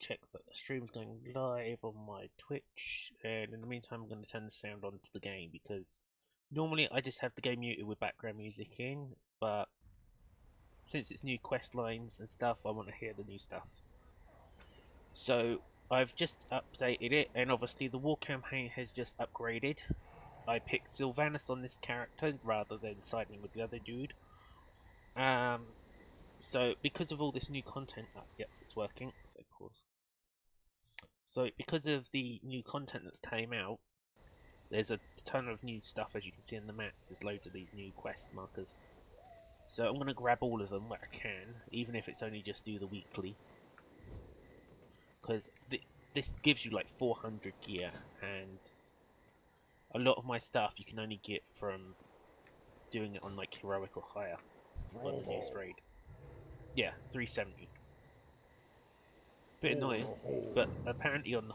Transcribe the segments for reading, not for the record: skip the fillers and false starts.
check that the stream's going live on my Twitch, and in the meantime, I'm going to turn the sound on to the game because normally I just have the game muted with background music in, but since it's new quest lines and stuff, I want to hear the new stuff. So I've just updated it, and obviously the war campaign has just upgraded. I picked Sylvanas on this character rather than siding with the other dude. Um, so because of all this new content, yep, it's working. So pause. So because of the new content that's came out, there's a ton of new stuff as you can see on the map. There's loads of these new quest markers. So I'm gonna grab all of them where I can, even if it's only just do the weekly, because this gives you like 400 gear, and a lot of my stuff you can only get from doing it on like heroic or higher on the newest raid. Yeah, 370. Bit annoying, but apparently on the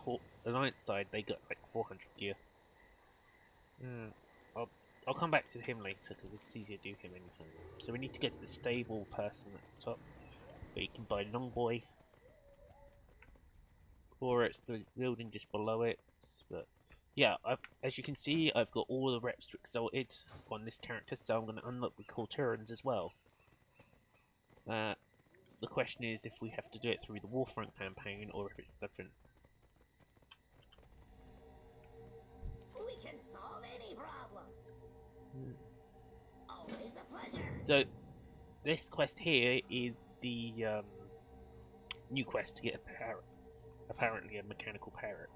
Alliance side they got like 400 gear. I'll come back to him later because it's easier to do him anytime. So we need to go to the stable person at the top, where you can buy Longboy, or it's the building just below it. But yeah, as you can see, I've got all the reps exalted on this character, so I'm going to unlock the Corturans as well. The question is if we have to do it through the Warfront campaign or if it's different. We can solve any problem. Always a pleasure. So this quest here is the new quest to get a parrot. Apparently a mechanical parrot.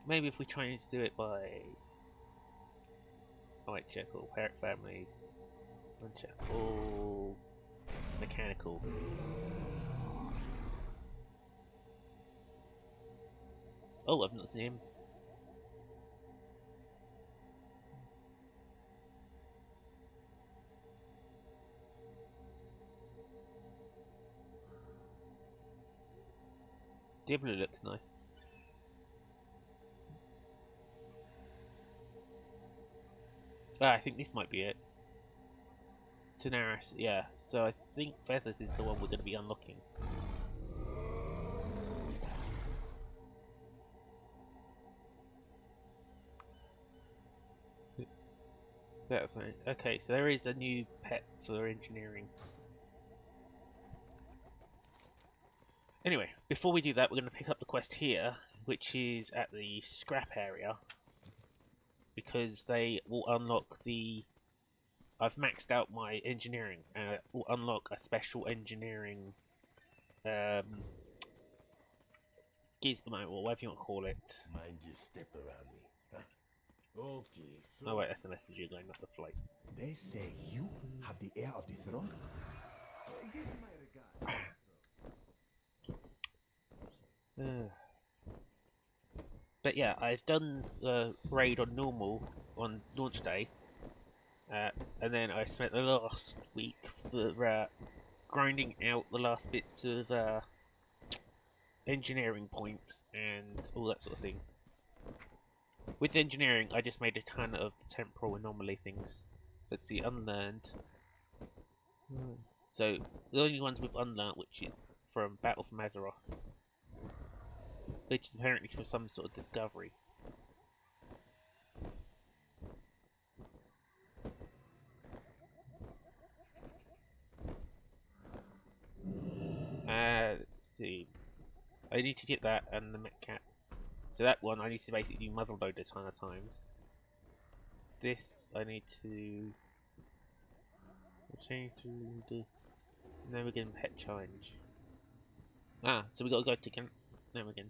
Maybe if we try to do it by check all parrot family, uncheck all mechanical. Oh, I've not seen him. Diablo looks nice. I think this might be it. Tanaris, yeah. So I think Feathers is the one we're going to be unlocking. Okay, so there is a new pet for engineering. Anyway, before we do that, we're going to pick up the quest here, which is at the scrap area, because they will unlock the... I've maxed out my engineering, and it will unlock a special engineering gizmo, or whatever you want to call it. Mind you step around me, huh? Okay, so... Oh wait, that's the message you're going, not the flight. They say you have the heir of the throne? Give my regards. But yeah, I've done the raid on normal on launch day, and then I spent the last week grinding out the last bits of engineering points and all that sort of thing. With engineering, I just made a ton of the temporal anomaly things. Let's see, unlearned. So the only ones we've unlearned, which is from Battle for Mazaroth, which is apparently for some sort of discovery. Let's see. I need to get that and the Metcat. So that one I need to basically do motherload a ton of times. This I need to change to the... Now we're getting pet challenge. So we gotta go to now again.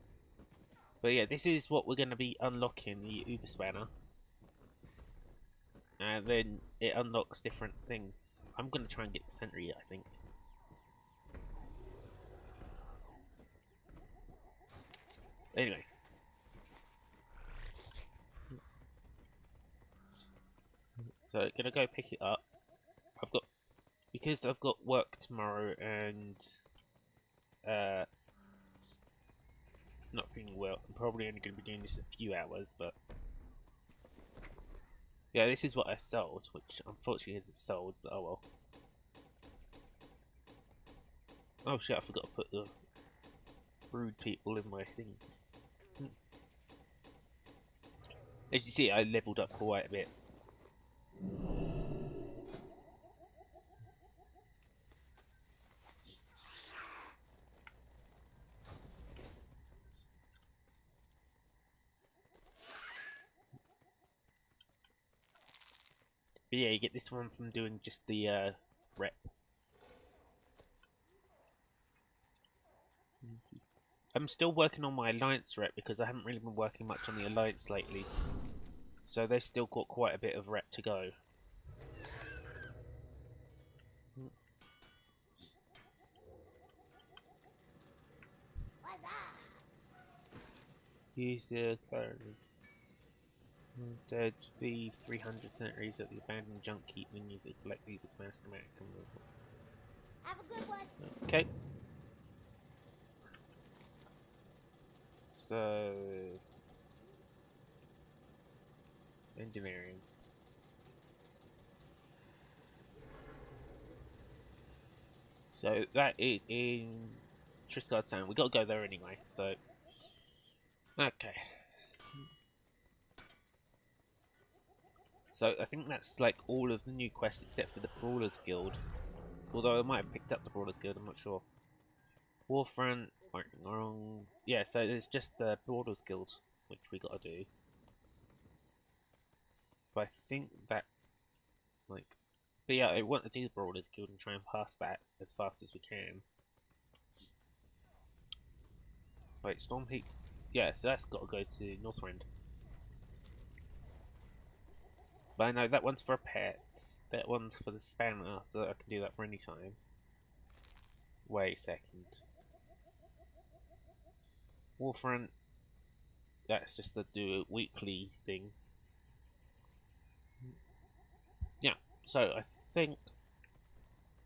But yeah, this is what we're gonna be unlocking, the Uber Spanner. And then it unlocks different things. I'm gonna try and get the Sentry, I think. Anyway. So gonna go pick it up. Because I've got work tomorrow and not feeling well. I'm probably only gonna be doing this a few hours, but Yeah, this is what I sold, which unfortunately isn't sold, but oh well. Oh shit, I forgot to put the rude people in my thing. As you see, I leveled up quite a bit. But yeah, you get this one from doing just the rep. I'm still working on my Alliance rep because I haven't really been working much on the Alliance lately. So they've still got quite a bit of rep to go. What's up? Use the code. Dead thief 300 sentries at the abandoned junk heap when use it collect these master mac. Have a good one. Okay. So engineering. So that is in Triscard Sound. We got to go there anyway. So okay. So I think that's like all of the new quests except for the Brawlers Guild. Although I might have picked up the Brawlers Guild, I'm not sure. Warfront, Fighting Wrongs. Yeah, so it's just the Brawlers Guild which we got to do. But I think that's like. But yeah, I want to do the Brawlers Guild and try and pass that as fast as we can. Right, Storm Peaks. Yeah, so that's got to go to Northrend. But I know that one's for a pet. That one's for the spanner, so I can do that for any time. Wait a second. Warfront. That's just to do a weekly thing. Yeah, so I think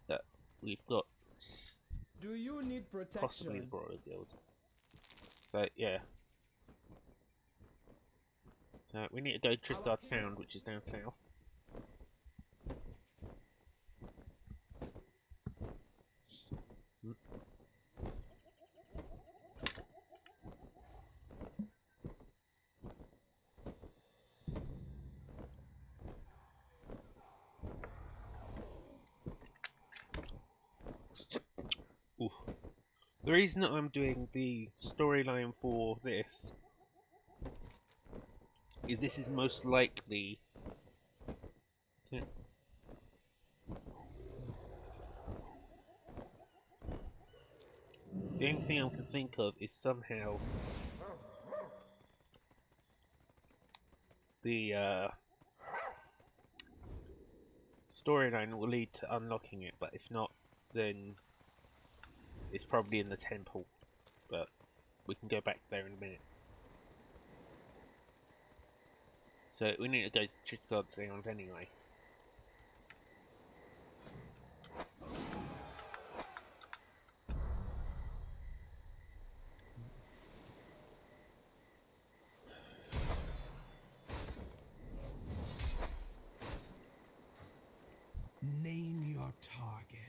that we've got Do you need possibly the protection? Brawlers Guild. So yeah. So we need to go to Triscard Sound, which is down south. Oof. The reason that I'm doing the storyline for this is this is most likely. Yeah. The only thing I can think of is somehow the storyline will lead to unlocking it, but if not, then it's probably in the temple. But we can go back there in a minute. So we need to go to Triscard Sound anyway. Name your target.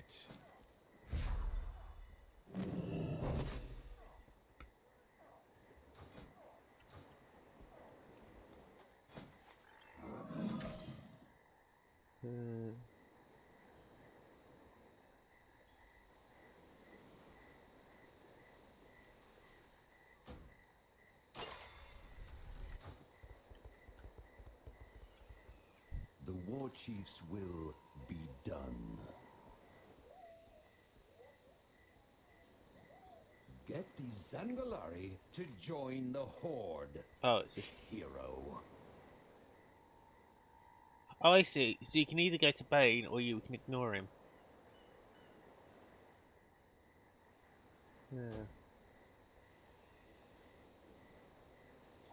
The war chief's will be done. Get the Zangalari to join the Horde, Oh, it's just. hero. Oh, I see. So you can either go to Bane or you can ignore him. Yeah.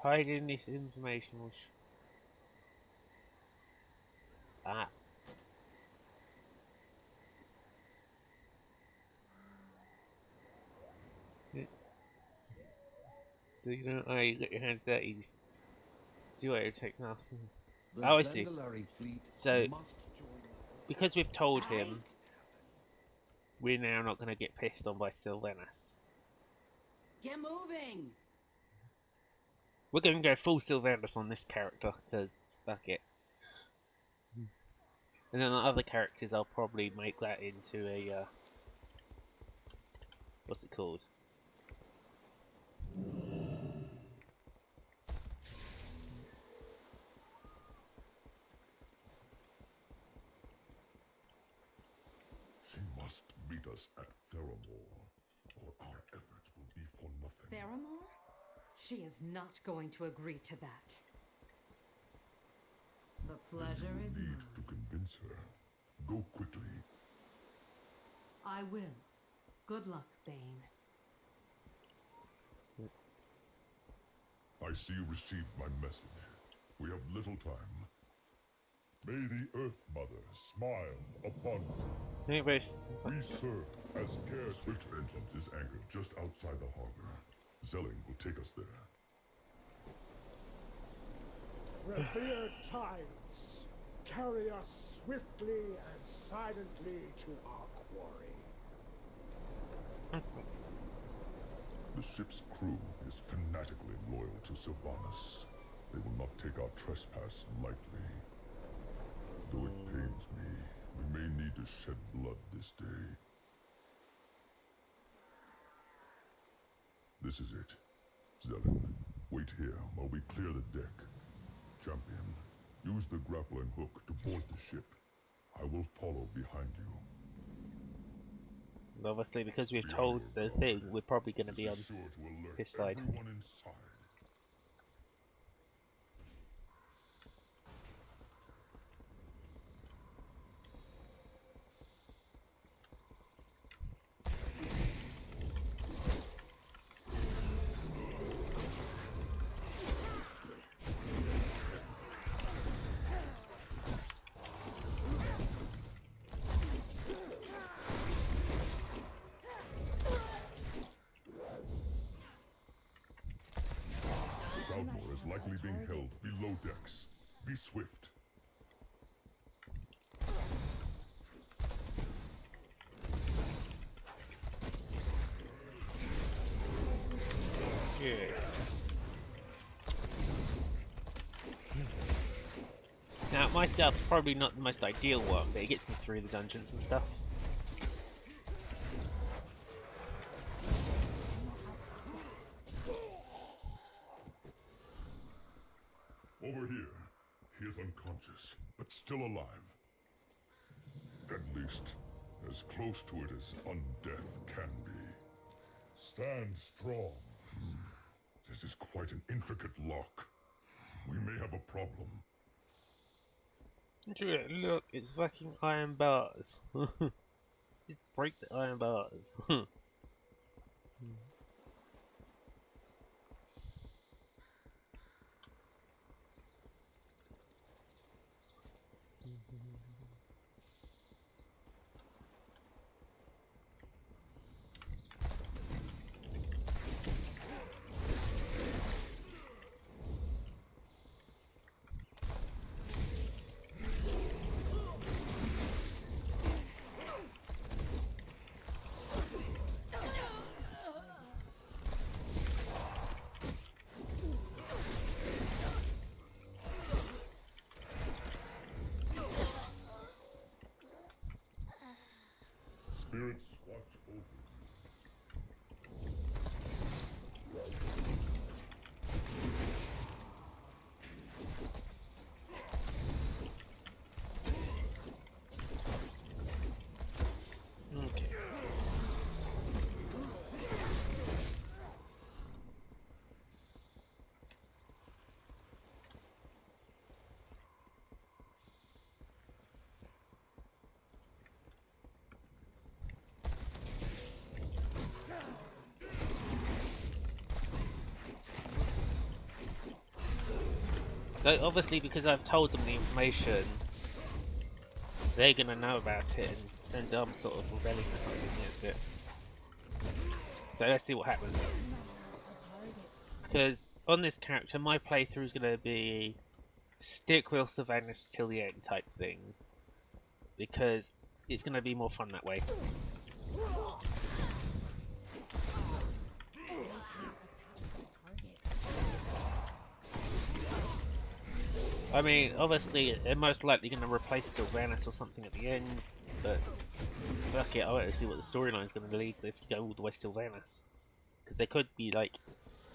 Hiding this information was. Ah. Yeah. So you know, you got your hands dirty. Do it, it takes nothing. The Oh, I see. Zandalari fleet So, must join. because we've told him, we're now not going to get pissed on by Sylvanas. Get moving! We're going to go full Sylvanas on this character, because fuck it. And then on other characters, I'll probably make that into a, what's it called? She must meet us at Theramore, or our efforts will be for nothing. Theramore? She is not going to agree to that. The pleasure is Need mine. to convince her. Go quickly. I will. Good luck, Bane. I see you received my message. We have little time. May the Earth Mother smile upon you. Anyways, We serve as care. Swift Vengeance is anchored just outside the harbor. Zelling will take us there. Revered tides, carry us swiftly and silently to our quarry. The ship's crew is fanatically loyal to Sylvanas. They will not take our trespass lightly. Though it pains me, we may need to shed blood this day. This is it. Zelen, wait here while we clear the deck. Champion, use the grappling hook to board the ship. I will follow behind you. obviously, because we've Be on told your the guard. thing, we're probably going to This be on is sure to alert this side. everyone inside. Proudmoore is likely being held below decks. Be swift. Good. Now, my stealth's probably not the most ideal one, but it gets me through the dungeons and stuff. Over here. He is unconscious, but still alive. At least, as close to it as undeath can be. Stand strong. This is quite an intricate lock. We may have a problem. Look, it's fucking iron bars. Just break the iron bars. Spirits watch over Okay. So obviously, because I've told them the information, they're gonna know about it and send some sort of rebellion or something against it. So let's see what happens. Because on this character, my playthrough is gonna be stick with Sylvanas till the end type thing, because it's going to be more fun that way. I mean, obviously, they're most likely going to replace Sylvanas or something at the end, but fuck it, I want to see what the storyline's going to lead if you go all the way to Sylvanas. Because there could be, like,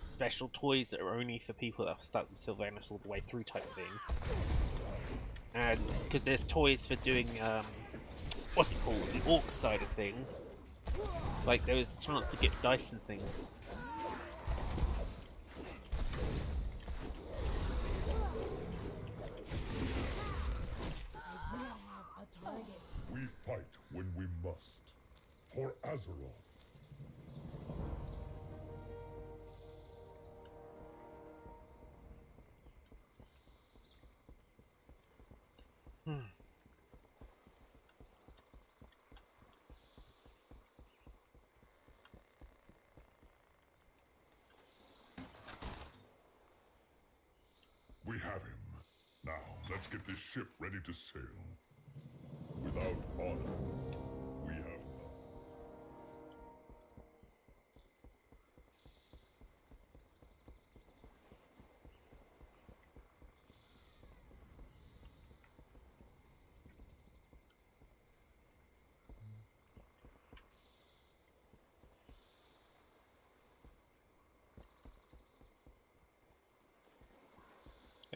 special toys that are only for people that have stuck with Sylvanas all the way through type thing. And because there's toys for doing, what's it called, the orc side of things. Like, there was a chance to get dice and things. We fight when we must. For Azeroth. We have him. Now, let's get this ship ready to sail. Without honor, we have none.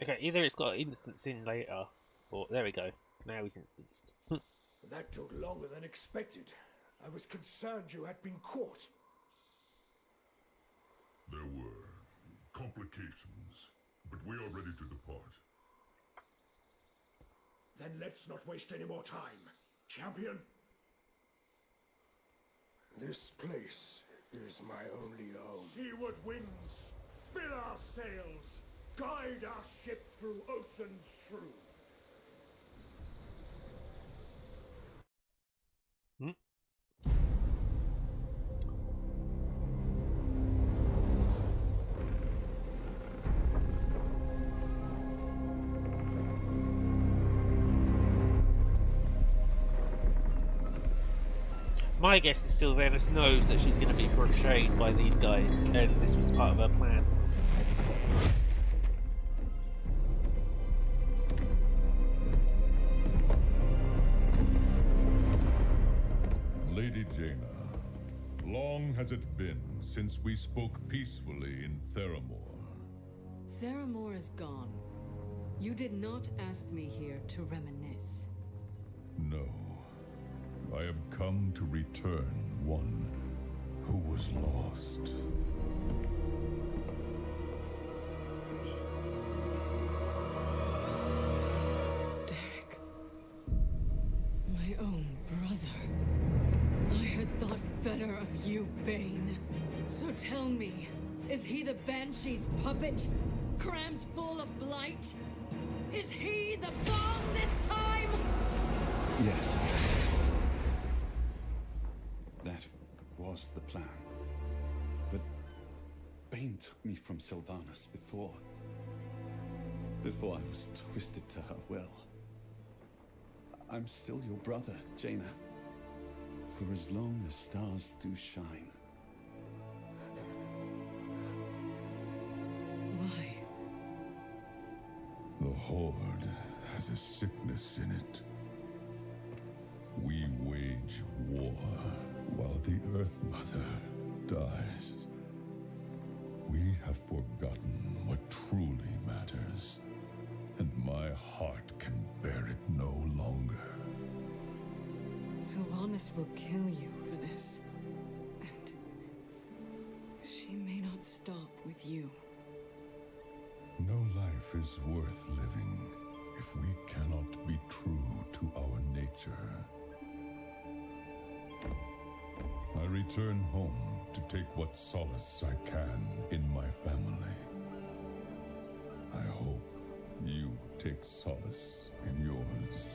Okay, either it's got instance in later, or there we go, now he's instanced. That took longer than expected. I was concerned you had been caught. There were complications, but we are ready to depart. Then let's not waste any more time. Champion? This place is my only home. Seaward winds, fill our sails, guide our ship through oceans true. My guess is Sylvanas knows that she's going to be portrayed by these guys, and this was part of her plan. Lady Jaina, long has it been since we spoke peacefully in Theramore. Theramore is gone. You did not ask me here to reminisce. No. I have come to return one who was lost. Derek. My own brother. I had thought better of you, Bane. So tell me, is he the Banshee's puppet? Crammed full of blight? Is he the bomb this time? Yes. That was the plan. But Bane took me from Sylvanas before I was twisted to her will. I'm still your brother, Jaina. For as long as stars do shine. Why? The Horde has a sickness in it. We wage war while the Earth Mother dies. We have forgotten what truly matters, and my heart can bear it no longer. Sylvanas will kill you for this. And she may not stop with you. No life is worth living if we cannot be true to our nature. I return home to take what solace I can in my family. I hope you take solace in yours.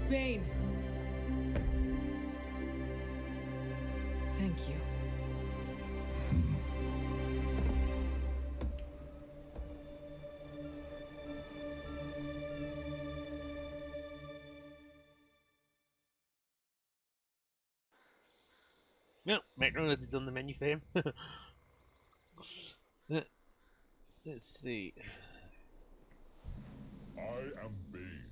Bane! Thank you. No, McDonald's is on the menu for him. Let's see. I am Bane,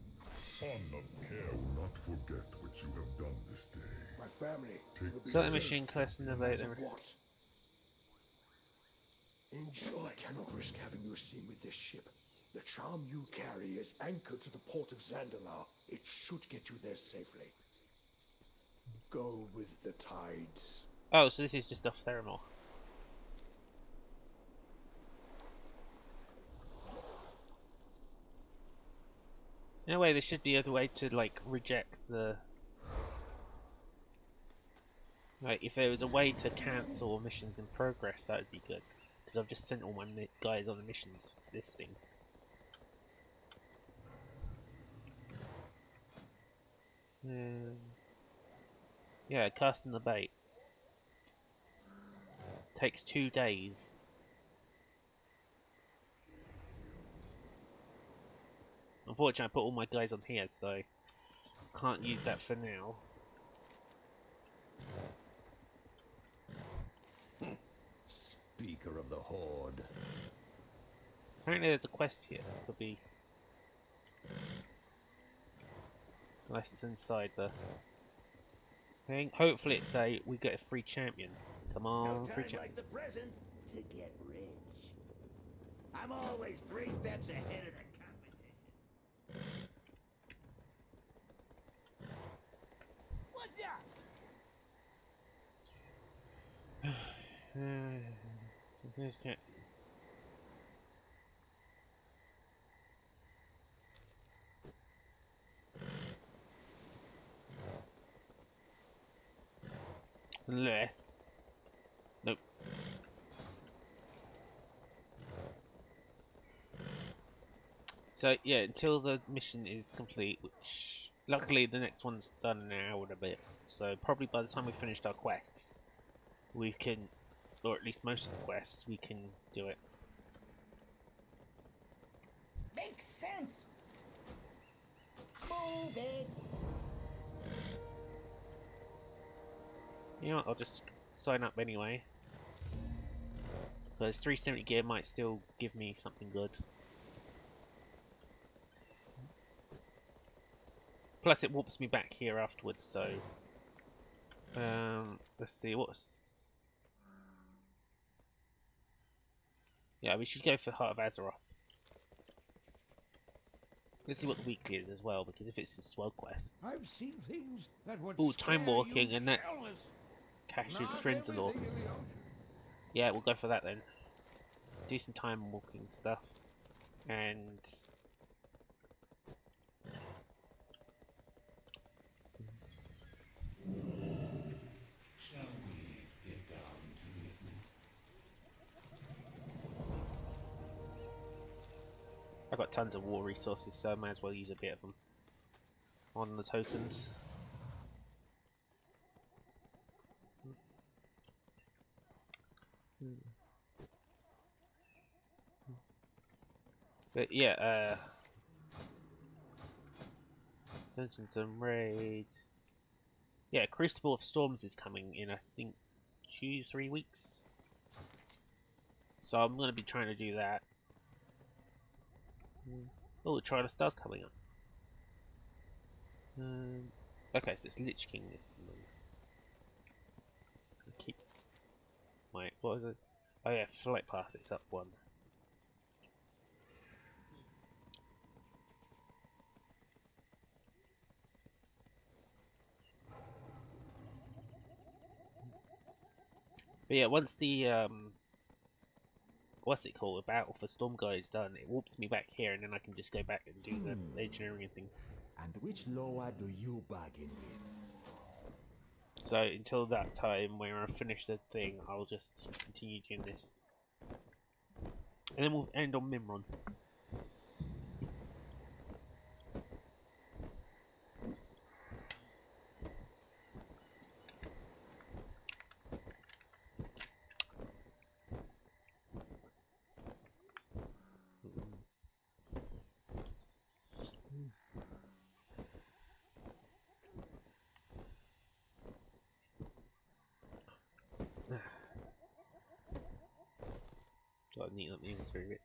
son of Care. Do not forget what you have done this day. My family Take will be Start the safe machine quest and no matter innovator. what. Enjoy. I cannot risk having you seen with this ship. The charm you carry is anchored to the port of Zandalar. It should get you there safely. Go with the tides. Oh, so this is just off Theramore. In a way, there should be other way to like reject the. Like, if there was a way to cancel missions in progress, that would be good. Because I've just sent all my guys on the missions to this thing. Yeah, casting the bait. Takes 2 days. Unfortunately, I put all my guys on here, so can't use that for now. Speaker of the Horde. Apparently there's a quest here. Could be... Unless it's inside the thing. Hopefully it's we get a free champion. Come on, free champion. Like the present to get rich. I'm always 3 steps ahead of the competition. What's up? Unless... Nope. So yeah, until the mission is complete, which luckily the next one's done in an hour and a bit. So probably by the time we finished our quests, we can, or at least most of the quests, we can do it. Makes sense. Move it. You know what, I'll just sign up anyway. Because 370 gear might still give me something good. Plus it warps me back here afterwards, so... let's see, what's... Yeah, we should go for Heart of Azeroth. Let's see what the weekly is as well, because if it's a swell quest... I've seen things that would Ooh, time walking, and that's... Cashew's friends-in-law. Yeah, we'll go for that then. Do some time walking stuff. And... I've got tons of war resources, so I might as well use a bit of them on the tokens. But yeah, Dungeons and Raid. Yeah, Crucible of Storms is coming in, I think, 2-3 weeks. So I'm going to be trying to do that. Oh, the Trial of Stars coming up. Okay, so it's Lich King. Keep. Wait, what is it? Oh yeah, Flight Path, it's up 1. But yeah, once the what's it called, the Battle for Stormguard is done, it warps me back here, and then I can just go back and do the engineering and things. And which lower do you bargain with? So until that time, when I finish the thing, I'll just continue doing this, and then we'll end on Mimron. So I need to through it.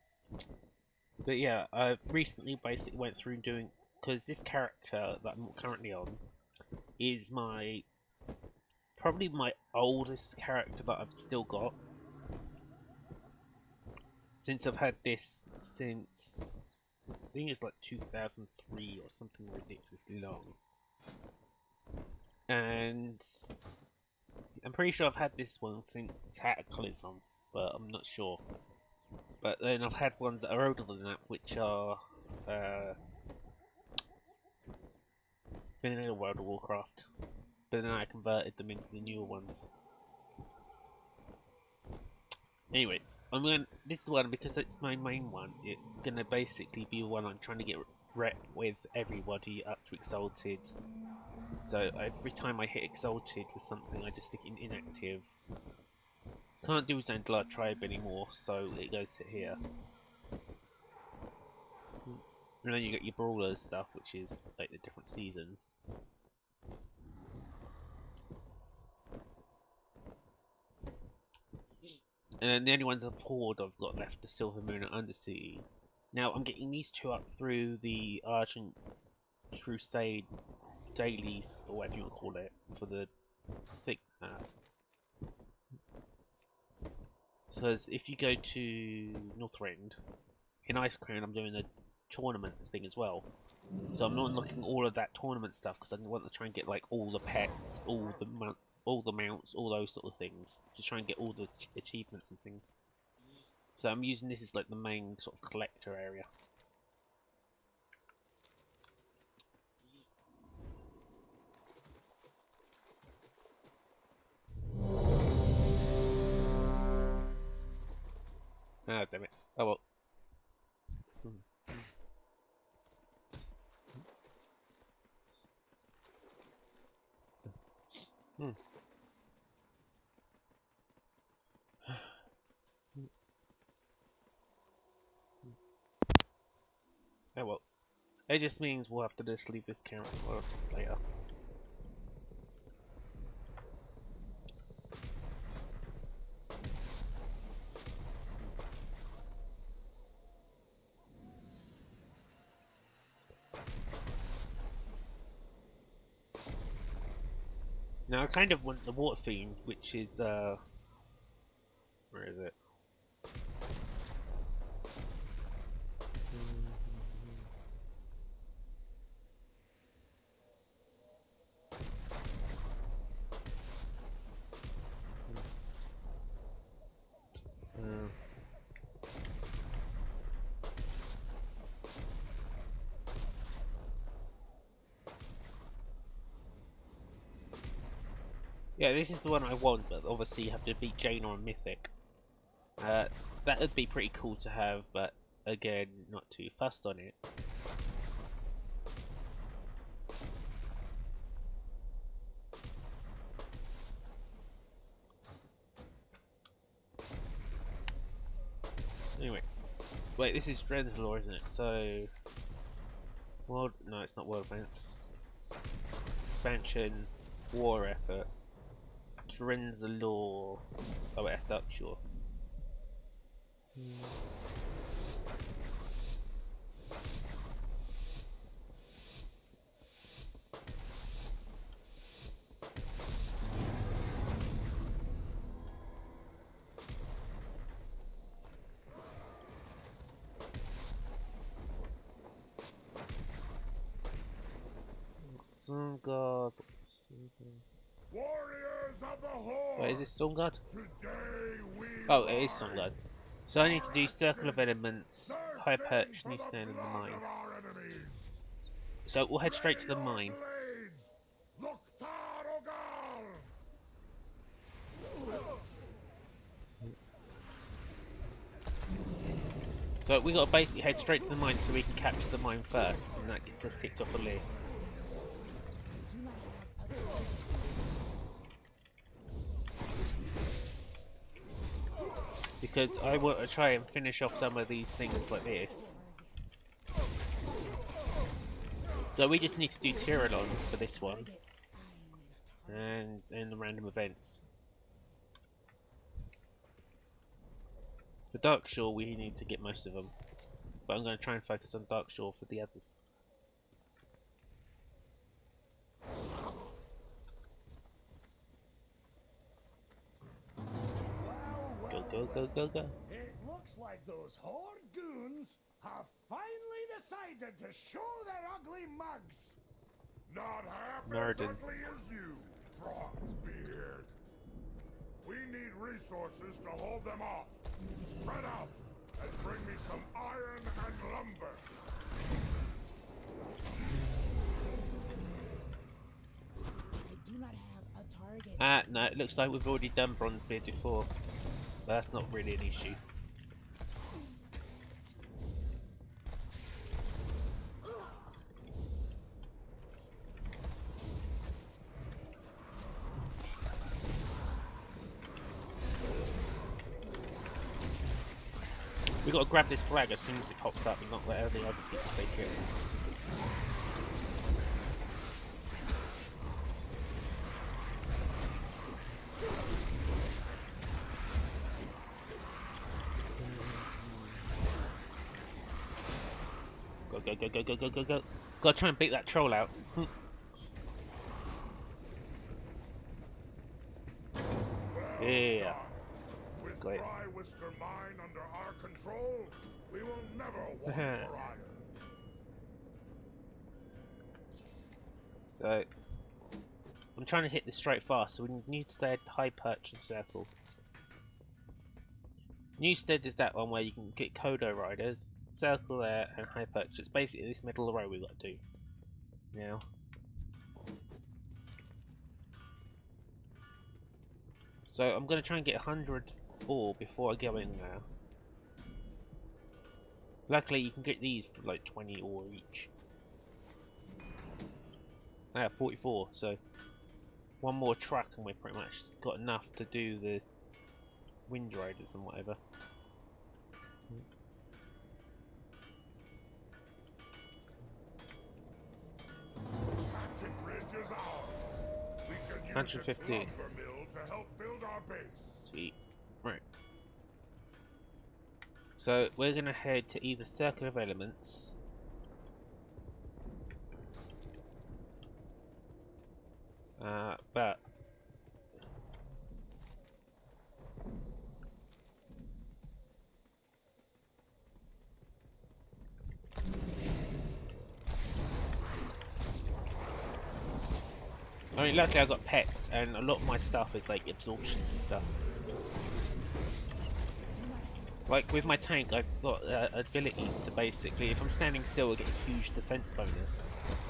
But yeah, I recently basically went through doing, because this character that I'm currently on is probably my oldest character that I've still got. Since I've had this since, I think it's like 2003 or something ridiculously long. And I'm pretty sure I've had this one since Cataclysm, but I'm not sure. But then I've had ones that are older than that, which are Vanilla World of Warcraft. But then I converted them into the newer ones. Anyway, this one, because it's my main one, it's gonna basically be one I'm trying to get rep with everybody up to Exalted. So every time I hit Exalted with something, I just stick it in inactive. Can't do Zandlar Tribe anymore, so it goes to here. And then you get your Brawlers stuff, which is like the different seasons. And then the only ones I've poured I've got left are Silver Moon and Undersea. Now I'm getting these two up through the Argent Crusade dailies, or whatever you want to call it, for the thing. So if you go to Northrend, in Ice Crown I'm doing a tournament thing as well. So I'm not unlocking all of that tournament stuff because I want to try and get like all the pets, all the mounts, all those sort of things to try and get all the achievements and things. So I'm using this as like the main sort of collector area. Ah, damn it. Oh well. Oh well. It just means we'll have to just leave this camera for later. Now I kind of want the water theme, which is where is it? Yeah, this is the one I want, but obviously you have to beat Jaina on Mythic. That would be pretty cool to have, but again, not too fussed on it. Anyway, wait, this is Drenzalore, isn't it? So, world? No, it's not World Events. Expansion, War Effort, Drenzalore. Oh wait, that's Darkshore. Stormguard. Warriors of the Horde! Wait, is it Stormguard? Today we Oh, it is Stormguard. So I need to do Circle of Elements, High Perch, need to stand in the mine. So we'll head straight to the mine. So we gotta basically head straight to the mine so we can capture the mine first, and that gets us ticked off the list. Because I want to try and finish off some of these things like this. So we just need to do Tiralon for this one. And the random events. For Darkshore, we need to get most of them, but I'm going to try and focus on Darkshore for the others. Go, go, go, go, go. It looks like those Horde goons have finally decided to show their ugly mugs. Not half Narden. as ugly as you, Bronzebeard. We need resources to hold them off. Spread out and bring me some iron and lumber. I do not have a target. No, it looks like we've already done Bronzebeard before. But that's not really an issue. We got to grab this flag as soon as it pops up and not let the other people take it. Go, go, go, go, go, go, go, go. Gotta try and beat that troll out. Yeah. With Great. Dry-Whisker Mine under our control, we will never want for iron. So, I'm trying to hit this straight fast, so we need to stay at High Perch and Circle. Newstead is that one where you can get Kodo Riders, Circle there, and High Perch. It's basically this middle of the row we've got to do now. So I'm going to try and get 100 ore before I go in now. Luckily you can get these for like 20 ore each. I have 44, so one more truck and we're pretty much got enough to do the Wind Riders and whatever. Hatchet Ridge is ours. We can use 150. its lumber mill to help build our base. Sweet. Right. So we're gonna head to either Circle of Elements. But I mean, luckily I got pets, and a lot of my stuff is like absorptions and stuff. Like with my tank, I've got abilities to basically, if I'm standing still, I get a huge defense bonus,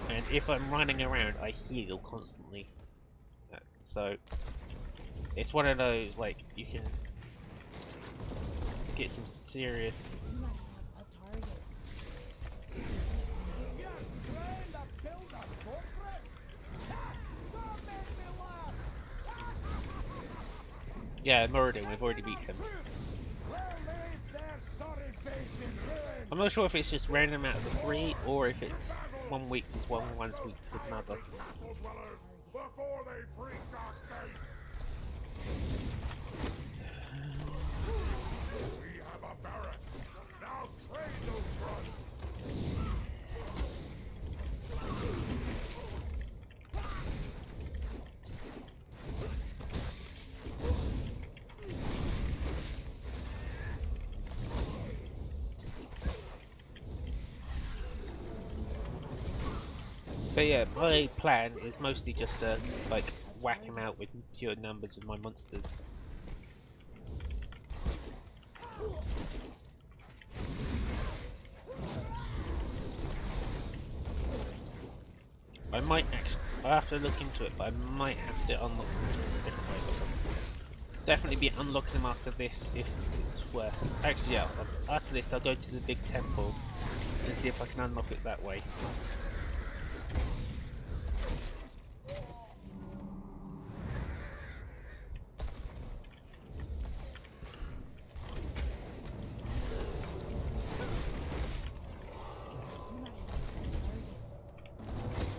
and if I'm running around, I heal constantly. So it's one of those like you can get some serious. I do not have a target. You're trying to build a fortress? Ah, don't make me laugh. Yeah, Moradin, we've already beat him. We'll leave their sorry base in ruin. I'm not sure if it's just random out of the 3 or if it's one week with one week with another. Castle dwellers before they breach our gates. We have a barrack. Now train those grunts. But yeah, my plan is mostly just to like whack him out with pure numbers of my monsters. I might actually, I have to look into it, but I might have to unlock them in a different way. Definitely be unlocking them after this if it's worth it. Actually, yeah, after this I'll go to the big temple and see if I can unlock it that way.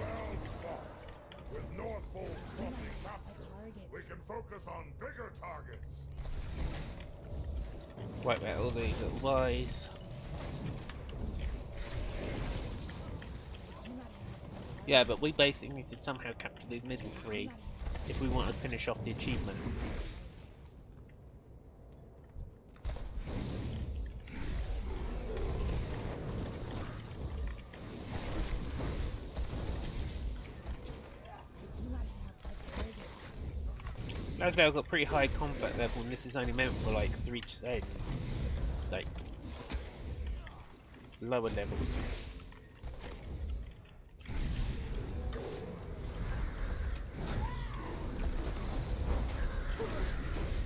Well fought. With Northfold Crossing captured, we can focus on bigger targets. Wipe out all these little boys. Yeah, but we basically need to somehow capture the middle three if we want to finish off the achievement. Luckily I've got pretty high combat level and this is only meant for like 3 ends. Like lower levels.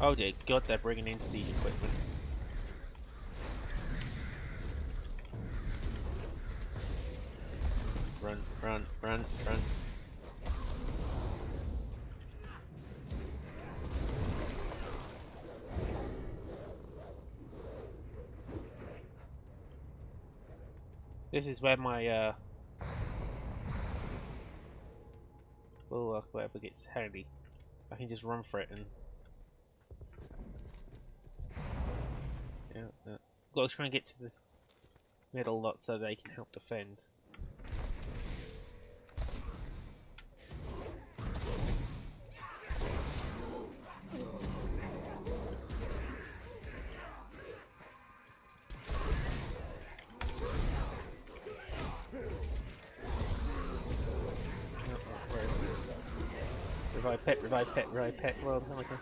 Oh dear god, they're bringing in siege equipment. Run, run, run, run. This is where my bulwark, whatever, gets handy. I can just run for it and yeah. Got to try and get to the middle lot so they can help defend. Revive pet, revive pet, revive pet. Well, oh my god.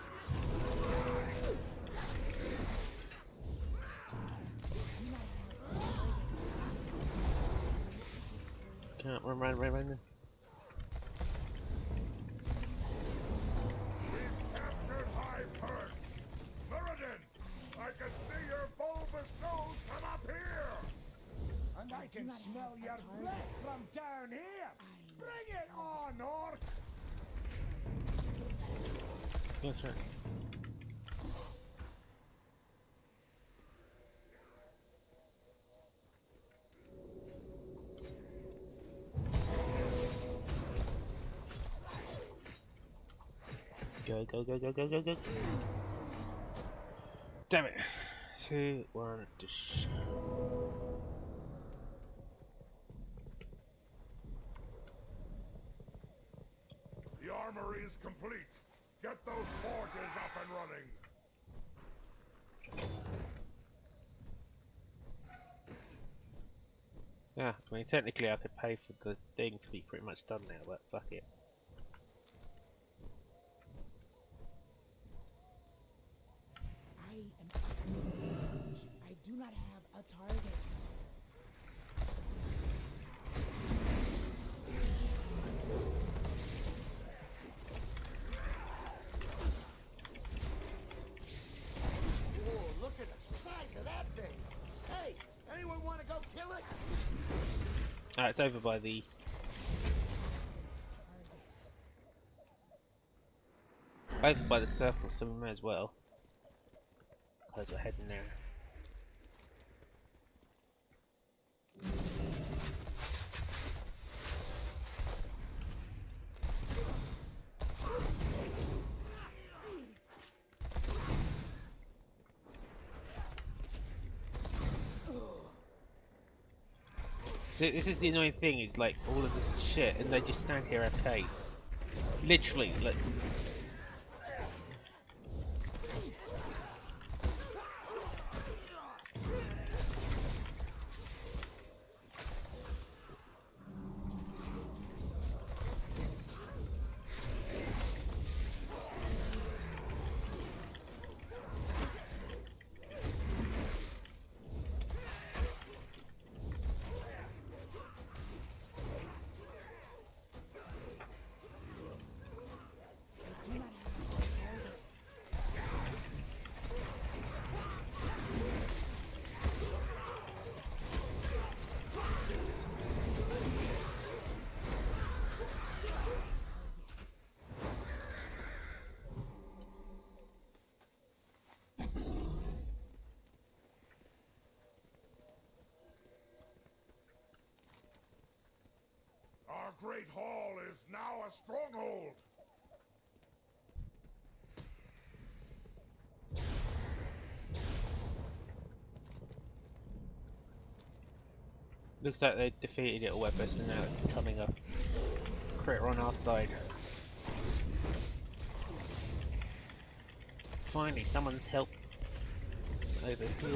Can't run. We've captured High Perch! Muradin! I can see your bulbous nose from up here! And I can smell your breath from down here! Bring it on, Orc! Yes, sir. Go. Damn it. 2, 1, dish. The armory is complete. Get those forges up and running. Yeah, I mean technically I could pay for the thing to be pretty much done now, but fuck it. I do not have a target. Whoa, look at the size of that thing! Hey, anyone want to go kill it? It's over by the... Over by the circle, so we may as well. Because we're heading there. See, this is the annoying thing, is like all of this shit and they just stand here okay. Literally, like... Our great hall is now a stronghold. Looks like they defeated it or whatever, so now it's becoming a critter on our side. Finally, someone's helped over here. I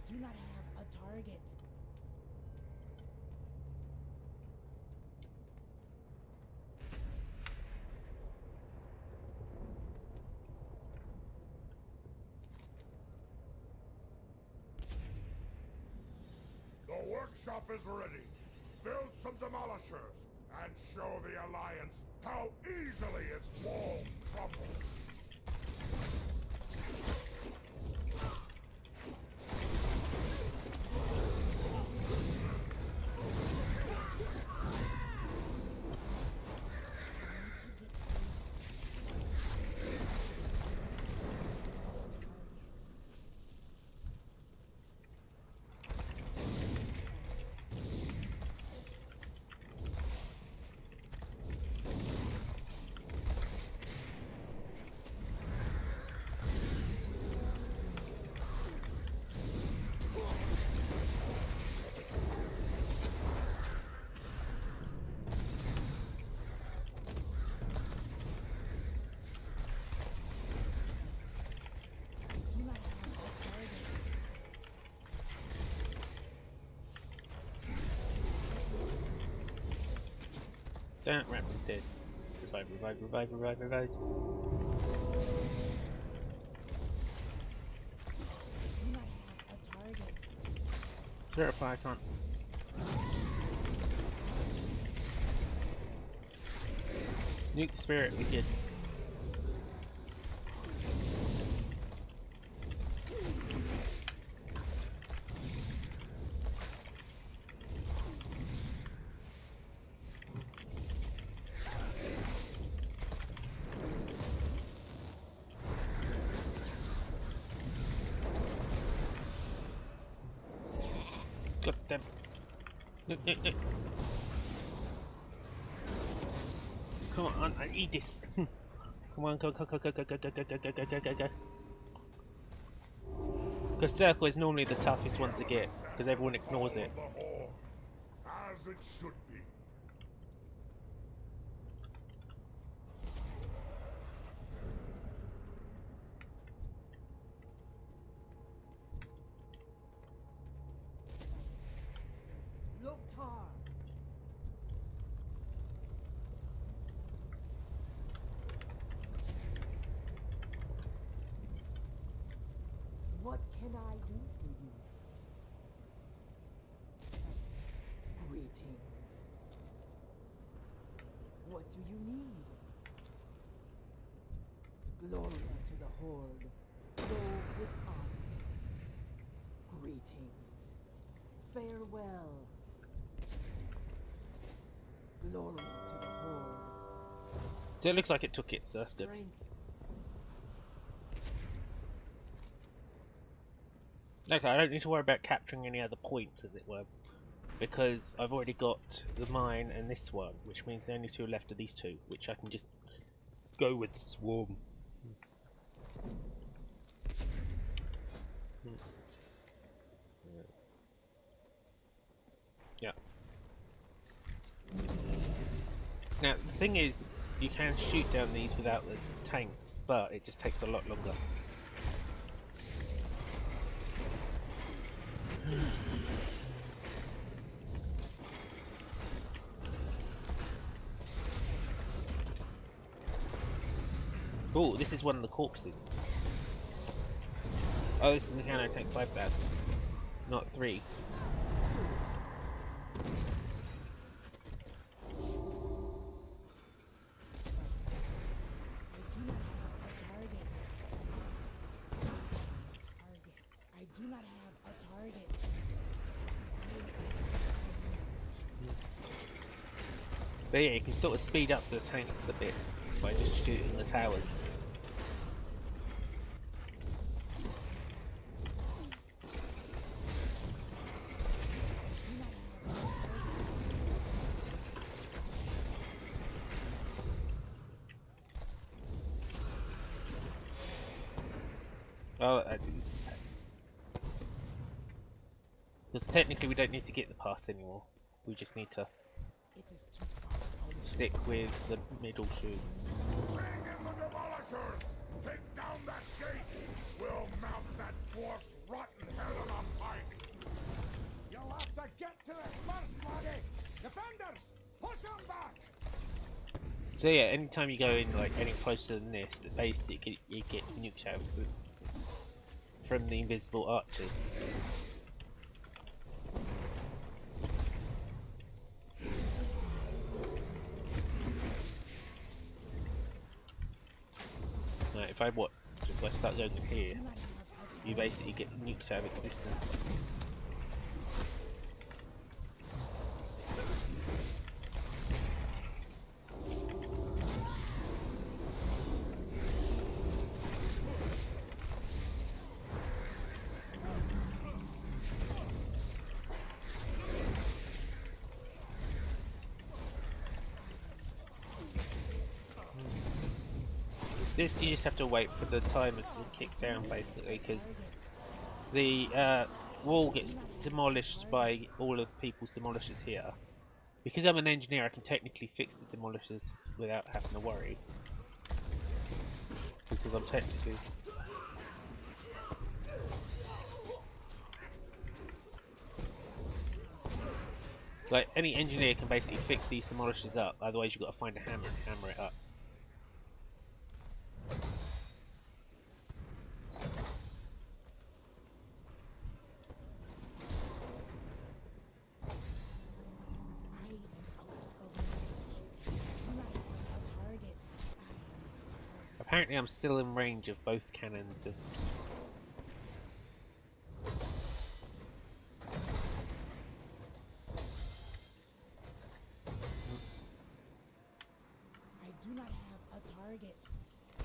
do not have a target. The workshop is ready. Build some demolishers and show the Alliance how easily its walls crumble. Don't wrap him dead. Revive, revive, revive, revive, revive. Do not have a target. Verify, I can't. Nuke the spirit, we did. God damn. Nuke, nuke, nuke. Come on, I need this. Come on, go, go, go, go, go, go, go, go, go, go, go, go, go. Because circle is normally the toughest one to get, because everyone ignores it. The Horde, as it should be. Loktar. What can I do for you? Greetings. What do you need? Glory to the Horde. Go with honor. Greetings. Farewell. Glory to the Horde. So it looks like it took it, so that's good. Strength. Okay, I don't need to worry about capturing any other points, as it were, because I've already got the mine and this one, which means the only two left are these two, which I can just go with the swarm. Yeah. Now, the thing is, you can shoot down these without the tanks, but it just takes a lot longer. Oh, this is one of the corpses. Oh, this is the Nano Tank 5000, not 3. I do not have a target. But yeah, you can sort of speed up the tanks a bit by just shooting the towers. Oh, I do. Because technically we don't need to get the pass anymore. We just need to It is too far. stick with the middle two. Bring in the demolishers! Take down that gate! We'll mount that dwarf's rotten head on a pike! You'll have to get to it first, laddie! Defenders, push him back! So yeah, anytime you go in like any closer than this, the base it gets nuked out from the invisible archers. Now, if I start going in here, you basically get nuked out of existence. This you just have to wait for the timer to kick down basically, because the wall gets demolished by all of people's demolishers here. Because I'm an engineer, I can technically fix the demolishers without having to worry. Because I'm technically... Like, any engineer can basically fix these demolishers up, otherwise you've got to find a hammer and hammer it up. Apparently I'm still in range of both cannons of... I do not have a target.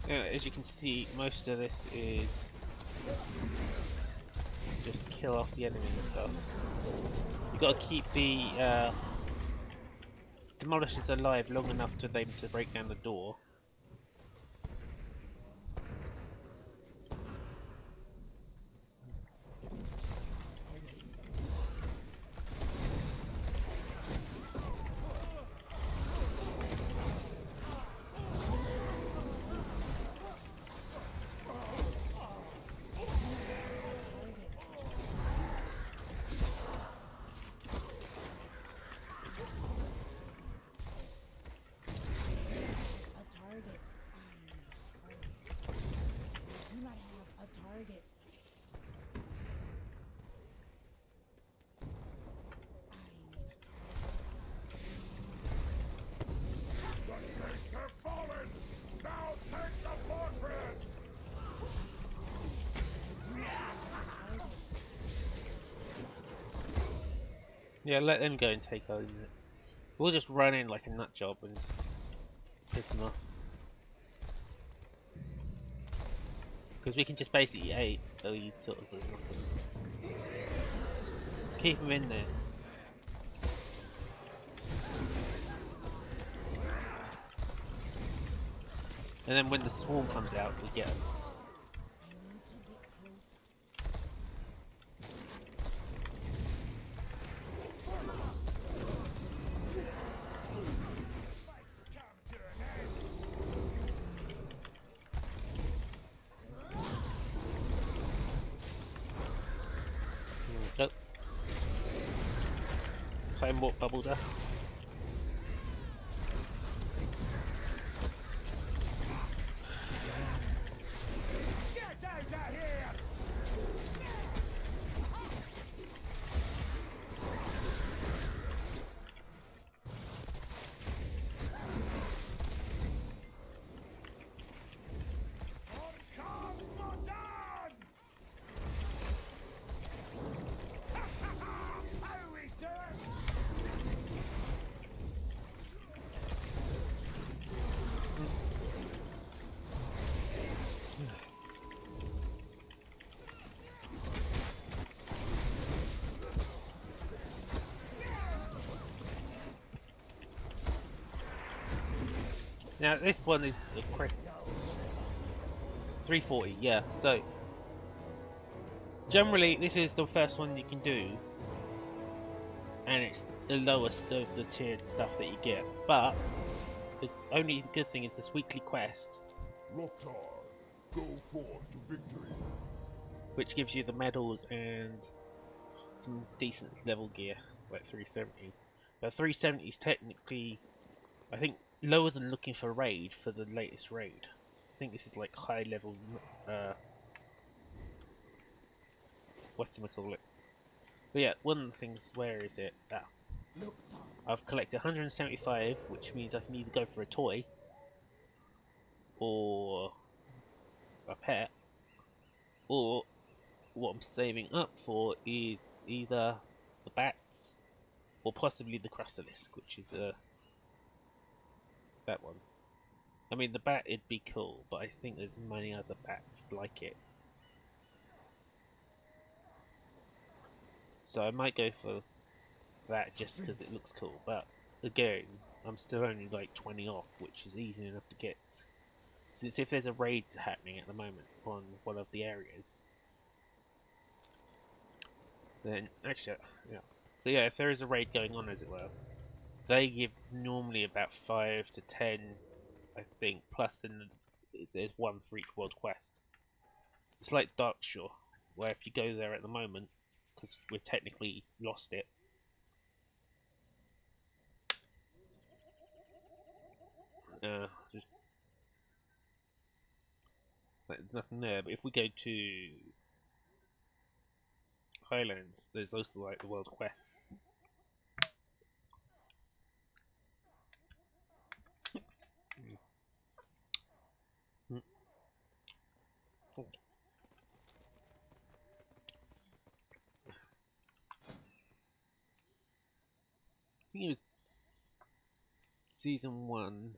Yeah, as you can see, most of this is just kill off the enemy and stuff. You've got to keep the demolishers alive long enough for them to break down the door. Yeah, let them go and take over it. We'll just run in like a nut job and piss them off. Because we can just basically aid those sort of things. Keep them in there. And then when the swarm comes out, we get them. Nope. Time warp bubble dust. Now this one is a crit. 340, yeah. So Generally, this is the first one you can do, and it's the lowest of the tiered stuff that you get. But the only good thing is this weekly quest, Loktar, go forth to victory. which gives you the medals and some decent level gear, like 370. But 370 is technically, I think, lower than looking for raid for the latest raid. I think this is like high level, whatchamacallit. But yeah, one of the things, where is it? Ah. I've collected 175, which means I can either go for a toy, or a pet, or what I'm saving up for is either the bats, or possibly the Crustalisk, which is that one. I mean, the bat, it'd be cool, but I think there's many other bats like it. So I might go for that just because it looks cool, but again, I'm still only like 20 off, which is easy enough to get. Since if there's a raid happening at the moment on one of the areas, then actually, yeah. But yeah, if there is a raid going on, as it were, they give normally about 5 to 10, I think, plus then there's one for each world quest. It's like Darkshore, where if you go there at the moment, because we've technically lost it, just like, there's nothing there. But if we go to Highlands, there's also like the world quests. I think it was season 1.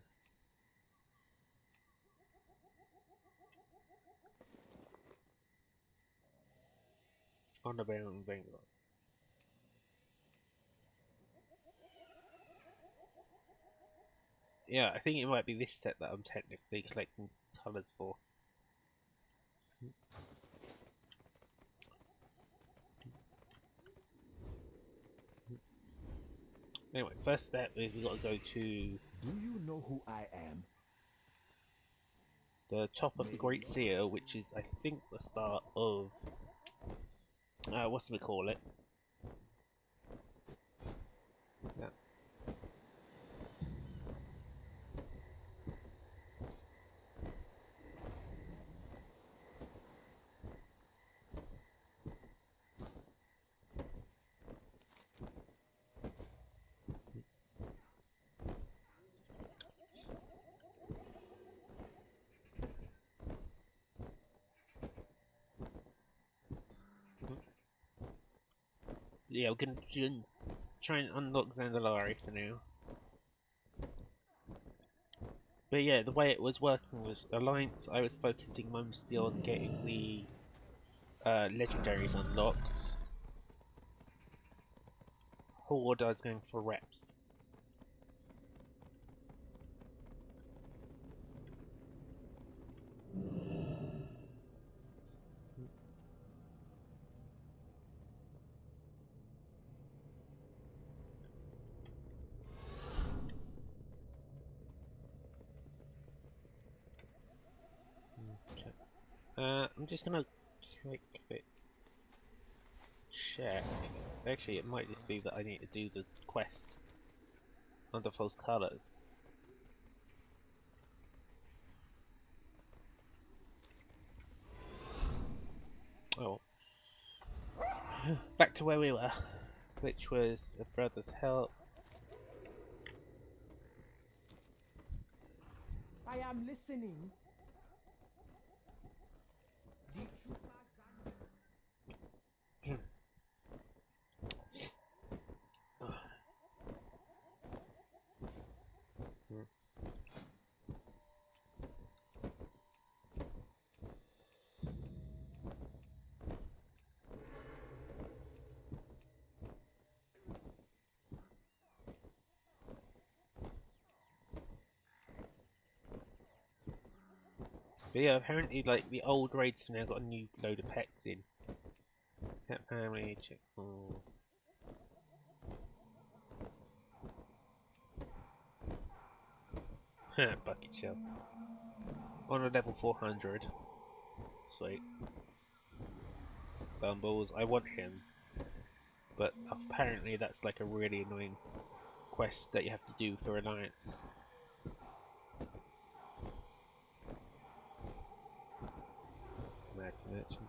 On about Vanguard. Yeah, I think it might be this set that I'm technically collecting colours for. Anyway, first step is we've got to go to Do you know who I am? the top of the Great Seal, which is, I think, the start of what's we call it? Yeah. Yeah, we're gonna try and unlock Zandalari for now. But yeah, the way it was working was Alliance, I was focusing mostly on getting the legendaries unlocked. Horde, I was going for reps. Okay. I'm just gonna quick bit check. Actually, it might just be that I need to do the quest under false colours. Oh. Back to where we were, which was a brother's help. I am listening. But yeah, apparently like the old raids have now got a new load of pets in. Cat family, check. Bucket shell. On a level 400. Sweet. Bumbles, I want him. But apparently that's like a really annoying quest that you have to do for Alliance. Mag Merchant.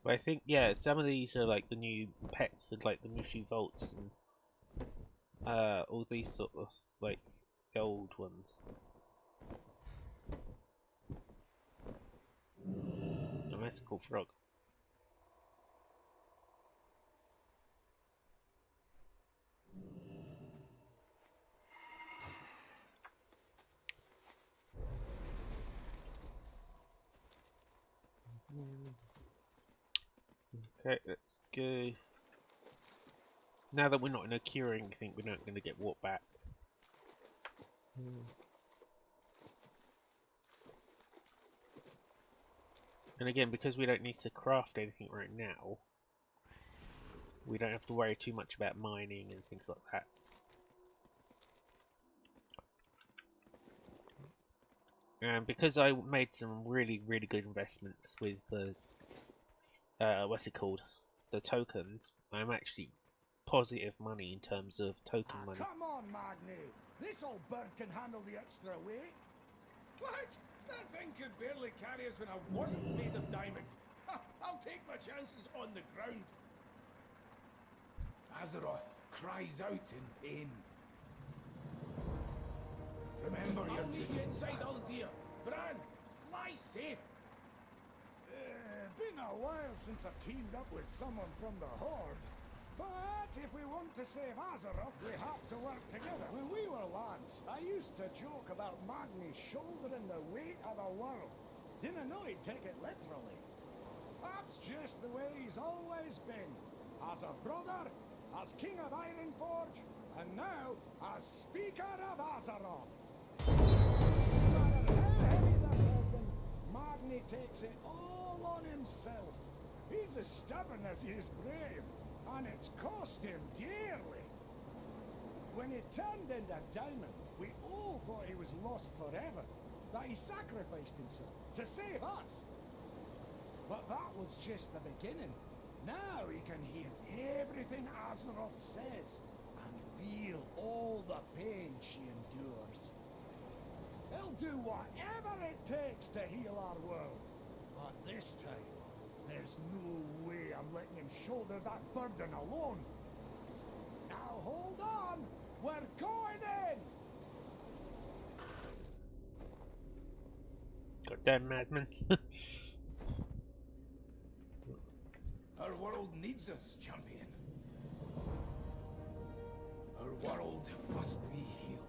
But I think, yeah, some of these are like the new pets for like the Mushu Vaults and all these sort of like old ones. A mystical frog. Okay, let's go. Now that we're not in a curing thing, we're not going to get walked back. And again, because we don't need to craft anything right now, we don't have to worry too much about mining and things like that. And because I made some really good investments with the what's it called? The tokens, I'm actually positive money in terms of token money. Come on, Magni. This old bird can handle the extra weight. What? That thing could barely carry us when I wasn't made of diamond. Ha, I'll take my chances on the ground. Azeroth cries out in pain. Remember your duty inside, old dear. Bran, fly safe. Been a while since I've teamed up with someone from the Horde. But if we want to save Azeroth, we have to work together. When we were lads, I used to joke about Magni shouldering the weight of the world. Didn't know he'd take it literally. That's just the way he's always been. As a brother, as King of Ironforge, and now as Speaker of Azeroth. No matter how heavy the burden, Magni takes it all on himself. He's as stubborn as he is brave, and it's cost him dearly. When he turned into Diamond, we all thought he was lost forever, that he sacrificed himself to save us. But that was just the beginning. Now he can hear everything Azeroth says, and feel all the pain she endures. He'll do whatever it takes to heal our world. But this time, there's no way I'm letting him shoulder that burden alone. Now hold on, we're going in! Goddamn madman. Our world needs us, champion. Our world must be healed.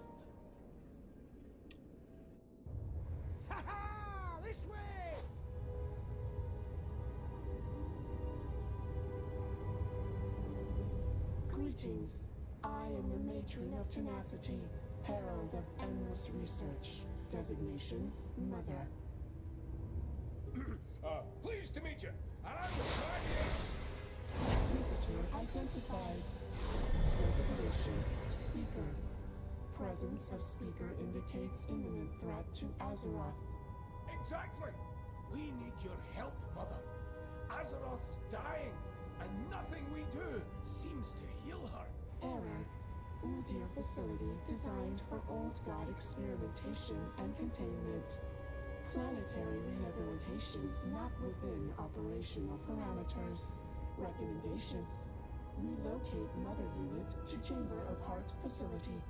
Ha ha! This way! Greetings. I am the Matron of Tenacity, Herald of Endless Research. Designation, Mother. Pleased to meet you. And I'm Magni. Visitor identified. Designation, Speaker. Presence of Speaker indicates imminent threat to Azeroth. Exactly. We need your help, Mother. Azeroth's dying, and nothing we do seems to heal her. Error. Uldir facility designed for old god experimentation and containment. Planetary rehabilitation not within operational parameters. Recommendation. Relocate Mother Unit to Chamber of Heart facility.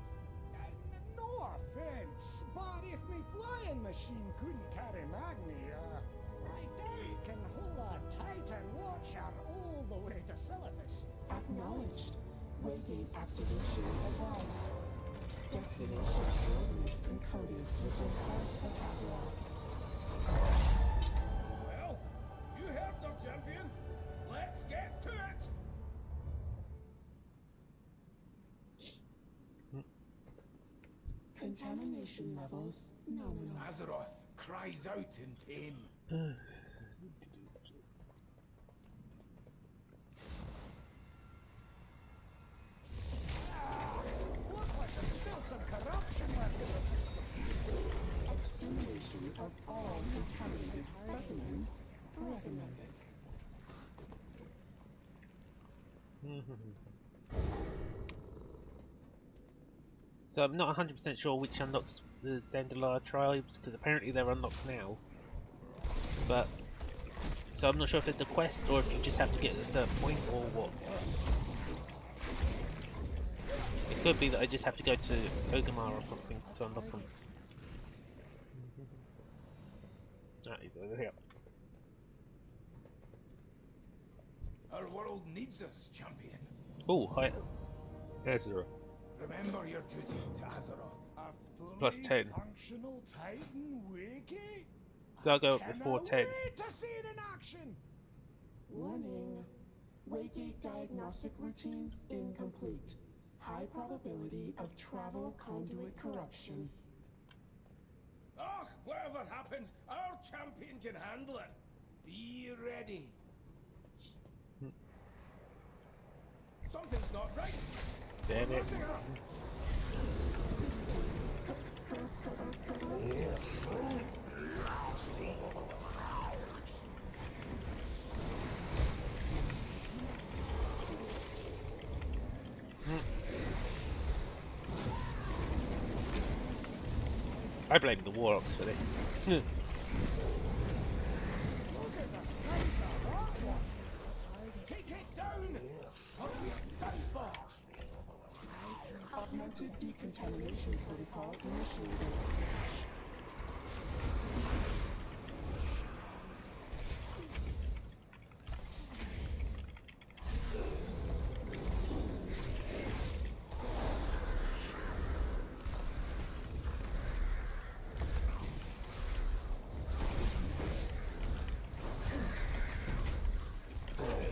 No offense, but if me flying machine couldn't carry Magni, I doubt it can hold a Titan Watcher all the way to Silithus. Acknowledged. Waygate activation advised. Destination coordinates encoded within Heart of Azeroth. Contamination levels nominal. Azeroth cries out in pain. Looks like there's still some corruption left in the system. Extermination of all contaminated specimens recommended. So I'm not 100% sure which unlocks the Zandalar tribes, because apparently they're unlocked now. But so I'm not sure if it's a quest or if you just have to get to a certain point or what. It could be that I just have to go to Ogamar or something to unlock them. Ah, he's over here. Our world needs us, champion. Oh, hi. Ezra. Remember your duty to Azeroth. Plus 10. Functional Titan Wiki? So I'll go up Cannot before 10. wait to see it in action. Warning. Waygate diagnostic routine incomplete. High probability of travel conduit corruption. Ah, whatever happens, our champion can handle it. Be ready. Something's not right. Damn it. I blame the Warlocks for this. Look at the size of that one. Take it down. Or we're done for. Augmented decontamination protocol initiated.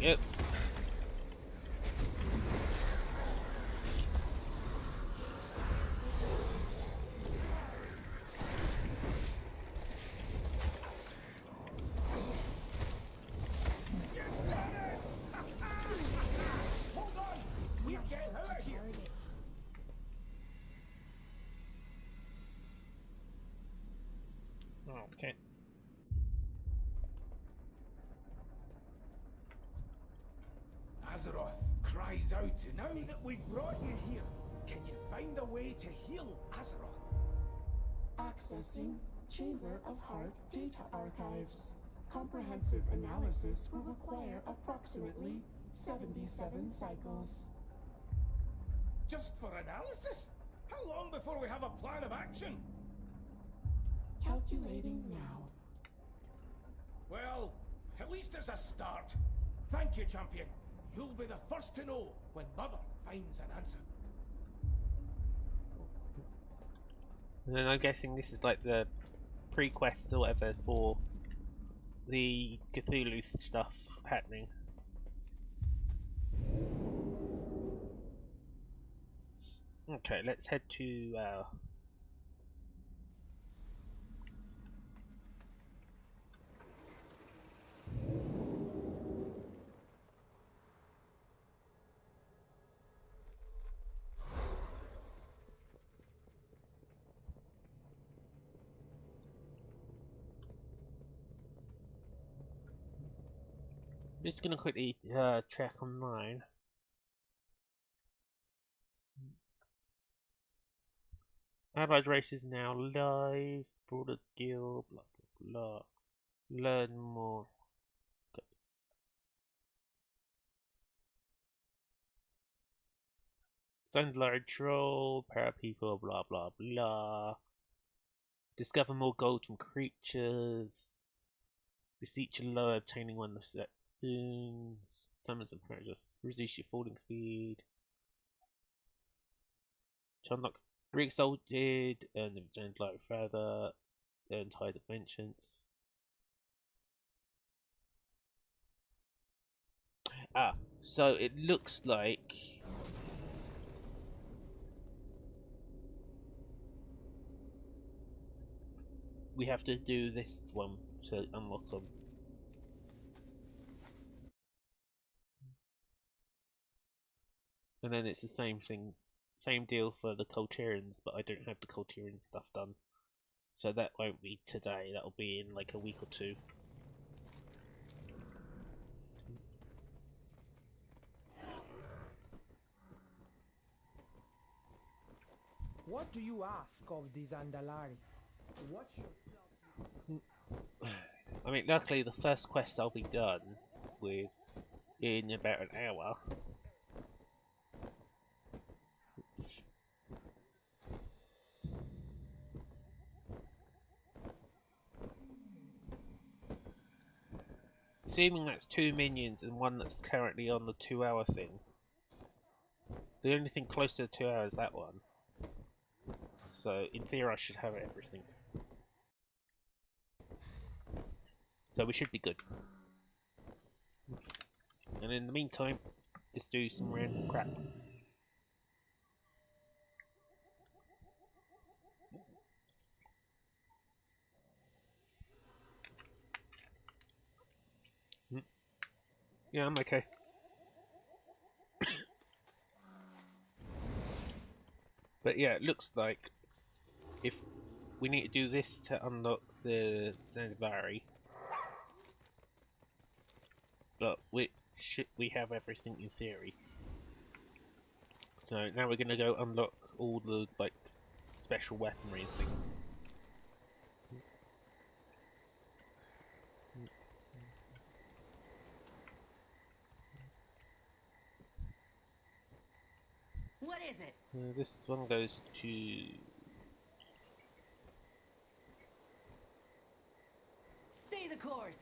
Yep. Hold on. We're getting out of here. Oh, okay. Azeroth cries out. Now that we've brought you here, can you find a way to heal Azeroth? Accessing Chamber of Heart data archives. Comprehensive analysis will require approximately 77 cycles. Just for analysis? How long before we have a plan of action? Calculating now. Well, at least it's a start. Thank you, champion. You'll be the first to know when Mother finds an answer. And then I'm guessing this is like the pre-quest or whatever for the Cthulhu stuff happening. Okay, let's head to I'm just gonna quickly check online. Allied Race is now live. Broader skill, blah blah blah. Learn more. Okay. Sunlight Troll, para people, blah blah blah. Discover more gold from creatures. Beseech a low, obtaining one of set boons. Summons and pressures. Reduce your falling speed. To unlock Re-Exalted, earn the Sunlight further, earn Tide of Vengeance. Ah, so it looks like we have to do this one to unlock them. And then it's the same thing, same deal for the Colterians, but I don't have the Colterian stuff done. So that won't be today, that'll be in like a week or two. What do you ask of these Andalari? What yourself? I mean, luckily the first quest I'll be done with in about an hour. Assuming that's 2 minions and one that's currently on the 2-hour thing. The only thing close to the 2 hours is that one. So in theory I should have everything. So we should be good. And in the meantime, let's do some random crap. Yeah, I'm okay. But yeah, it looks like if we need to do this to unlock the Zandavari, but we have everything in theory. So now we're gonna go unlock all the like special weaponry and things. What is it? This one goes to Stay the course.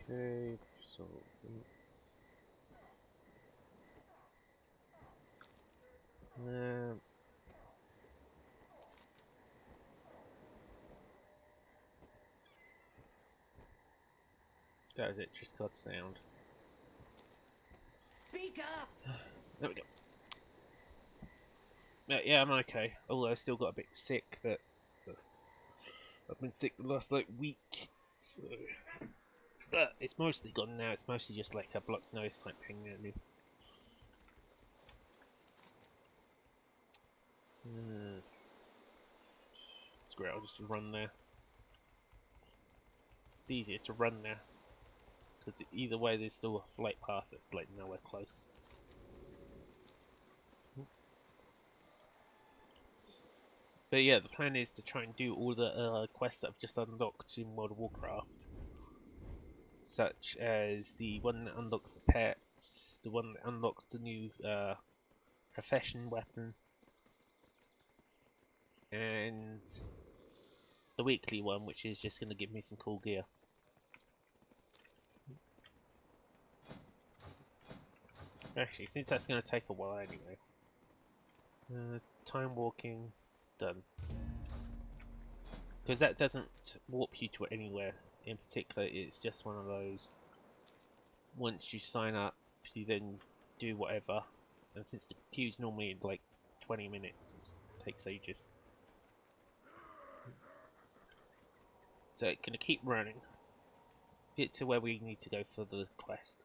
okay, so that was it, just got sound. Speak up. There we go. Yeah, I'm okay. Although I still got a bit sick, but I've been sick the last like week. So, but it's mostly gone now. It's mostly just like a blocked nose type thing at me. Screw it, I'll just run there. It's easier to run there. Because either way there's still a flight path that's like nowhere close. But yeah, the plan is to try and do all the quests that I've just unlocked in World of Warcraft. Such as the one that unlocks the pets, the one that unlocks the new profession weapon, and the weekly one, which is just going to give me some cool gear. Actually, since that's going to take a while anyway. Time walking, done. Because that doesn't warp you to anywhere in particular, it's just one of those, once you sign up, you then do whatever, and since the queue's normally like 20 minutes, it takes ages. So it's going to keep running, get to where we need to go for the quest.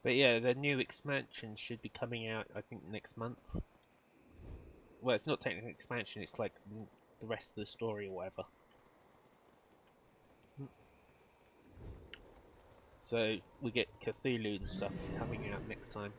But yeah, the new expansion should be coming out, I think, next month. Well, it's not technically an expansion, it's like the rest of the story or whatever. So we get Cthulhu and stuff coming out next time.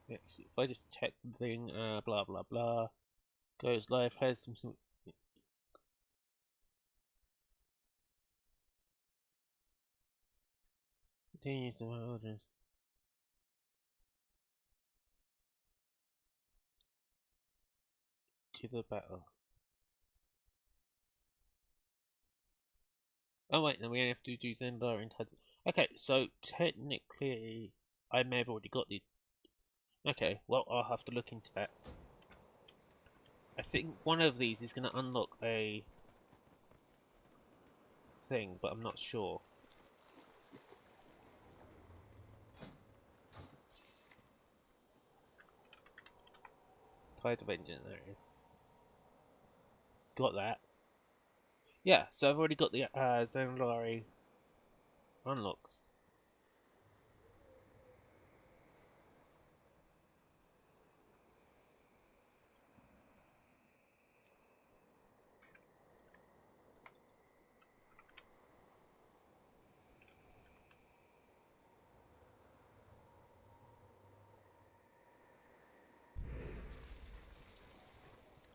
Yeah, if I just check the thing, blah blah blah, goes live, has some continues to my orders. to the battle. Oh wait, then we only have to do Zendar in Titan. Okay, so technically, I may have already got the... Okay, well, I'll have to look into that. I think one of these is going to unlock a thing, but I'm not sure. Tide of Vengeance, there it is. Got that. Yeah, so I've already got the Zendari unlocks.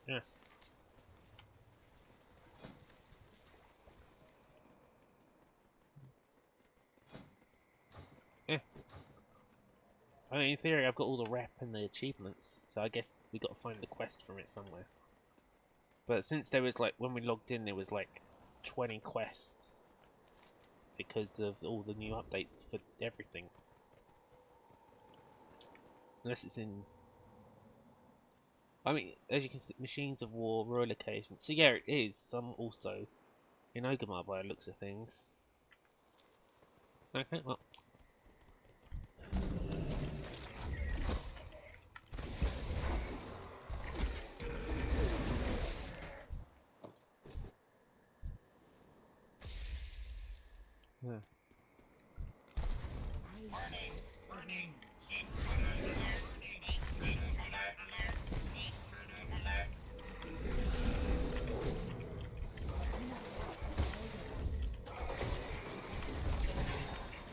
Yeah. Yeah. I mean, in theory, I've got all the rep and the achievements, so I guess we got to find the quest from it somewhere. But since there was like, when we logged in, there was like 20 quests because of all the new updates for everything. Unless it's in... I mean, as you can see, Machines of War, Royal Occasion. So yeah, it is. Some also in Orgrimmar by the looks of things. Okay, well. Yeah.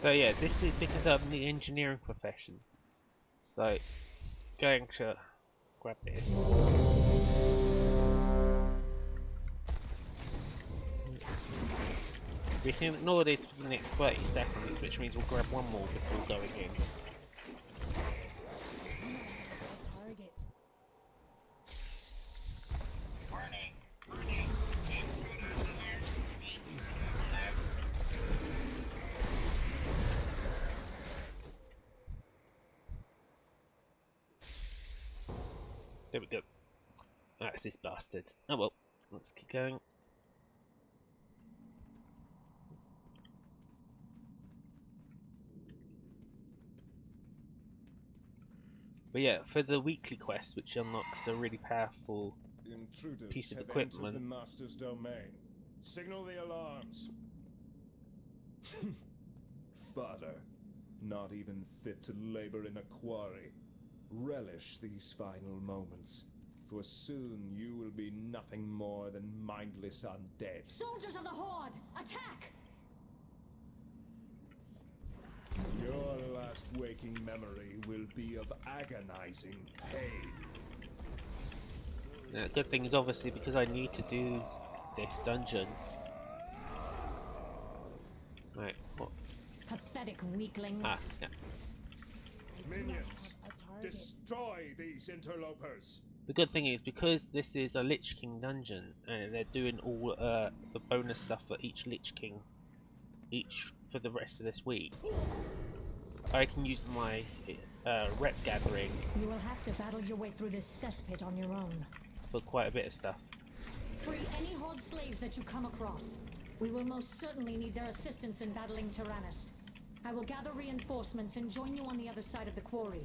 So yeah, this is because I'm the engineering profession. So, going to grab this. We can ignore this for the next 30 seconds, which means we'll grab one more before going in. There we go. That's this bastard. Oh well, let's keep going. But yeah, for the weekly quest, which unlocks a really powerful piece of equipment. The master's domain. Signal the alarms. Father, not even fit to labor in a quarry. Relish these final moments, for soon you will be nothing more than mindless undead. Soldiers of the Horde, attack! Your last waking memory will be of agonizing pain. Now, good thing is obviously because I need to do this dungeon. Right, what? Pathetic weaklings. Ah, yeah. Minions, destroy these interlopers. The good thing is because this is a Lich King dungeon, and they're doing all the bonus stuff for each Lich King, each for the rest of this week. I can use my rep gathering. You will have to battle your way through this cesspit on your own. For quite a bit of stuff. Free any Horde slaves that you come across. We will most certainly need their assistance in battling Tyrannus. I will gather reinforcements and join you on the other side of the quarry.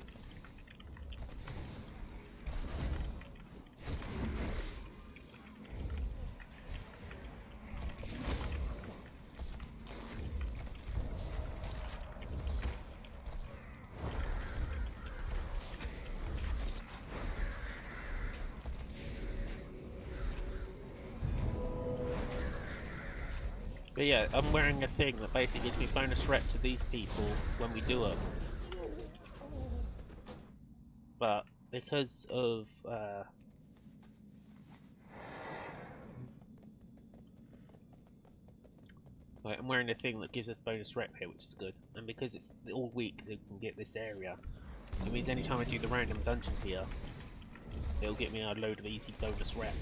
But yeah, I'm wearing a thing that basically gives me bonus rep to these people when we do them. But because of I'm wearing a thing that gives us bonus rep here, which is good. And because it's all week they can get this area, it means anytime I do the random dungeon here, it'll get me a load of easy bonus rep.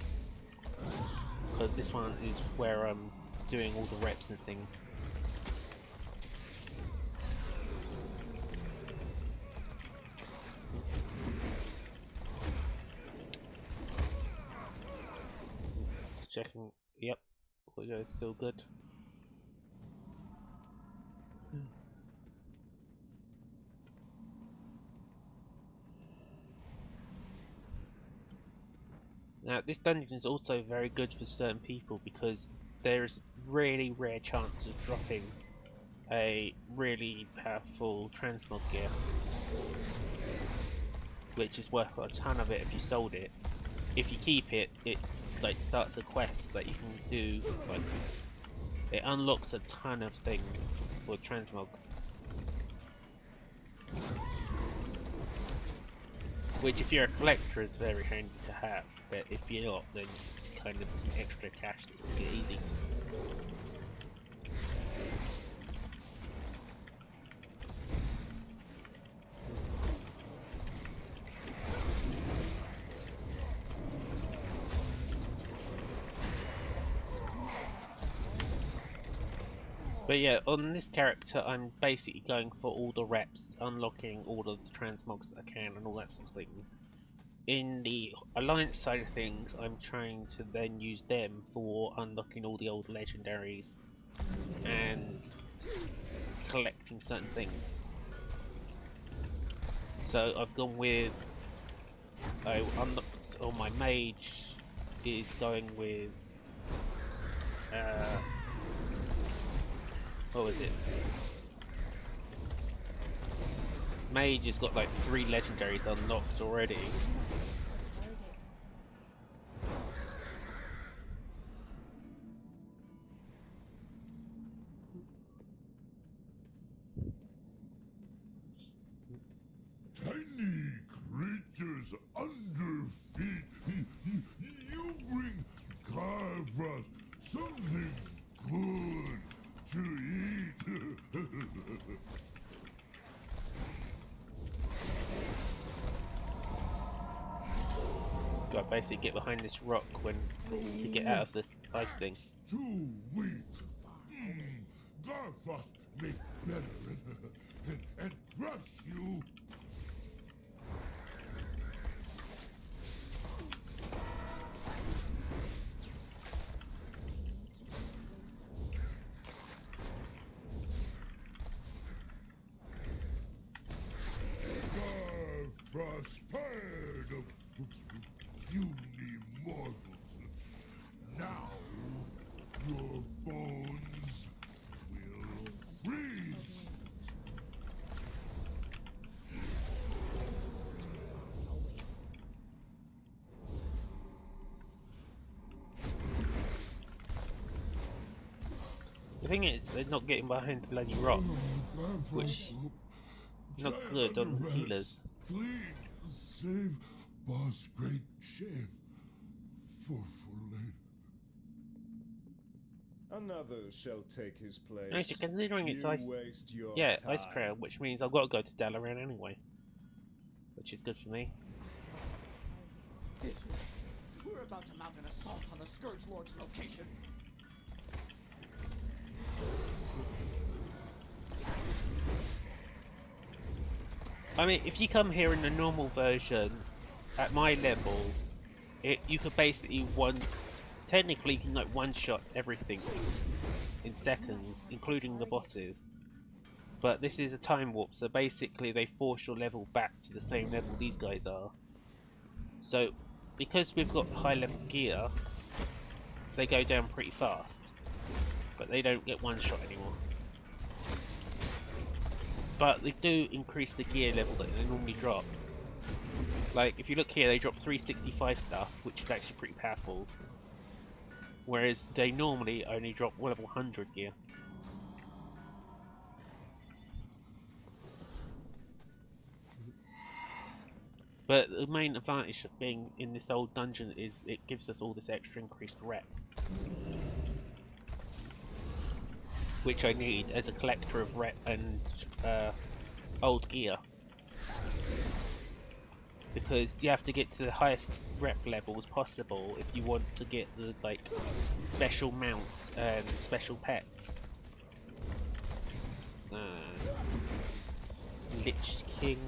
Because this one is where I'm doing all the reps and things. Checking, yep, audio is still good. Now, this dungeon is also very good for certain people because there is a really rare chance of dropping a really powerful transmog gear, which is worth a ton of it if you sold it. If you keep it, it like starts a quest that you can do. Like, it unlocks a ton of things for transmog, which if you're a collector is very handy to have. But if you're not, then it's kind of some extra cash that will get easy. But yeah, on this character I'm basically going for all the reps, unlocking all of the transmogs that I can and all that sort of thing. In the Alliance side of things, I'm trying to then use them for unlocking all the old legendaries and collecting certain things. So I've gone with, I unlocked, or my mage is going with, what was it? Mage has got like 3 legendaries unlocked already. Tiny creatures under feet. You bring Garfrost something good to eat. Gotta basically get behind this rock when to get out of this ice thing. Too weak. Garfrost make better and crush you. Garfrost tired of puny mortals. Now your bones will freeze. The thing is, they're not getting behind the bloody rock, which is not good on the healers. Please save Boss Great Shame for later. Another shall take his place. Actually, considering it's You ice, waste your yeah, time. Ice Crown, which means I've got to go to Dalaran anyway, which is good for me. This way. We're about to mount an assault on the Scourge Lord's location. I mean, if you come here in the normal version, at my level, you could basically technically you can like one-shot everything in seconds, including the bosses. But this is a time warp, so basically they force your level back to the same level these guys are. So, because we've got high level gear, they go down pretty fast, but they don't get one-shot anymore. But they do increase the gear level that they normally drop. Like, if you look here, they drop 365 stuff, which is actually pretty powerful. Whereas they normally only drop level 100 gear. But the main advantage of being in this old dungeon is it gives us all this extra increased rep. Which I need as a collector of rep and old gear. because you have to get to the highest rep levels possible if you want to get the like special mounts and special pets. Lich King.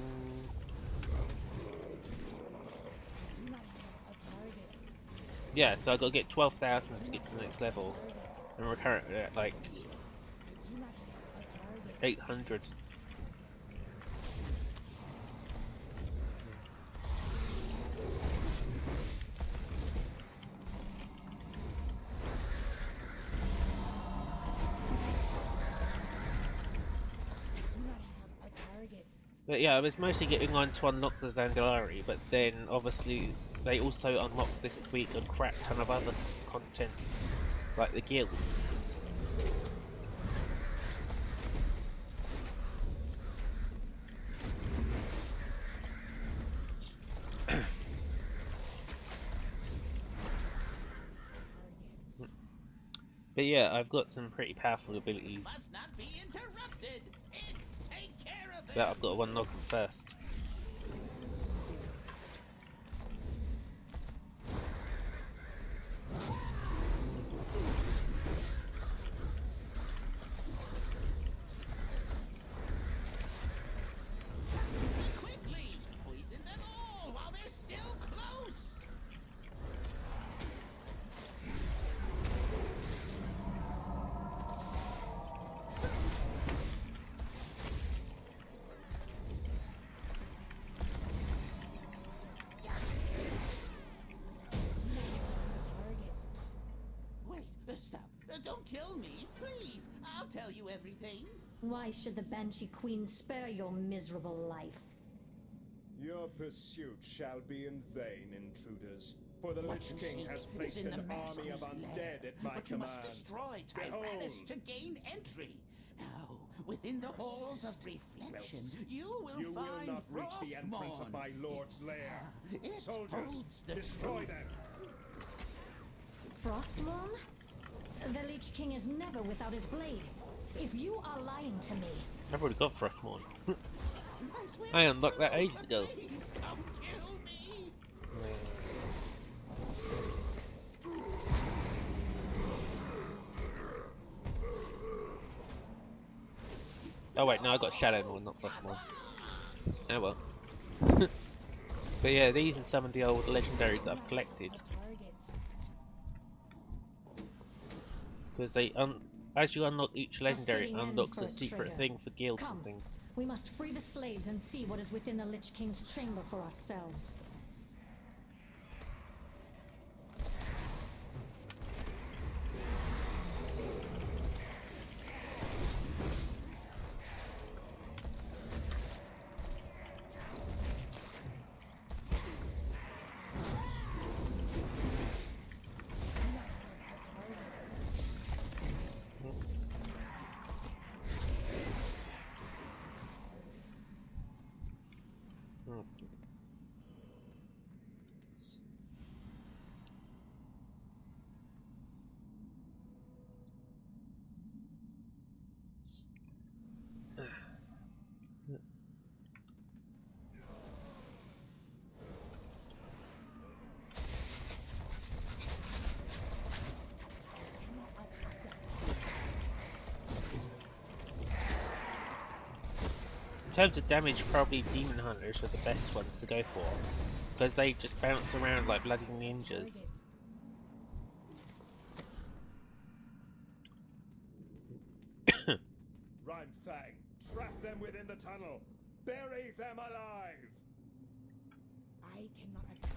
Yeah, so I got to get 12,000 to get to the next level, and we're currently at like 800. But yeah, I was mostly getting on to unlock the Zandalari, but then obviously they also unlocked this week a crap ton of other content, like the guilds. But yeah, I've got some pretty powerful abilities. Must not be interrupted. Take care of it. That I've got to unlock them first. Quickly, poison them all while they're still close. Wait, stop. Don't kill me, please. I'll tell you everything. Why should the Banshee Queen spare your miserable life? Your pursuit shall be in vain, intruders. For the What Lich you King seek has is placed in an the army of Master's undead lair, at my but you command. must destroy Behold! Tyrannus to gain entry. Now, within the halls of reflection, you will You find will not reach the entrance of Frostmourne. my lord's lair. It Soldiers, holds the destroy truth. them! Frostmourne? The Lich King is never without his blade. If you are lying to me, I've already got Frostmourne. I swear I it's unlocked that true, ages but ago. please don't kill me. Oh wait, no, I got Shadowmourne, not Frostmourne. Oh well. But yeah, these are some of the old legendaries that I've collected. Because they as you unlock each legendary, it fitting end unlocks for a a secret trigger. thing for guilds Come. and things. we must free the slaves and see what is within the Lich King's chamber for ourselves. In terms of damage, probably Demon Hunters are the best ones to go for, because they just bounce around like bloody ninjas. Rhymefang, trap them within the tunnel! Bury them alive! I cannot attack.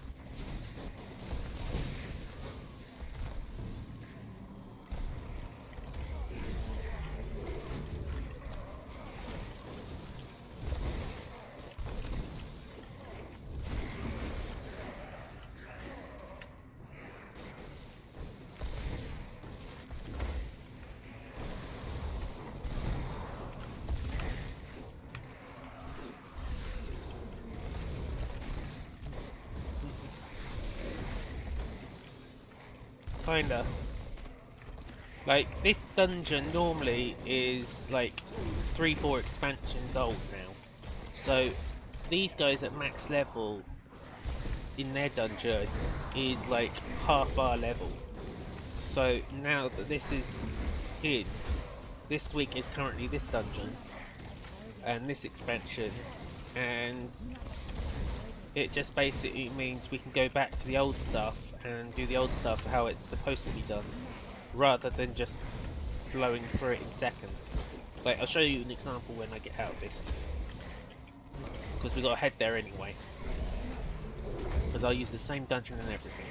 Kinda. Like, this dungeon normally is like 3-4 expansions old now. So, these guys at max level in their dungeon is like half our level. So now that this is in, this week is currently this dungeon and this expansion, and it just basically means we can go back to the old stuff and do the old stuff how it's supposed to be done, rather than just blowing through it in seconds. Like, I'll show you an example when I get out of this, because we got to head there anyway, because I'll use the same dungeon and everything.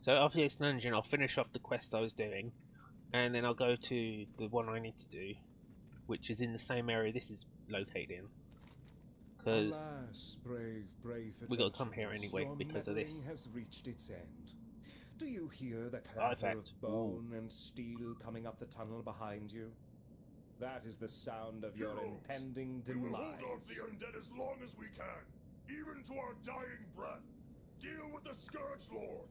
So after this dungeon, I'll finish off the quest I was doing, and then I'll go to the one I need to do, which is in the same area this is located in. Because we got to come here anyway because of this. Has reached its end. Do you hear the clatter of bone and steel coming up the tunnel behind you? That is the sound of your impending demise. We will hold off the undead as long as we can, even to our dying breath. Deal with the Scourge Lord.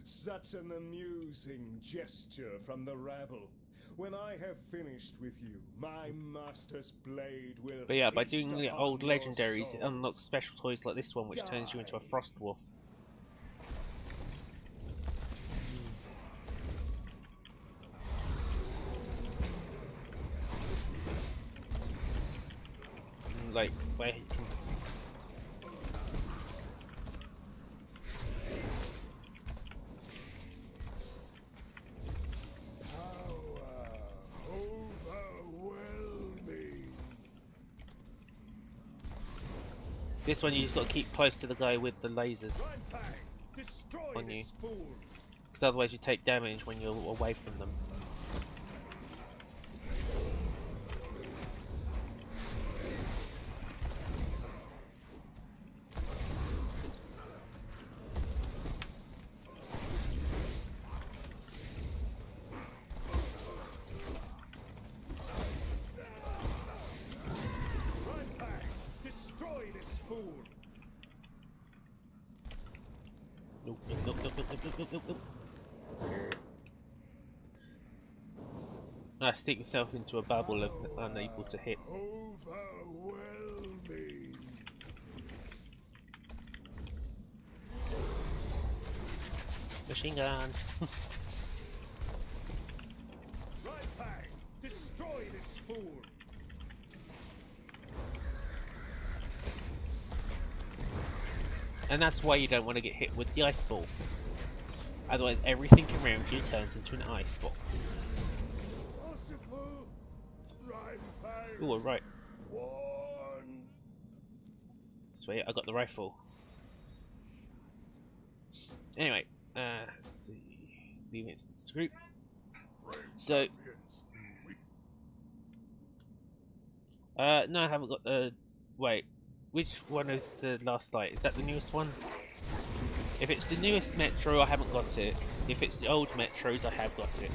Such an amusing gesture from the rabble. When I have finished with you, my master's blade will. But yeah, by doing the old legendaries, it unlocks special toys like this one, which turns you into a frost wolf. Like, where he can... This one you just got to keep close to the guy with the lasers on you, because otherwise you take damage when you're away from them. I stick myself into a bubble of unable to hit. Machine gun. Destroy this fool. And that's why you don't want to get hit with the ice ball. Otherwise everything around you turns into an ice ball. Ooh, right. Sweet, I got the rifle. Anyway, let's see. Leave it to the group. So, no, I haven't got the. Wait, which one is the last light? Is that the newest one? If it's the newest Metro, I haven't got it. If it's the old Metros, I have got it.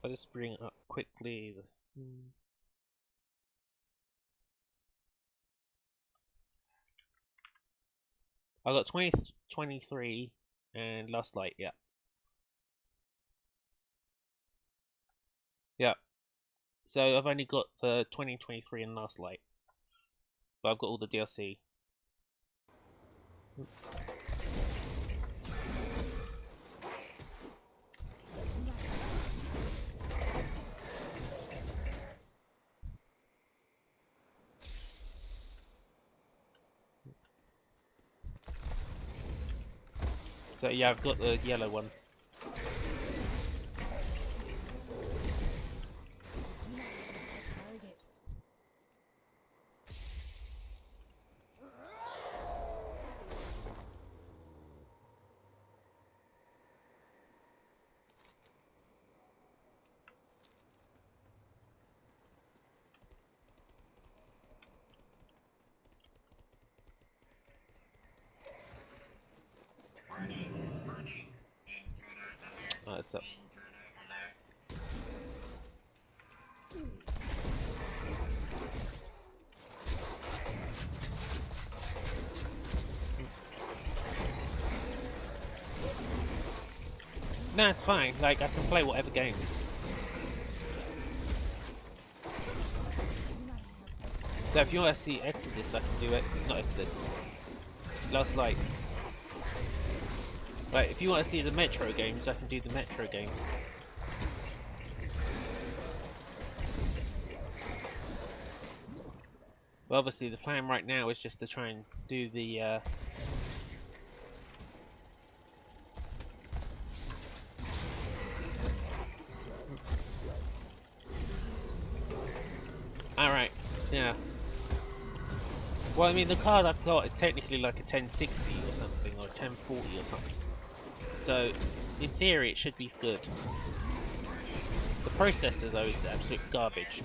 I'll just bring it up quickly. I got 2023 and Last Light, yeah. Yeah. So I've only got the 2023 and Last Light. But I've got all the DLC. So yeah, I've got the yellow one. What's up? No, it's fine. Like, I can play whatever games. So if you want to see Exodus, I can do it. Not Exodus. Last Light. Like, if you want to see the Metro games, I can do the Metro games. But obviously, the plan right now is just to try and do the. Alright, yeah. Well, I mean, the card I've got is technically like a 1060 or something, or a 1040 or something. So, in theory, it should be good. The processor, though, is absolute garbage.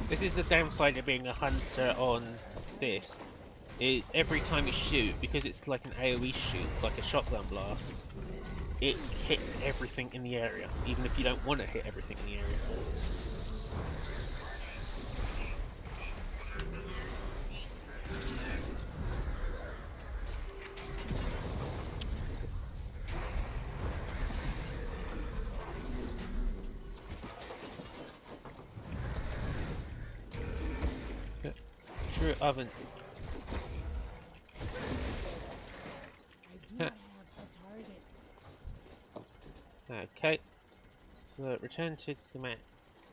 This is the downside of being a hunter on this. Is every time you shoot, because it's like an AoE shoot, like a shotgun blast, it hits everything in the area, even if you don't want to hit everything in the area. True oven. Okay, so return to schematic.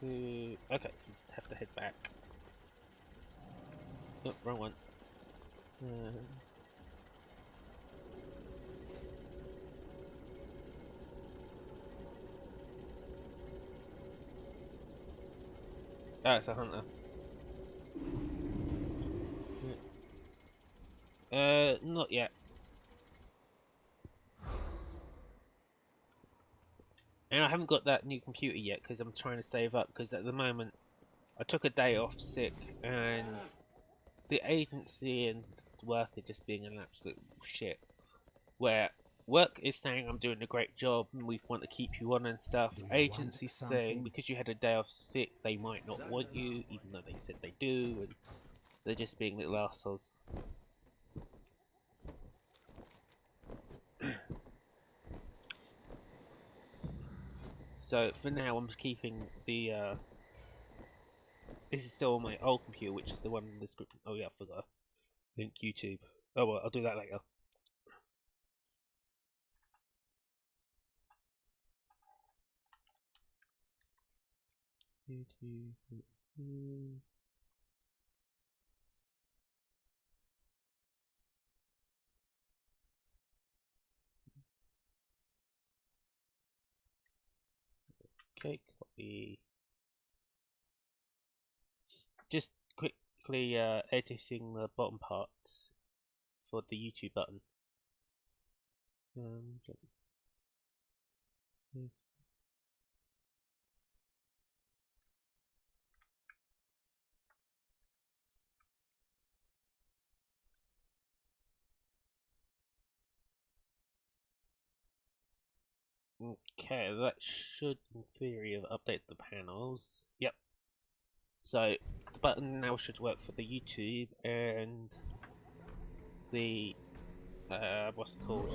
Okay, so we just have to head back. Oh, wrong one. Ah, it's a hunter. Not yet. And I haven't got that new computer yet because I'm trying to save up, because at the moment I took a day off sick and the agency and work are just being an absolute shit. Where work is saying I'm doing a great job and we want to keep you on and stuff. Agency's saying because you had a day off sick they might not want you, even though they said they do, and they're just being little assholes. So for now I'm keeping the this is still on my old computer, which is the one in the script. Oh yeah, I forgot. Link YouTube. Oh well, I'll do that later. YouTube. Okay, copy. Just quickly editing the bottom parts for the YouTube button. Okay, that should, in theory, have updated the panels. Yep. So, the button now should work for the YouTube and the, what's it called?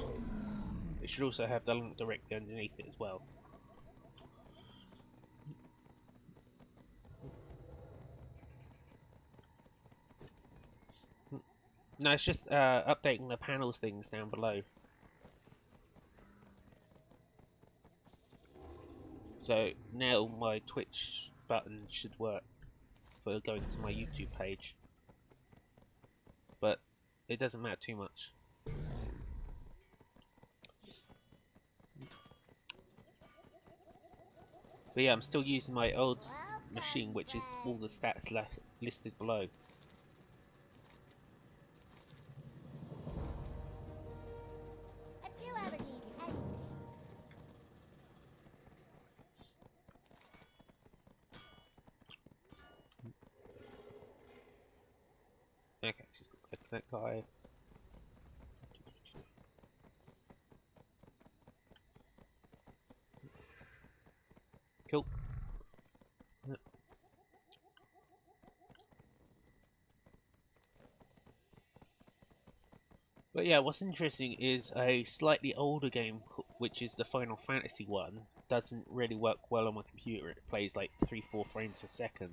It should also have the link directly underneath it as well. No, it's just updating the panels things down below. So now my Twitch button should work for going to my YouTube page, but it doesn't matter too much. But yeah, I'm still using my old machine, which is all the stats listed below. that guy. Cool. But yeah, what's interesting is a slightly older game, which is the Final Fantasy one, doesn't really work well on my computer. It plays like 3-4 frames a second.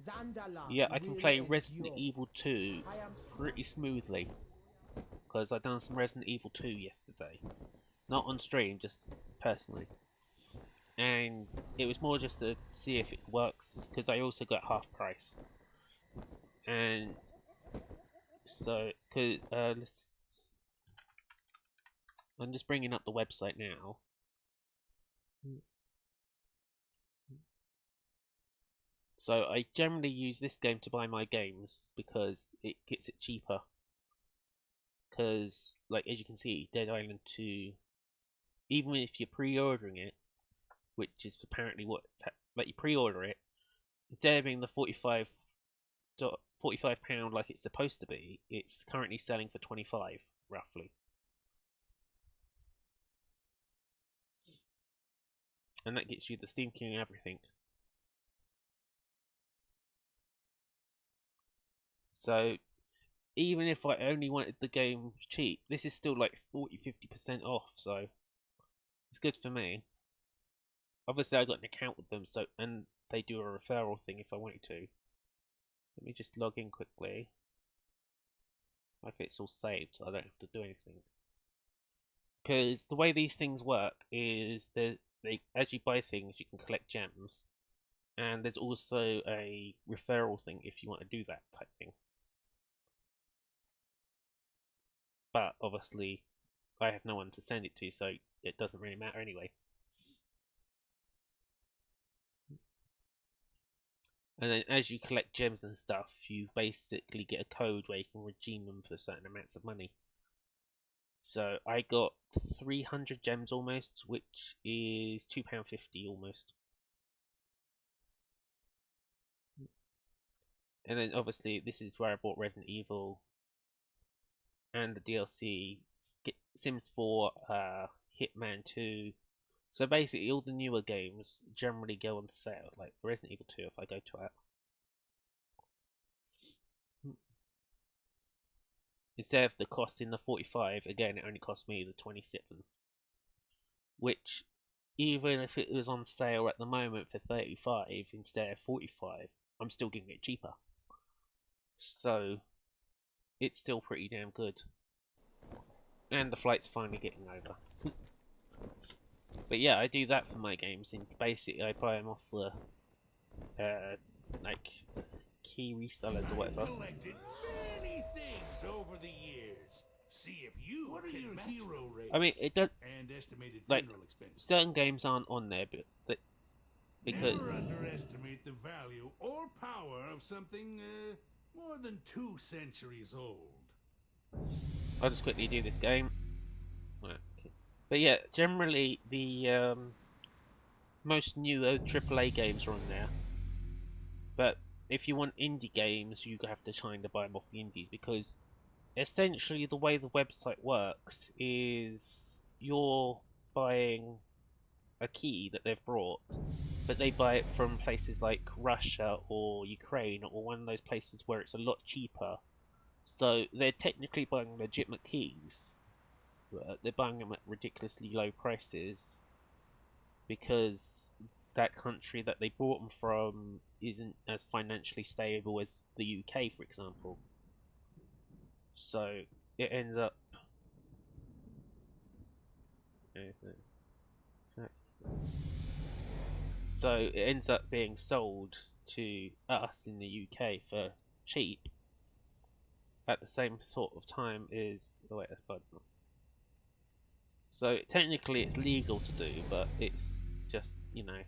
Zandala Yeah, I can will play Resident endure. Evil 2 I am pretty smoothly. Because I've done some Resident Evil 2 yesterday. Not on stream, just personally. And it was more just to see if it works, because I also got half price. And so, I'm just bringing up the website now. So I generally use this game to buy my games because it gets it cheaper. Because, like, as you can see, Dead Island 2, even if you're pre-ordering it, which is apparently what, like, you pre-order it, instead of being the £45 like it's supposed to be, it's currently selling for 25, roughly. And that gets you the Steam Key and everything. So, even if I only wanted the game cheap, this is still like 40-50% off, so it's good for me. Obviously I got an account with them, so and they do a referral thing if I wanted to. Let me just log in quickly. Like it's all saved, so I don't have to do anything. Because the way these things work is as you buy things, you can collect gems, and there's also a referral thing if you want to do that type thing. But obviously, I have no one to send it to, so it doesn't really matter anyway. And then as you collect gems and stuff, you basically get a code where you can redeem them for certain amounts of money. So I got 300 gems almost, which is £2.50 almost. And then obviously this is where I bought Resident Evil and the DLC, Sims 4, Hitman 2. So basically all the newer games generally go on sale, like Resident Evil 2 if I go to it. Instead of the cost in the 45, again it only cost me the 27. Which, even if it was on sale at the moment for 35 instead of 45, I'm still getting it cheaper. So, it's still pretty damn good. And the flight's finally getting over. But yeah, I do that for my games, and basically I buy them off the, like, key resellers or whatever. I've collected many things over the years. See if you what are your hero rates? I mean, it does, and estimated like, funeral expenses. certain games aren't on there, but because... Never underestimate the value or power of something more than 2 centuries old. I'll just quickly do this game. Okay. But yeah, generally the most new AAA games are on there. But if you want indie games, you have to try and buy them off the indies, because essentially the way the website works is you're buying a key that they've brought, but they buy it from places like Russia or Ukraine or one of those places where it's a lot cheaper. So they're technically buying legitimate keys, but they're buying them at ridiculously low prices because that country that they bought them from isn't as financially stable as the UK, for example. So it ends up being sold to us in the UK for cheap at the same sort of time as... oh wait, that's bad. So technically it's legal to do, but it's just, you know...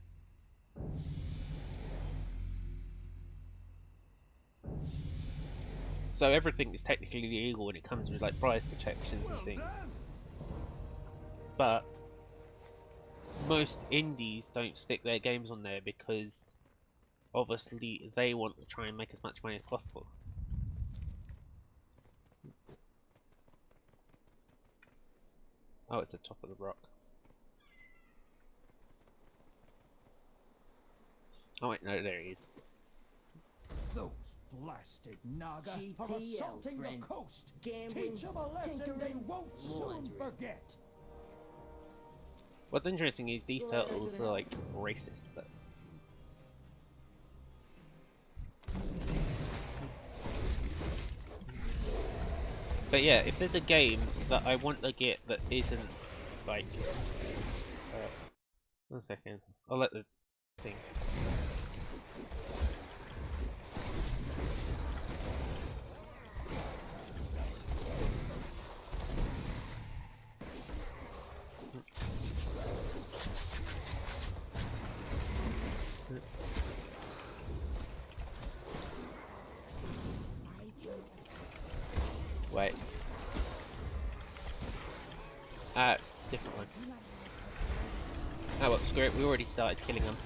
So everything is technically legal when it comes with like price protections and things. But most indies don't stick their games on there because obviously they want to try and make as much money as possible. Oh, it's the top of the rock. Oh wait, no, there he is. Those blasted Naga are GTL, assaulting friend. the coast. Gambling, Teach them a lesson they tinkering, won't soon laundry. forget. What's interesting is these turtles are like racist, but yeah, if there's a game that I want to get that isn't like 1 second, I'll let the thing. Wait. It's a different one. Oh well, screw it, we already started killing them.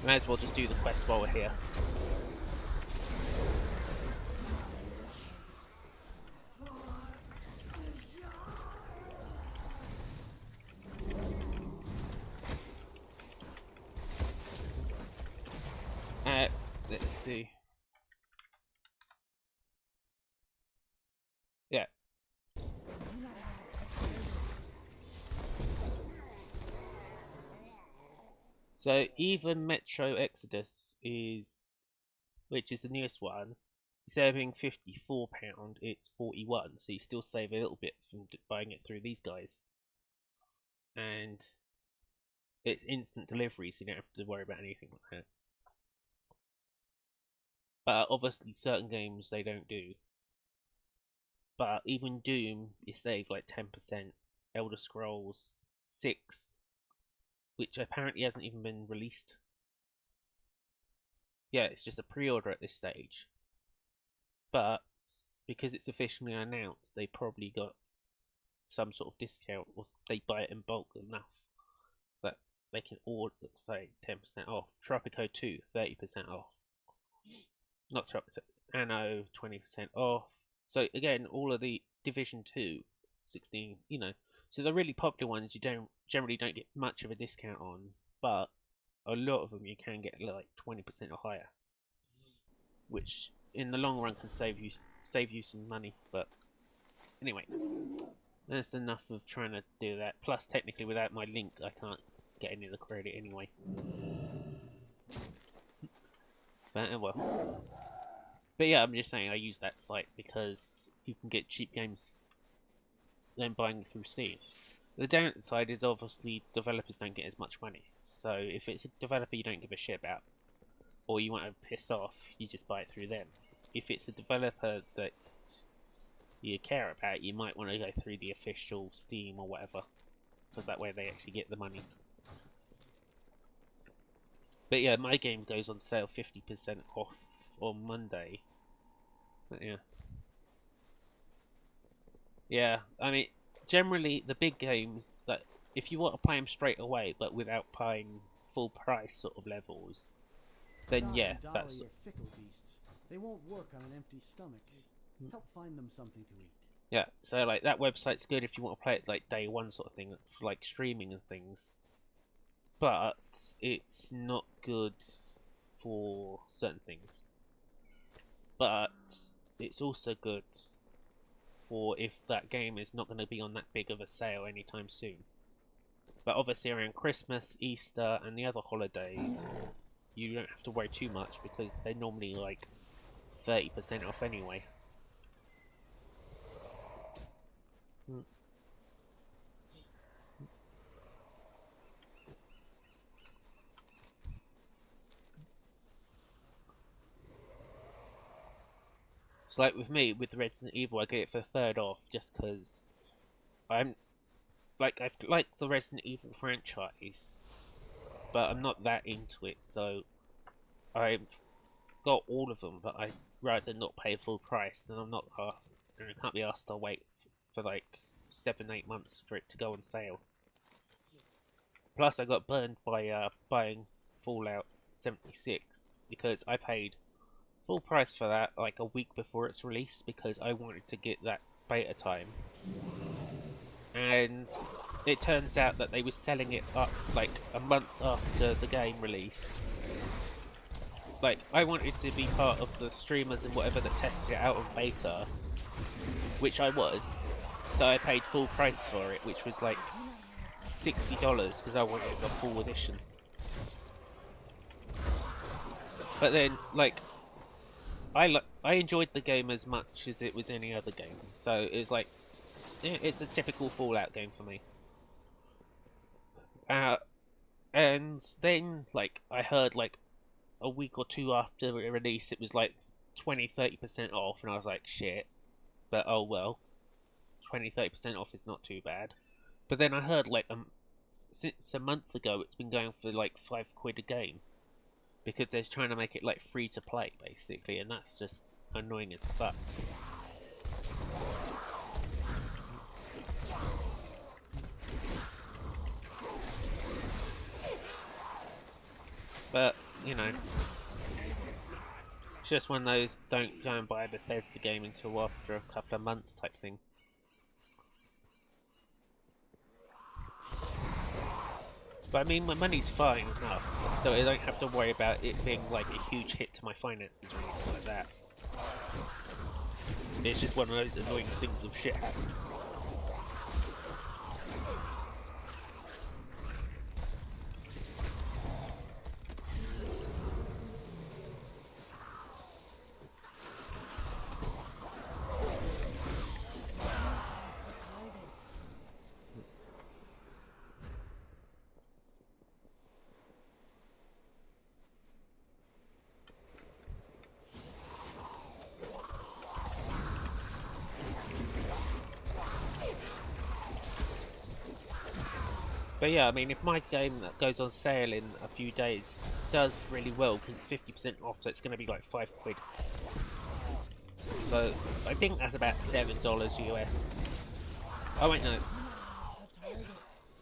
Might as well just do the quest while we're here. Let's see. Yeah. So even Metro Exodus is, which is the newest one, instead of being £54, it's 41. So you still save a little bit from buying it through these guys, and it's instant delivery, so you don't have to worry about anything like that. But obviously, certain games they don't do. But even Doom, you save like 10%. Elder Scrolls 6, which apparently hasn't even been released. Yeah, it's just a pre-order at this stage. But because it's officially announced, they probably got some sort of discount, or they buy it in bulk enough that they can order, say, 10% off. Tropico 2, 30% off. Not Tropico, Anno, 20% off. So again, all of the Division 2, 16, you know. So the really popular ones you generally don't get much of a discount on, but a lot of them you can get like 20% or higher, which in the long run can save you some money. But anyway, that's enough of trying to do that. Plus, technically, without my link, I can't get any of the credit anyway. But well. But yeah, I'm just saying I use that site because you can get cheap games than buying through Steam. The downside is obviously developers don't get as much money. So if it's a developer you don't give a shit about, or you want to piss off, you just buy it through them. If it's a developer that you care about, you might want to go through the official Steam or whatever, because that way they actually get the monies. But yeah, my game goes on sale 50% off on Monday. But yeah. Yeah, I mean, generally the big games, that if you want to play them straight away but without paying full price sort of levels, then yeah, that's... Are fickle beasts. They won't work on an empty stomach. Help find them something to eat. Yeah, so like that website's good if you want to play it like day one sort of thing, for like streaming and things. But it's not good for certain things. But it's also good for if that game is not going to be on that big of a sale anytime soon. But obviously around Christmas, Easter and the other holidays, you don't have to worry too much because they're normally like 30% off anyway. So like with me, with Resident Evil, I get it for a third off just because I'm like, I like the Resident Evil franchise, but I'm not that into it, so I've got all of them, but I'd rather not pay full price, and and I can't be asked to wait for like 7-8 months for it to go on sale. Plus I got burned by buying Fallout 76 because I paid full price for that like a week before its release because I wanted to get that beta time, and it turns out that they were selling it up like a month after the game release. Like, I wanted to be part of the streamers and whatever that tested it out on beta, which I was, so I paid full price for it, which was like $60 because I wanted the full edition. But then, like, I enjoyed the game as much as it was any other game, so it was like, it's a typical Fallout game for me. And then, like, I heard like a week or two after the release, it was like 20-30% off, and I was like, shit. But oh well, 20-30% off is not too bad. But then I heard like since a month ago, it's been going for like £5 a game because they're trying to make it like free to play basically, and that's just annoying as fuck. But, you know, it's just one of those don't go and buy a Bethesda game until after a couple of months type thing. But I mean, my money's fine enough, so I don't have to worry about it being like a huge hit to my finances or anything like that. It's just one of those annoying things of shit happens. But yeah, I mean, if my game that goes on sale in a few days does really well, because it's 50% off, so it's going to be like £5. So I think that's about $7 US. Oh wait, no.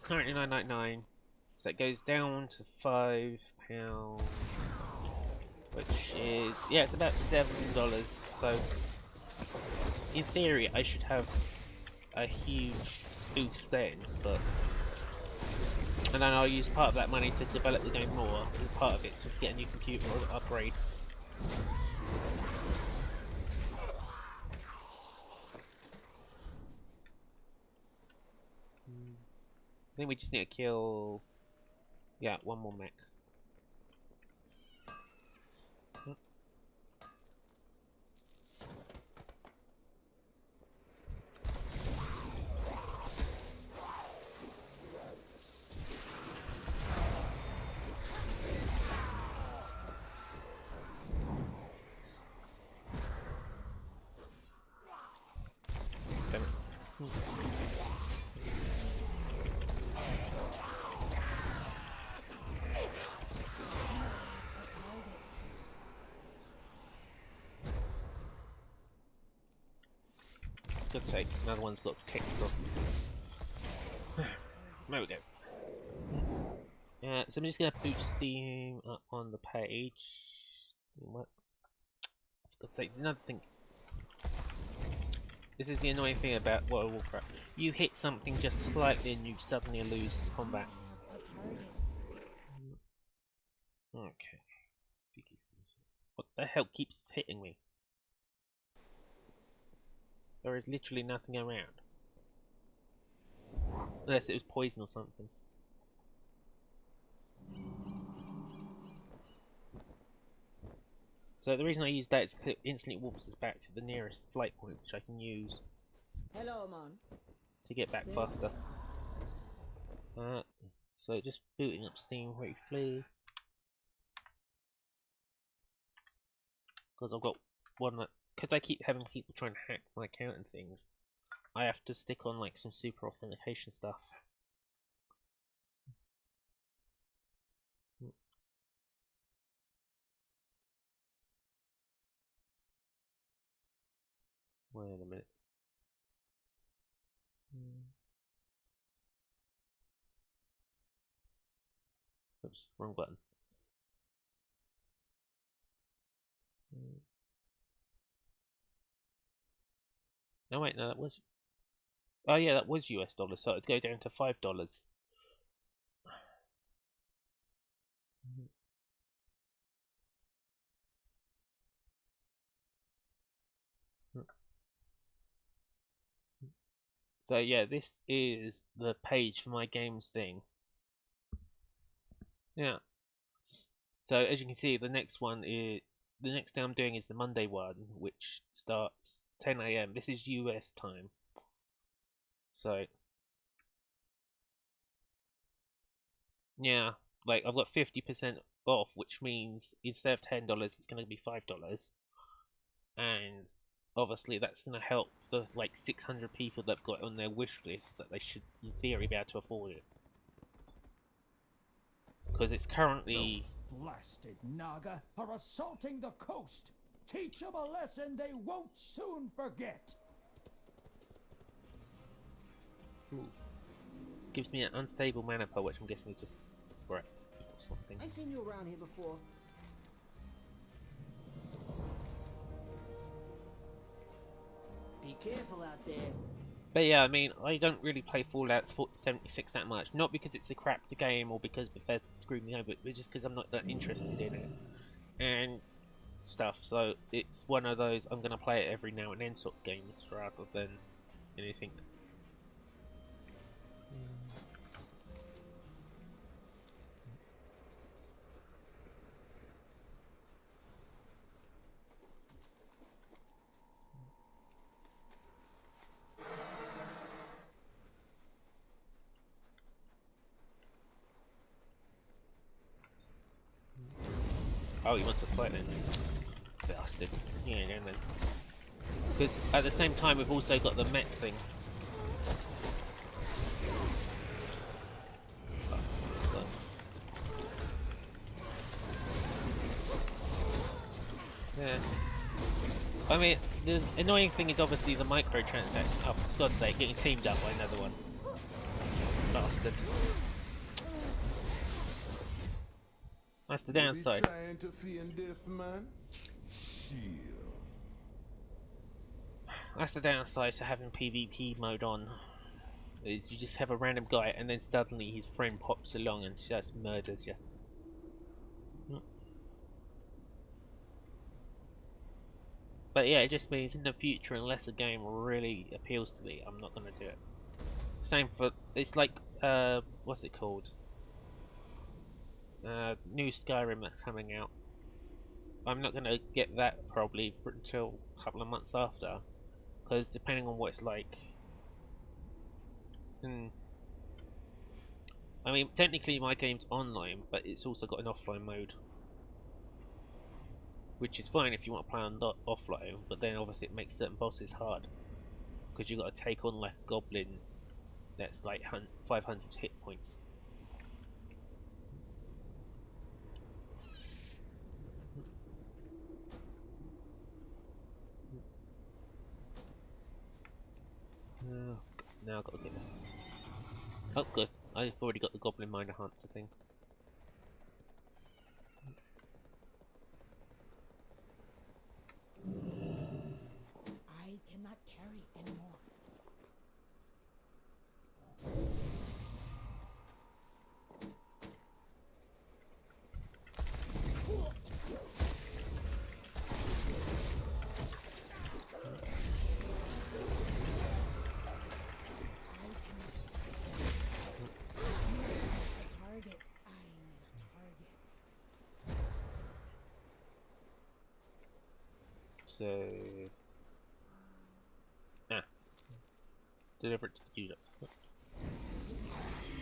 Currently $9.99, so it goes down to £5, which is, yeah, it's about $7. So in theory, I should have a huge boost then, but. And then I'll use part of that money to develop the game more, and part of it to get a new computer or upgrade. I think we just need to kill... yeah, one more mech. Good take. Another one's got kicked off. There we go. Yeah, so I'm just gonna boot Steam up on the page. What? For God's sake, another thing. This is the annoying thing about World of Warcraft. You hit something just slightly and you suddenly lose combat. Okay. What the hell keeps hitting me? There is literally nothing around. Unless it was poison or something. So the reason I use that is because it instantly warps us back to the nearest flight point, which I can use to get back faster. So just booting up Steam briefly. Because I've got one that, because I keep having people trying to hack my account and things, I have to stick on like some super authentication stuff. Wait a minute. Oops, wrong button. No wait, no, that was Oh yeah, that was US dollars, so it'd go down to $5. So yeah, this is the page for my games thing. Yeah. So as you can see, the next day I'm doing is the Monday one, which starts 10 a.m. This is US time. So yeah, like I've got 50% off, which means instead of $10, it's going to be $5, and obviously that's going to help the like 600 people that've got on their wish list that they should, in theory, be able to afford it. Because it's currently Those blasted Naga are assaulting the coast. Teach them a lesson they won't soon forget. gives me an unstable mana pool, which I'm guessing is just breath or something. I seen you around here before. Be careful out there. But yeah, I mean, I don't really play Fallout 76 that much. Not because it's a crap game or because Bethesda screwed me over, but just because I'm not that interested in it and stuff. So it's one of those I'm gonna play it every now and then sort of games rather than anything. Oh, he wants to fight then. Bastard. Yeah, then. Because at the same time we've also got the mech thing. Yeah. I mean, the annoying thing is obviously the microtransaction. Oh, for God's sake, getting teamed up by another one. Bastard. That's the downside. Trying to feign death, man? That's the downside to having PvP mode on. Is you just have a random guy and then suddenly his friend pops along and just murders you. But yeah, it just means in the future, unless a game really appeals to me, I'm not gonna do it. Same for, it's like, what's it called? New Skyrim that's coming out. I'm not gonna get that probably until a couple of months after, because depending on what it's like. I mean, technically my game's online, but it's also got an offline mode. Which is fine if you want to play on offline, but then obviously it makes certain bosses hard. Because you've got to take on like a goblin that's like 500 hit points. Now I've got to get that. Oh good, I've already got the Goblin Miner Hunter thing. I cannot carry anymore. So, deliver it to the user.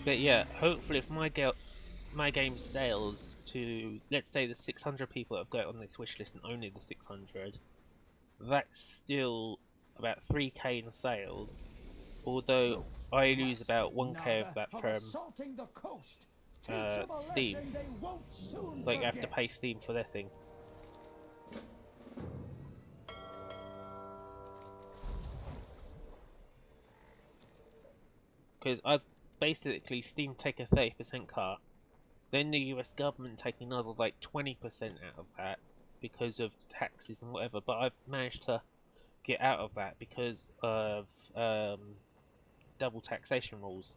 But yeah, hopefully if my game sales to, let's say, the 600 people that have got on this wish list and only the 600, that's still about 3k in sales. Although I lose about 1k of that from Steam. Like, I have to pay Steam for their thing. Because I've basically Steam take a 30% cut, then the US government take another like 20% out of that because of taxes and whatever, but I've managed to get out of that because of double taxation rules.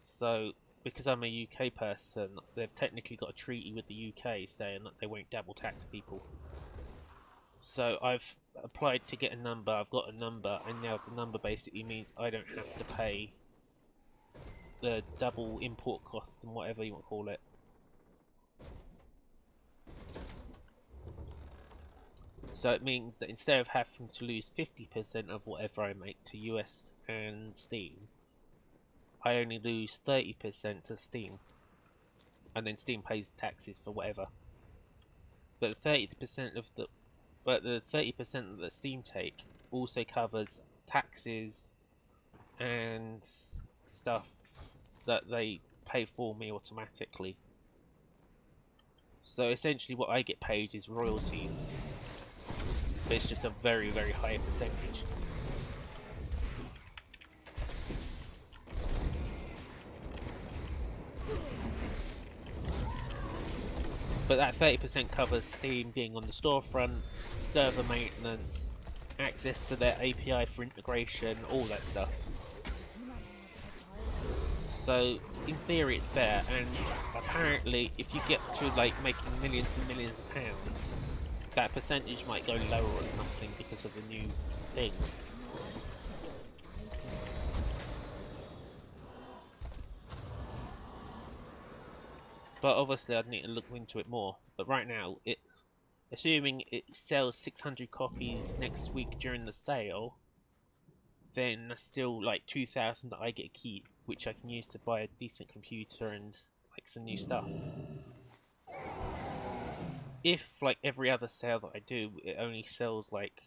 So, because I'm a UK person, they've technically got a treaty with the UK saying that they won't double tax people. So I've applied to get a number, I've got a number, and now the number basically means I don't have to pay the double import costs and whatever you want to call it. So it means that instead of having to lose 50% of whatever I make to US and Steam, I only lose 30% to Steam, and then Steam pays taxes for whatever. But the 30% of the 30% that Steam take also covers taxes and stuff that they pay for me automatically. So essentially what I get paid is royalties, but it's just a very, very high percentage. But that 30% covers Steam being on the storefront, server maintenance, access to their API for integration, all that stuff. So in theory it's fair, and apparently if you get to like making millions and millions of pounds, that percentage might go lower or something because of the new thing. But obviously I'd need to look into it more. But right now, assuming it sells 600 copies next week during the sale, then that's still like 2,000 that I get to keep, which I can use to buy a decent computer and like some new stuff. If like every other sale that I do, it only sells like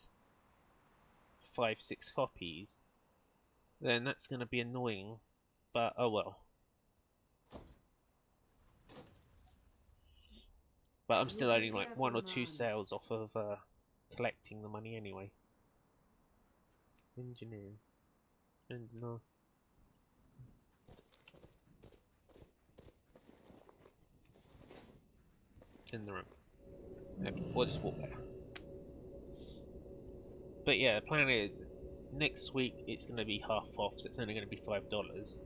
5-6 copies, then that's going to be annoying, but oh well. But I'm still only like 1 or 2 sales off of collecting the money anyway. Engineering. And no. In the room. Okay, we'll just walk there. But yeah, the plan is next week it's going to be half off, so it's only going to be $5.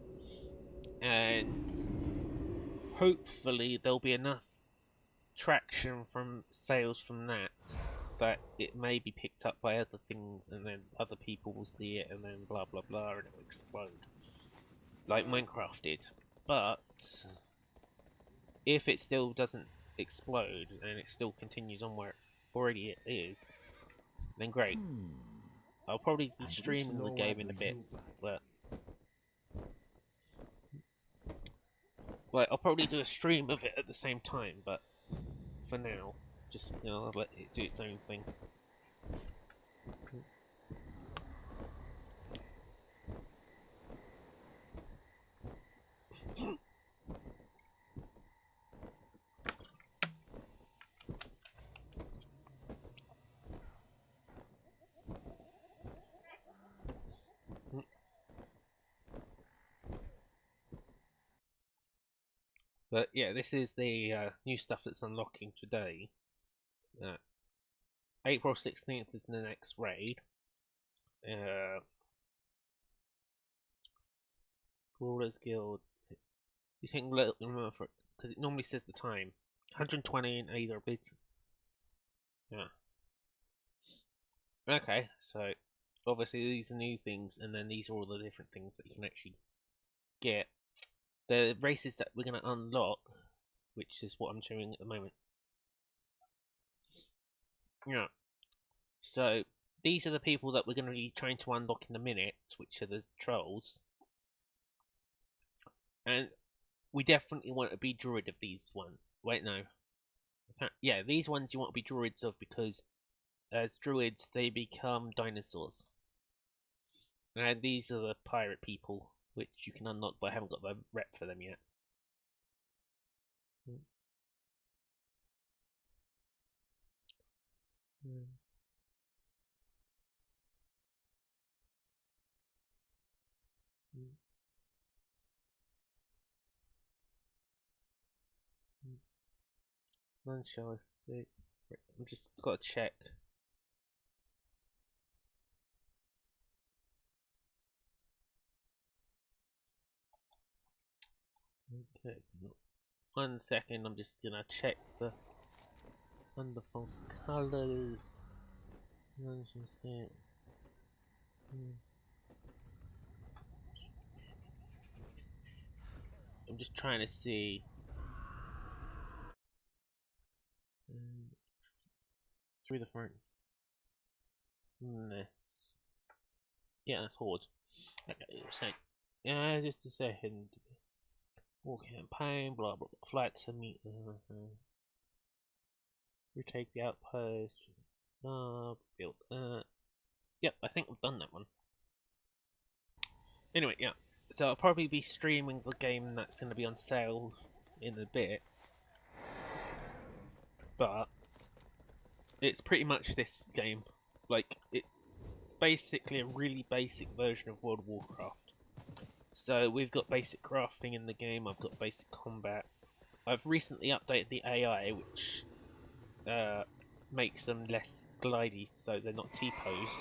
And hopefully there'll be enough traction from sales from that it may be picked up by other things, and then other people will see it, and then blah blah blah, and it'll explode like Minecraft did. But if it still doesn't explode and it still continues on where it already is, then great. I'll probably be streaming the game in a bit, but I'll probably do a stream of it at the same time, but for now, just, you know, I'll let it do its own thing. But yeah, this is the new stuff that's unlocking today. April 16th is the next raid. Brawlers Guild. You think remember for it, because it normally says the time. 120 in either bit. Yeah. Okay, so obviously these are new things, and then these are all the different things that you can actually get. The races that we're going to unlock, which is what I'm doing at the moment. Yeah. So these are the people that we're going to be trying to unlock in a minute, which are the trolls. And we definitely want to be druid of these ones. Wait, no. Yeah, these ones you want to be druids of, because as druids they become dinosaurs. And these are the pirate people, which you can unlock, but I haven't got the rep for them yet. When shall I speak? I'm just got to check. 1 second, I'm just gonna check the wonderful colours. I'm just trying to see. Through the front. Yeah, that's Horde. Okay, so, just a second. War campaign, blah blah blah. Flight to meet retake the outpost. Build. Yep, I think I've done that one. Anyway, yeah. So I'll probably be streaming the game that's going to be on sale in a bit. But it's pretty much this game. Like, it's basically a really basic version of World of Warcraft. So we've got basic crafting in the game, I've got basic combat. I've recently updated the AI, which makes them less glidey, so they're not T-posed.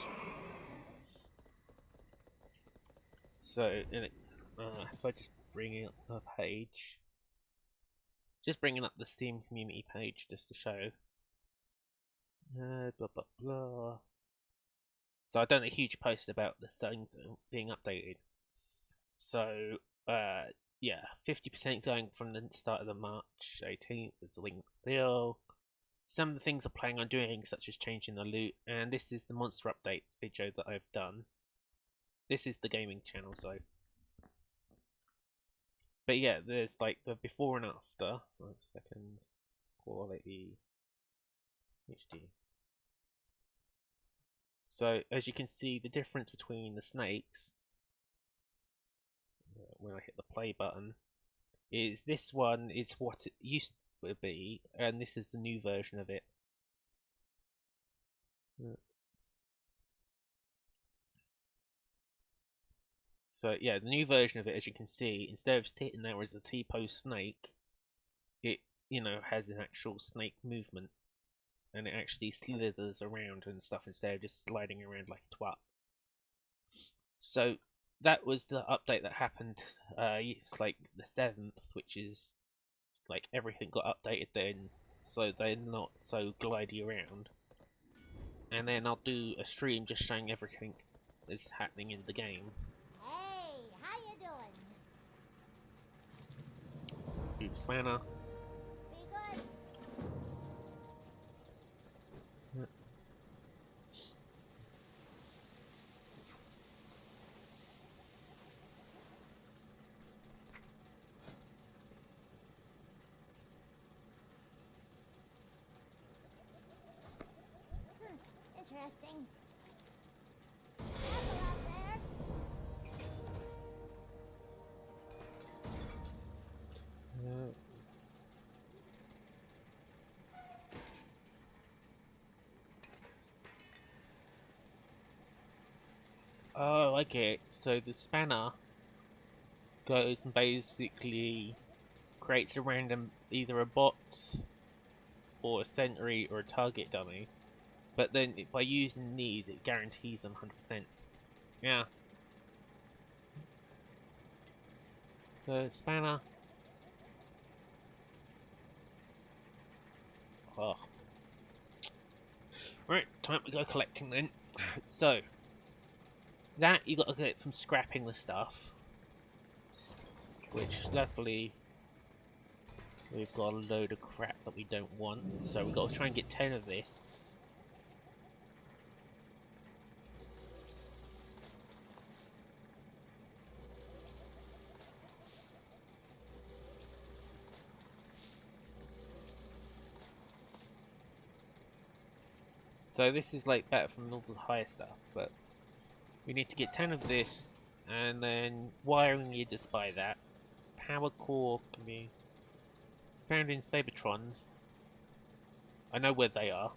So, if I just bring up the page, just bringing up the Steam community page just to show. Blah blah blah. So I've done a huge post about the things being updated. So, yeah, 50% going from the start of the March 18th is the link deal. Some of the things I'm planning on doing, such as changing the loot, and this is the monster update video that I've done. This is the gaming channel, so. But yeah, there's like the before and after. 1 second. Quality. HD. So, as you can see, the difference between the snakes, when I hit the play button, is this one is what it used to be, and this is the new version of it. So yeah, the new version of it, as you can see, instead of sitting there as a T-pose snake, it, you know, has an actual snake movement, and it actually slithers around and stuff instead of just sliding around like a twat. So that was the update that happened. It's like the 7th, which is like everything got updated then, so they're not so glidey around. And then I'll do a stream just showing everything that's happening in the game. Hey, how you doing? Oops, mana. Be good. Interesting. Careful out there. Oh, okay. So the spanner goes and basically creates a random, either a bot or a sentry or a target dummy. But then by using these, it guarantees them 100%. Yeah. So spanner. Oh. Right, time to go collecting then. So that you got to get from scrapping the stuff, which luckily we've got a load of crap that we don't want. So we've got to try and get 10 of this. So this is like better from all the higher stuff, but we need to get 10 of this, and then wiring you just buy that. Power core can be found in Sabertrons. I know where they are.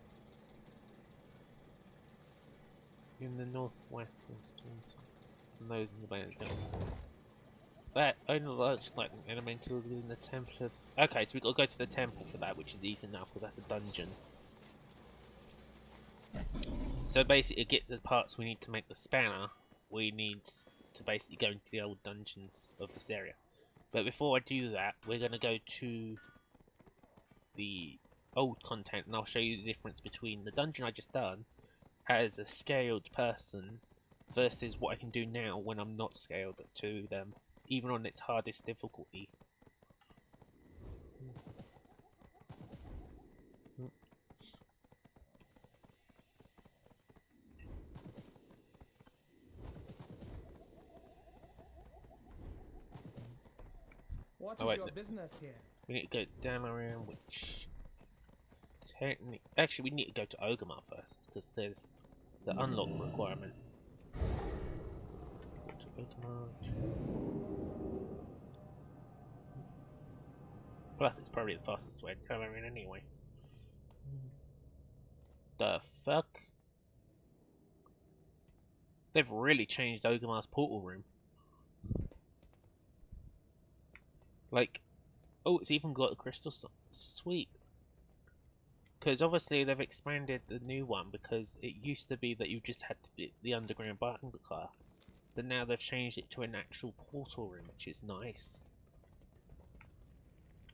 In the northwest, and those in the band. That only large lightning elemental within the temple of. Okay, so we got to go to the temple for that, which is easy enough because that's a dungeon. So basically, to get the parts we need to make the spanner, we need to basically go into the old dungeons of this area. But before I do that, we're going to go to the old content, and I'll show you the difference between the dungeon I just done as a scaled person versus what I can do now when I'm not scaled to them, even on its hardest difficulty. What Oh, is wait, your no. business here? We need to go down around, which actually we need to go to Orgrimmar first, because there's the unlock requirement. Go to Orgrimmar. Plus, it's probably the fastest way to come around anyway. The fuck? They've really changed Orgrimmar's portal room. Like, oh, it's even got a crystal stone. Sweet. Because obviously they've expanded the new one, because it used to be that you just had to be the underground bungalow. But now they've changed it to an actual portal room, which is nice.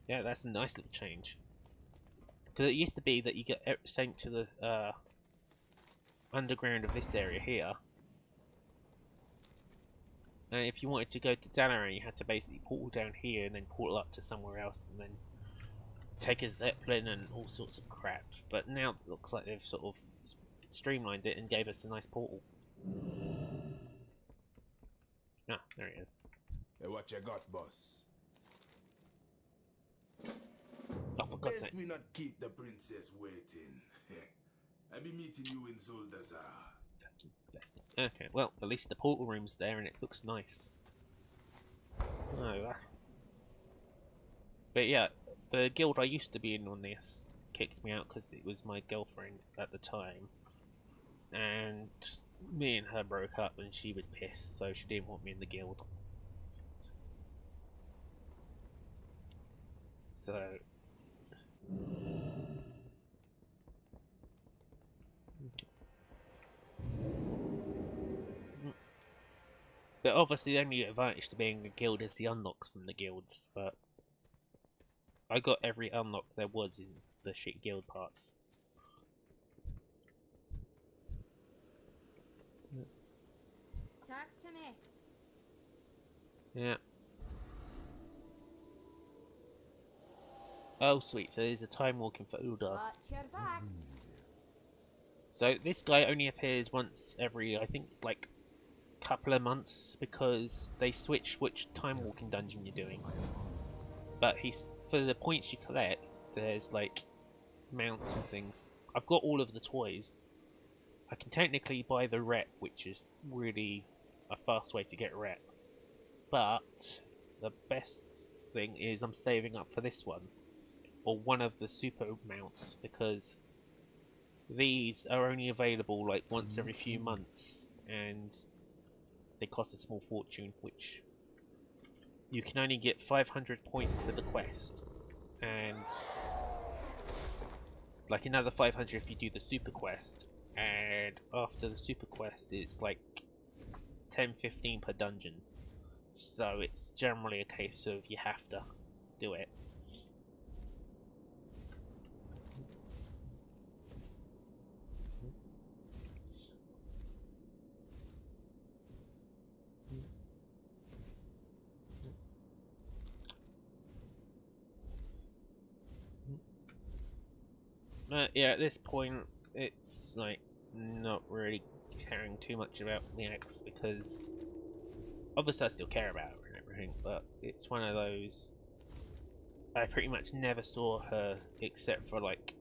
Yeah, that's a nice little change. Because it used to be that you get sent to the underground of this area here. And if you wanted to go to Dalaran, you had to basically portal down here and then portal up to somewhere else and then take a Zeppelin and all sorts of crap. But now it looks like they've sort of streamlined it and gave us a nice portal. Ah, there it is. Hey, what you got, boss? Oh, for God's Best sake. we not keep the princess waiting. I be meeting you in Zuldazar. Okay, well, at least the portal room's there and it looks nice. Oh, but yeah, the guild I used to be in on this kicked me out because it was my girlfriend at the time. And me and her broke up and she was pissed, so she didn't want me in the guild. So... But obviously the only advantage to being a guild is the unlocks from the guilds, but I got every unlock there was in the shit guild parts. Talk to me. Yeah. Oh sweet, so there's a time walking for Uldar. Watch your back. So this guy only appears once every, I think, like, couple of months, because they switch which time walking dungeon you're doing. But for the points you collect, there's like mounts and things. I've got all of the toys. I can technically buy the rep, which is really a fast way to get rep. But the best thing is I'm saving up for this one, or one of the super mounts, because these are only available like once every few months, and they cost a small fortune, which you can only get 500 points for the quest, and like another 500 if you do the super quest, and after the super quest it's like 10-15 per dungeon, so it's generally a case of you have to do it. Yeah, at this point, it's like not really caring too much about the ex, because obviously I still care about her and everything, but it's one of those. I pretty much never saw her except for like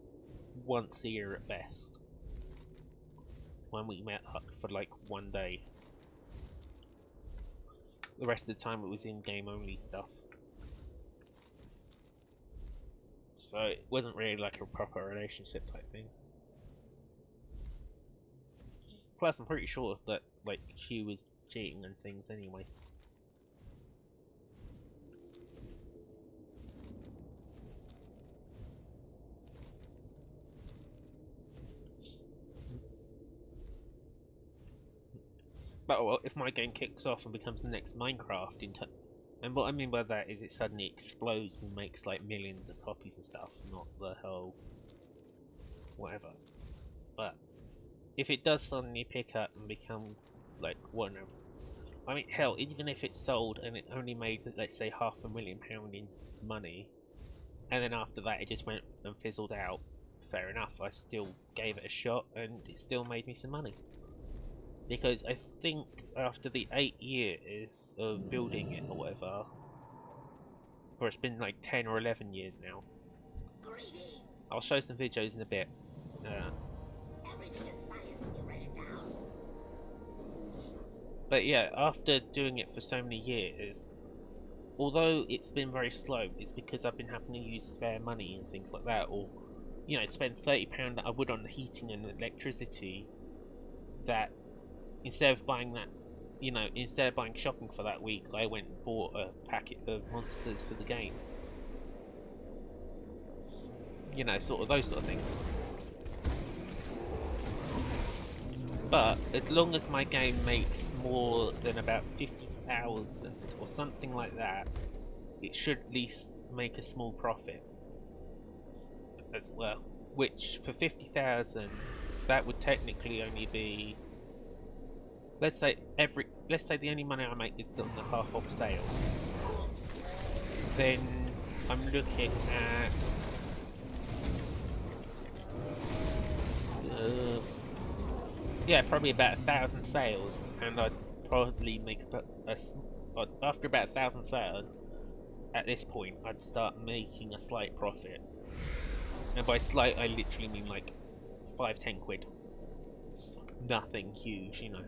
once a year at best, when we met up for like one day. The rest of the time it was in-game only stuff. So it wasn't really like a proper relationship type thing. Plus I'm pretty sure that like she was cheating and things anyway. But well, if my game kicks off and becomes the next Minecraft And what I mean by that is it suddenly explodes and makes like millions of copies and stuff, not the whole whatever. But if it does suddenly pick up and become like whatever, I mean hell, even if it sold and it only made let's say £500,000 in money, and then after that it just went and fizzled out, fair enough, I still gave it a shot and it still made me some money. Because I think after the 8 years of building it or whatever, or it's been like 10 or 11 years now. I'll show some videos in a bit. But yeah, after doing it for so many years, although it's been very slow, it's because I've been having to use spare money and things like that, or you know, spend £30 that I would on heating and electricity, that instead of buying that, you know, instead of buying shopping for that week, I went and bought a packet of monsters for the game. You know, sort of those sort of things. But as long as my game makes more than about 50,000 or something like that, it should at least make a small profit as well. Which for 50,000, that would technically only be, let's say the only money I make is on the half off sale. Then I'm looking at yeah, probably about 1,000 sales, and I'd probably make after about 1,000 sales. At this point, I'd start making a slight profit, and by slight, I literally mean like 5-10 quid. Nothing huge, you know.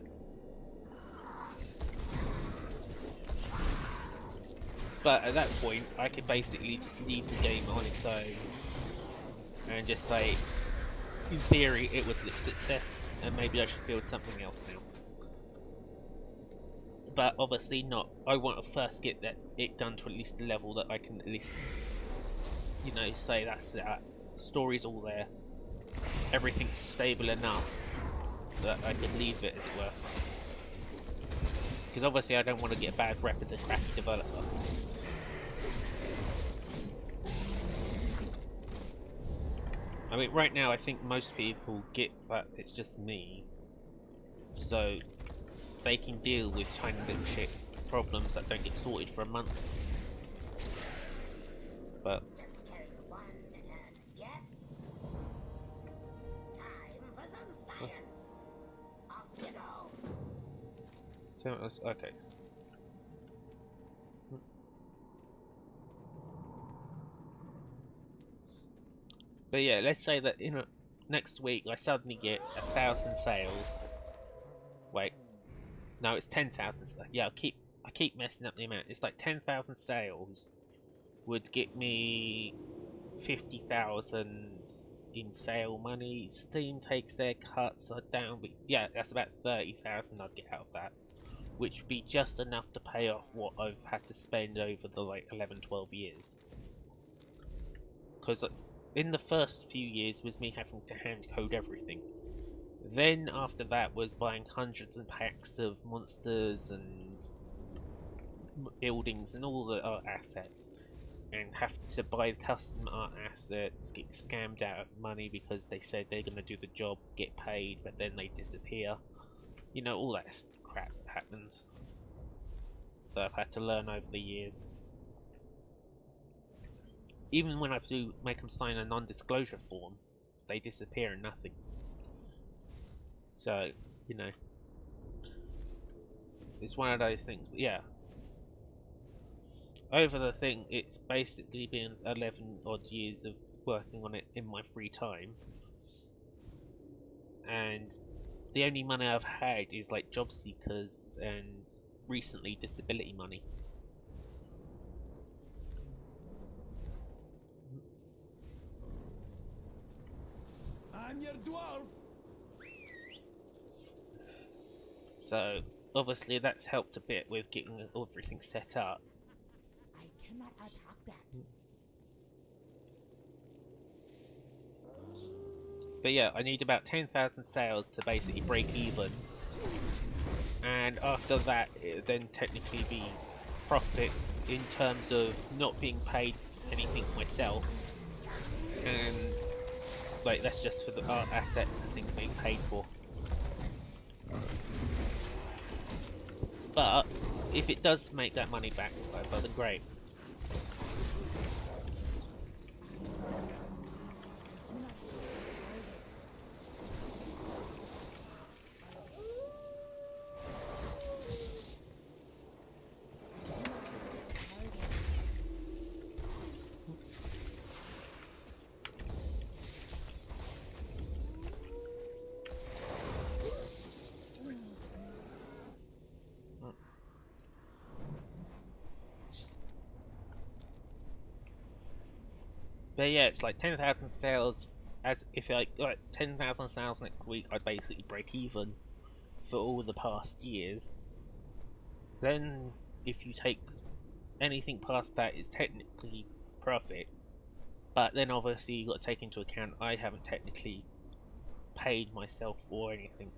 But at that point, I could basically just leave the game on its own and just say, in theory, it was a success, and maybe I should build something else now. But obviously not. I want to first get it done to at least a level that I can at least, you know, say that's that. Story's all there. Everything's stable enough that I can leave it as well. Because obviously I don't want to get a bad rep as a crappy developer. I mean, right now I think most people get that it's just me, so they can deal with tiny little shit problems that don't get sorted for a month. But okay. But yeah, let's say that next week I suddenly get 1,000 sales. Wait, no, it's 10,000. Yeah, I keep messing up the amount. It's like 10,000 sales would get me 50,000 in sale money. Steam takes their cuts down, but yeah, that's about 30,000 I'd get out of that, which would be just enough to pay off what I've had to spend over the like 11-12 years. Because in the first few years was me having to hand code everything. Then after that was buying hundreds of packs of monsters and buildings and all the art assets, and have to buy custom art assets, get scammed out of money because they said they're going to do the job, get paid, but then they disappear. You know, all that crap happens that I've had to learn over the years. Even when I do make them sign a non-disclosure form, they disappear and nothing. So, you know, it's one of those things. But yeah, over the thing, it's basically been 11 odd years of working on it in my free time, and the only money I've had is like job seekers and recently disability money. I'm your dwarf. So obviously that's helped a bit with getting everything set up. I cannot attack that. But yeah, I need about 10,000 sales to basically break even, and after that it would then technically be profits in terms of not being paid anything myself, and like that's just for the art asset and things being paid for. But if it does make that money back, well, then great. But yeah, it's like 10,000 sales. As if like 10,000 sales next week, I'd basically break even for all the past years. Then, if you take anything past that, is technically profit. But then obviously you got to take into account I haven't technically paid myself or anything.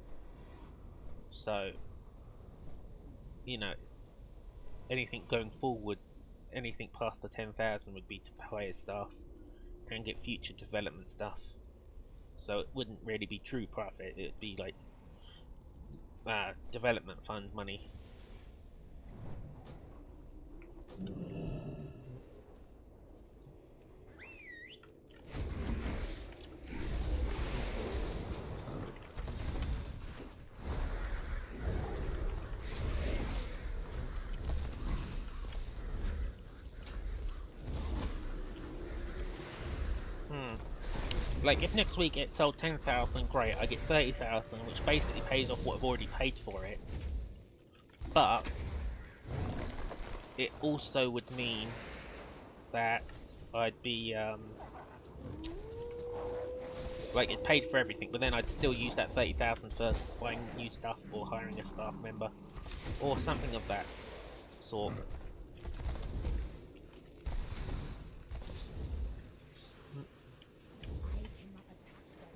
So, you know, anything going forward, anything past the 10,000 would be to hire staff and get future development stuff. So it wouldn't really be true profit, it'd be like development fund money. Like, if next week it sold 10,000, great, I get 30,000, which basically pays off what I've already paid for it. But it also would mean that I'd be, like, it paid for everything, but then I'd still use that 30,000 for buying new stuff or hiring a staff member, or something of that sort.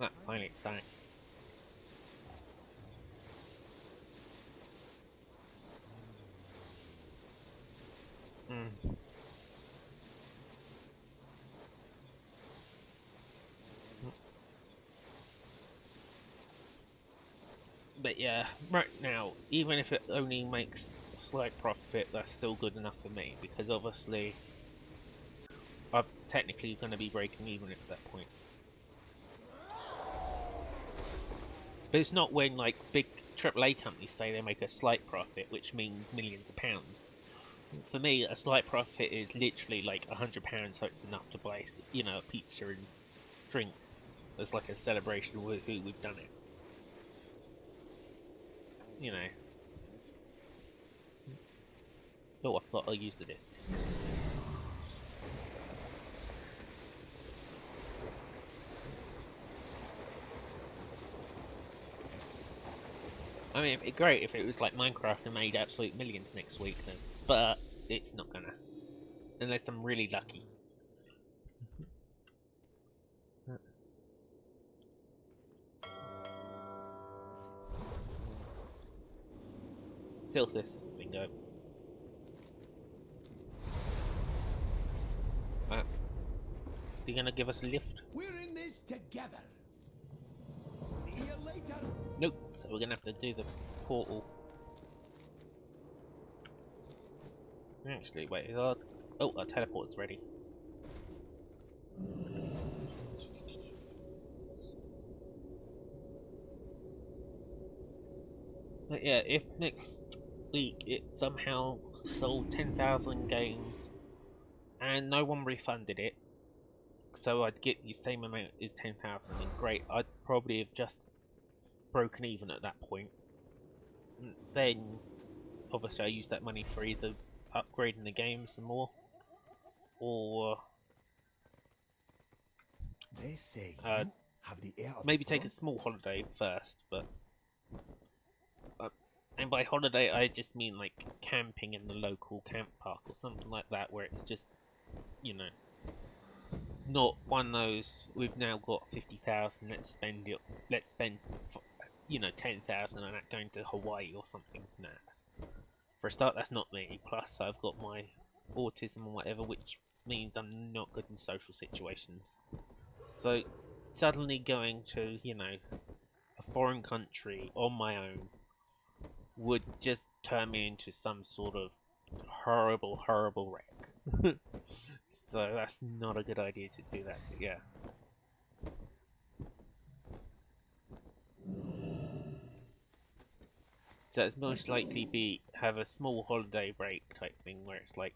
Ah, finally it's starting. But yeah, right now, even if it only makes a slight profit, that's still good enough for me, because obviously I'm technically going to be breaking even at that point. But it's not when like big AAA companies say they make a slight profit, which means millions of pounds. For me, a slight profit is literally like £100, so it's enough to buy, you know, pizza and drink as like a celebration with who we've done it. You know. Oh, I thought I'll use the disc. I mean, it'd be great if it was like Minecraft and made absolute millions next week, then. But it's not gonna. Unless I'm really lucky. Silthus, bingo. Is he gonna give us a lift? We're in this together. See you later. Nope, so we're gonna have to do the portal. Actually, wait, is our... Oh, our teleport's ready. But yeah, if next week it somehow sold 10,000 games and no one refunded it, so I'd get the same amount as 10,000, then great, I'd probably have just broken even at that point. Then, obviously I use that money for either upgrading the game some more, or They say have the air of maybe the take a throne? small holiday first, but and by holiday I just mean like camping in the local camp park or something like that, where it's just, you know, not one of those we've now got 50,000, let's spend, you know, 10,000 on that going to Hawaii or something. Nah. For a start, that's not me. Plus, I've got my autism or whatever, which means I'm not good in social situations. So suddenly going to, you know, a foreign country on my own would just turn me into some sort of horrible wreck. So that's not a good idea to do that, but yeah. So it's most likely have a small holiday break type thing where it's like,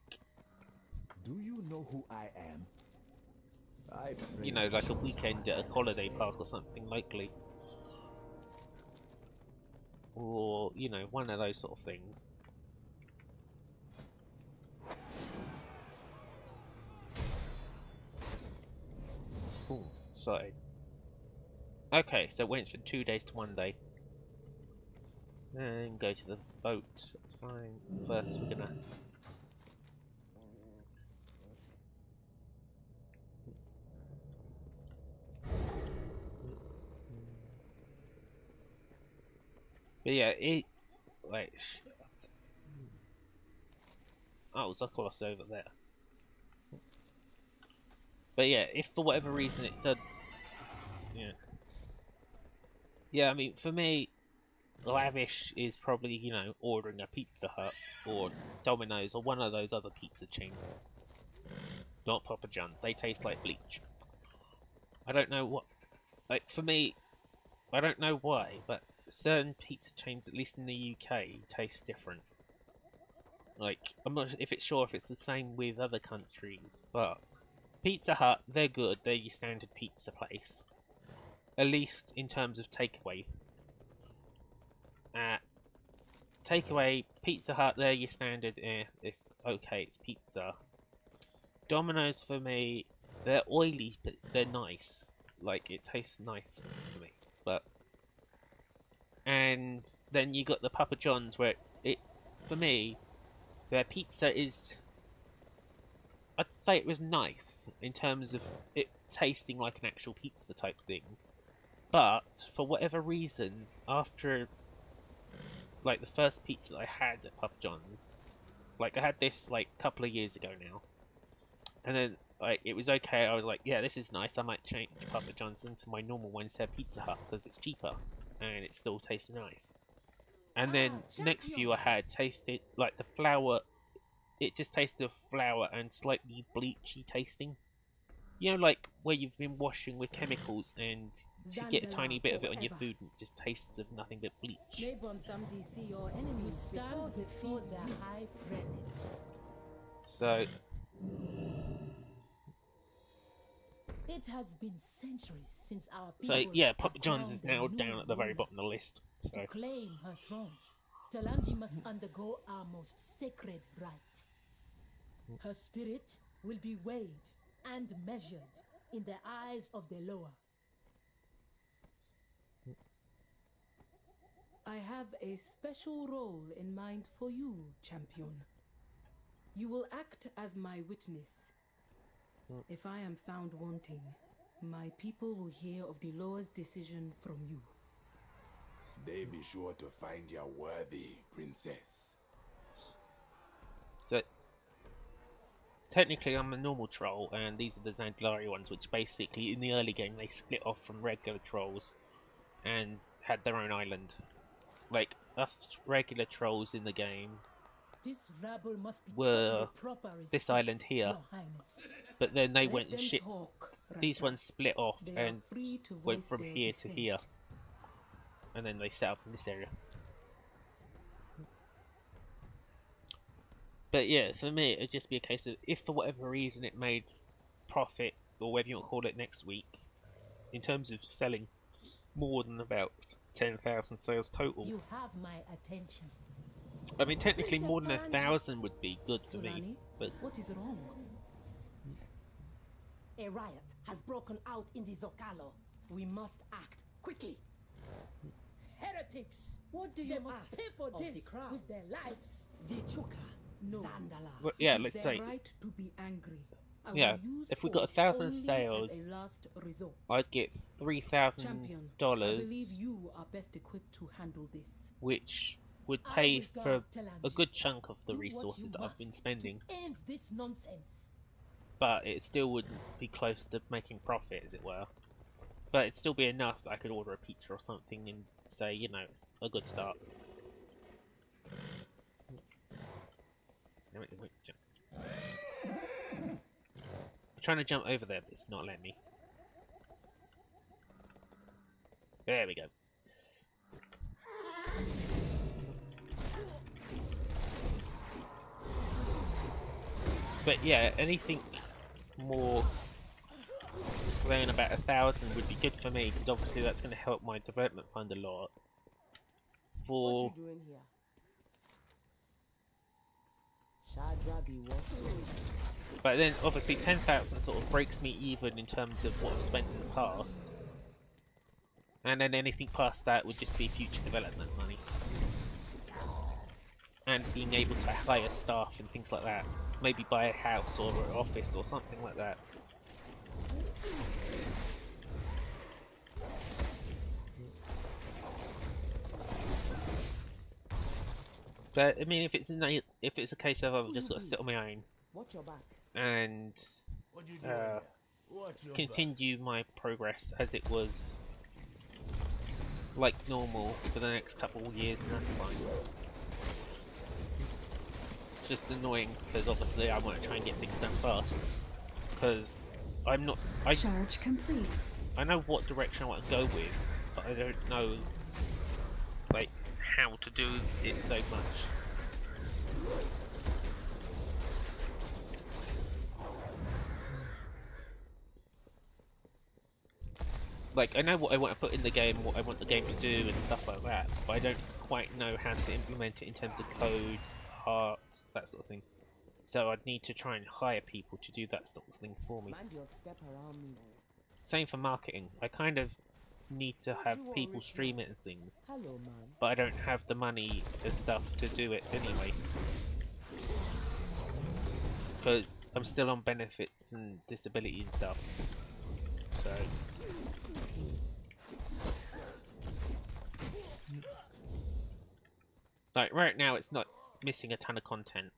Do you know who I am? I pray you know, like a shows weekend my at a holiday today. park or something likely. Or, you know, one of those sort of things. Cool, so... Okay, so it went from 2 days to 1 day. And go to the boat, that's fine. First we're gonna... But yeah, wait... Oh, Zuckulos over there. But yeah, if for whatever reason it does... Yeah. Yeah, I mean, for me, lavish is probably, you know, ordering a Pizza Hut or Domino's or one of those other pizza chains. Not Papa John's. They taste like bleach. I don't know what... Like, for me, I don't know why, but certain pizza chains, at least in the UK, taste different. Like, I'm not if it's the same with other countries, but Pizza Hut, they're good. They're your standard pizza place. At least in terms of takeaway. Takeaway, Pizza Hut, they're your standard, it's okay, it's pizza. Domino's for me, they're oily, but they're nice. Like, it tastes nice to me. But, and then you got the Papa John's where for me, their pizza is, I'd say it was nice in terms of it tasting like an actual pizza type thing. But, for whatever reason, after like the first pizza I had at Papa John's, like I had this like a couple of years ago now, and then like it was okay. I was like, yeah, this is nice. I might change Papa John's into my normal one instead of Pizza Hut because it's cheaper and it still tastes nice. And then next few I had tasted like the flour. It just tasted of flour and slightly bleachy tasting. You know, like where you've been washing with chemicals and you get a tiny bit of it on your food and it just tastes of nothing but bleach. Your enemies stand before their high prelate. So it has been centuries since our so people yeah, have Papa John's is crowned a now new down at the very ruler. bottom of the list. So. To claim her throne, Talanji must undergo our most sacred rite. Her spirit will be weighed and measured in the eyes of the lower. I have a special role in mind for you, champion. You will act as my witness. If I am found wanting, my people will hear of the lower's decision from you. They be sure to find you worthy, princess. So technically I'm a normal troll and these are the Zandalari ones, which basically in the early game they split off from regular trolls and had their own island. Like us regular trolls in the game This rabble must be were taught the proper this respect, island here, Your Highness. but then they Let went and them shit. talk, These Rata. ones split off They are and free to went voice from their here to dissent. here, and then they set up in this area. But yeah, for me it'd just be a case of if for whatever reason it made profit, or whatever you want to call it, next week, in terms of selling more than about 10,000 sales total. You have my attention. I mean, technically more than 1,000 would be good for me, Tulani, but what is wrong? A riot has broken out in the Zocalo. We must act quickly. Heretics! What do They you must ask pay for of this the crowd? with their lives. The Chuka, No. Zandala. well, yeah, It is let's their say, right to be angry. I yeah, will use if we got force 1,000 only sales, as a last resort. I'd get Champion, I $3,000, believe you are best equipped to handle this. which would I pay will for guard a Talanji. good chunk of the Do what resources you that I've been must spending, to end this nonsense. but it still wouldn't be close to making profit, as it were. But it'd still be enough that I could order a pizza or something and say, you know, a good start. I'm trying to jump over there, but it's not letting me. There we go. But yeah, anything more than about 1,000 would be good for me, because obviously that's going to help my development fund a lot. For What you doing here? Shadra be working. But then obviously 10,000 sort of breaks me even in terms of what I've spent in the past. And then anything past that would just be future development money. And being able to hire staff and things like that. Maybe buy a house or an office or something like that. But I mean, if it's a case of I've just got to sit on my own Watch your back. and continue my progress as it was like normal for the next couple of years, and that's fine. It's just annoying because obviously I want to try and get things done fast. Because I'm not. Charge complete. I know what direction I want to go with, but I don't know like how to do it so much. Like, I know what I want to put in the game, what I want the game to do and stuff like that, but I don't quite know how to implement it in terms of codes, art, that sort of thing. So I'd need to try and hire people to do that sort of things for me. Mind your step around me. Same for marketing. I kind of need to have people stream it and things, Hello, man. but I don't have the money and stuff to do it anyway. Because I'm still on benefits and disability and stuff. So... like, right now it's not missing a ton of content.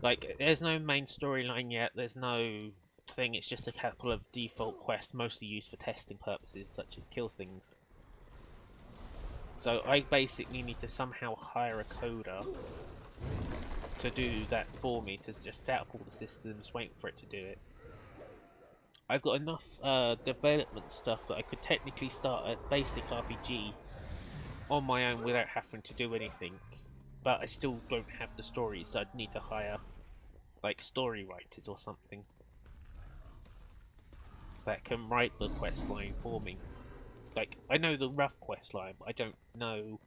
Like, there's no main storyline yet, there's no thing, it's just a couple of default quests mostly used for testing purposes, such as kill things. So I basically need to somehow hire a coder to do that for me, to just set up all the systems, wait for it to do it. I've got enough development stuff that I could technically start a basic RPG on my own without having to do anything, but I still don't have the story, so I'd need to hire like story writers or something that can write the quest line for me. Like, I know the rough quest line, but I don't know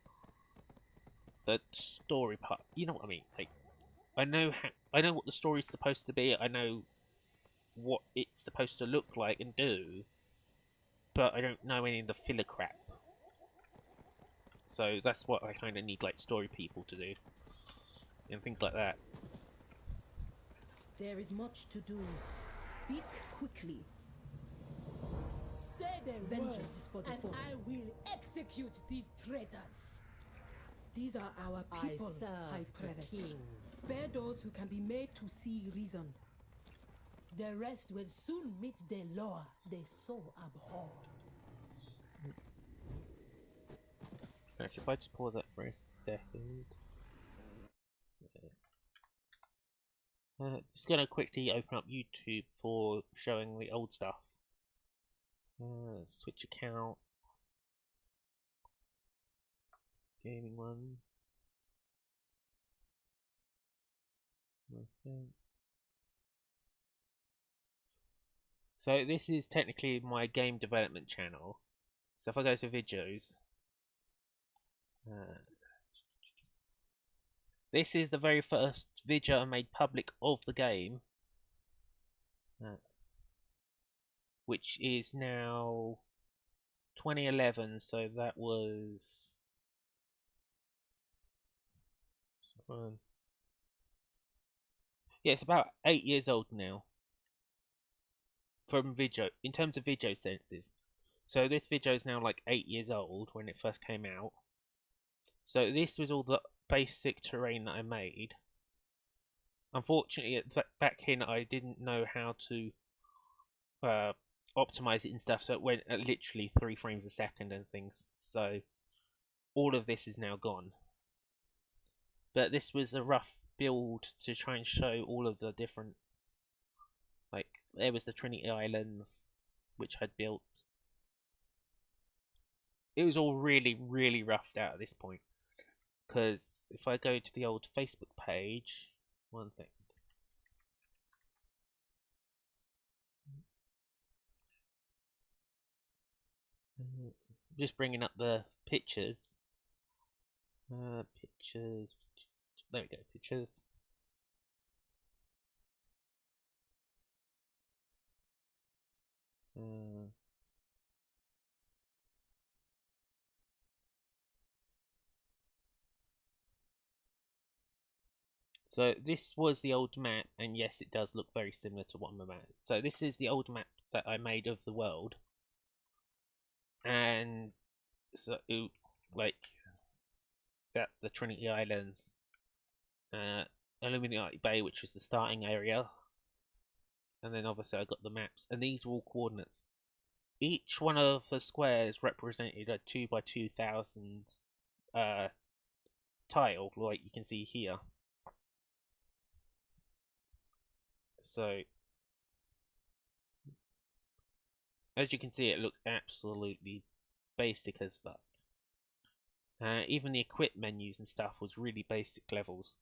the story part. You know what I mean? Like, I know what the story's supposed to be. I know what it's supposed to look like and do, but I don't know any of the filler crap. So that's what I kind of need, like, story people to do and things like that. There is much to do. Speak quickly. Say the Vengeance words, is for the and fallen. I will execute these traitors. These are our people, I serve High the Prelate. king. Spare those who can be made to see reason. The rest will soon meet the law they so abhor. Actually, if I just pause that for a second. Just gonna quickly open up YouTube for showing the old stuff. Switch account. Gaming one. Okay. So this is technically my game development channel. So if I go to videos, this is the very first video I made public of the game, which is now 2011, so that was yeah, it's about 8 years old now from video, in terms of video senses. So this video is now like 8 years old when it first came out. So this was all the basic terrain that I made. Unfortunately, back in I didn't know how to optimize it and stuff, so it went at literally 3 frames a second and things. So all of this is now gone. But this was a rough build to try and show all of the different, like, there was the Trinity Islands, which I'd built. It was all really, really roughed out at this point. Because if I go to the old Facebook page, one second. Just bringing up the pictures. Pictures. There we go, pictures. So this was the old map, and yes, it does look very similar to what I'm about. So this is the old map that I made of the world, and so like that's the Trinity Islands, Illuminati Bay, which was the starting area, and then obviously I got the maps, and these are all coordinates. Each one of the squares represented a 2 by 2,000 tile, like you can see here. So, as you can see, it looks absolutely basic as fuck. Even the equip menus and stuff was really basic levels.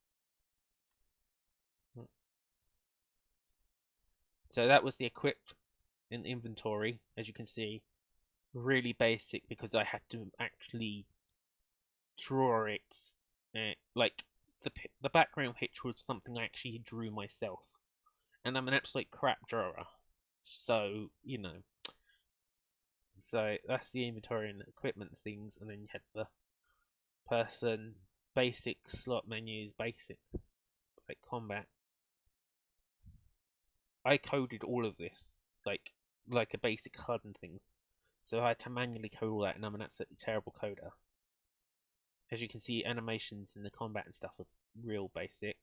So that was the equip and inventory, as you can see. Really basic because I had to actually draw it. Like, the background picture was something I actually drew myself. And I'm an absolute crap drawer. So, you know. So that's the inventory and equipment things, and then you had the person, basic slot menus, basic like combat. I coded all of this, like a basic HUD and things. So I had to manually code all that, and I'm an absolutely terrible coder. As you can see, animations in the combat and stuff are real basic.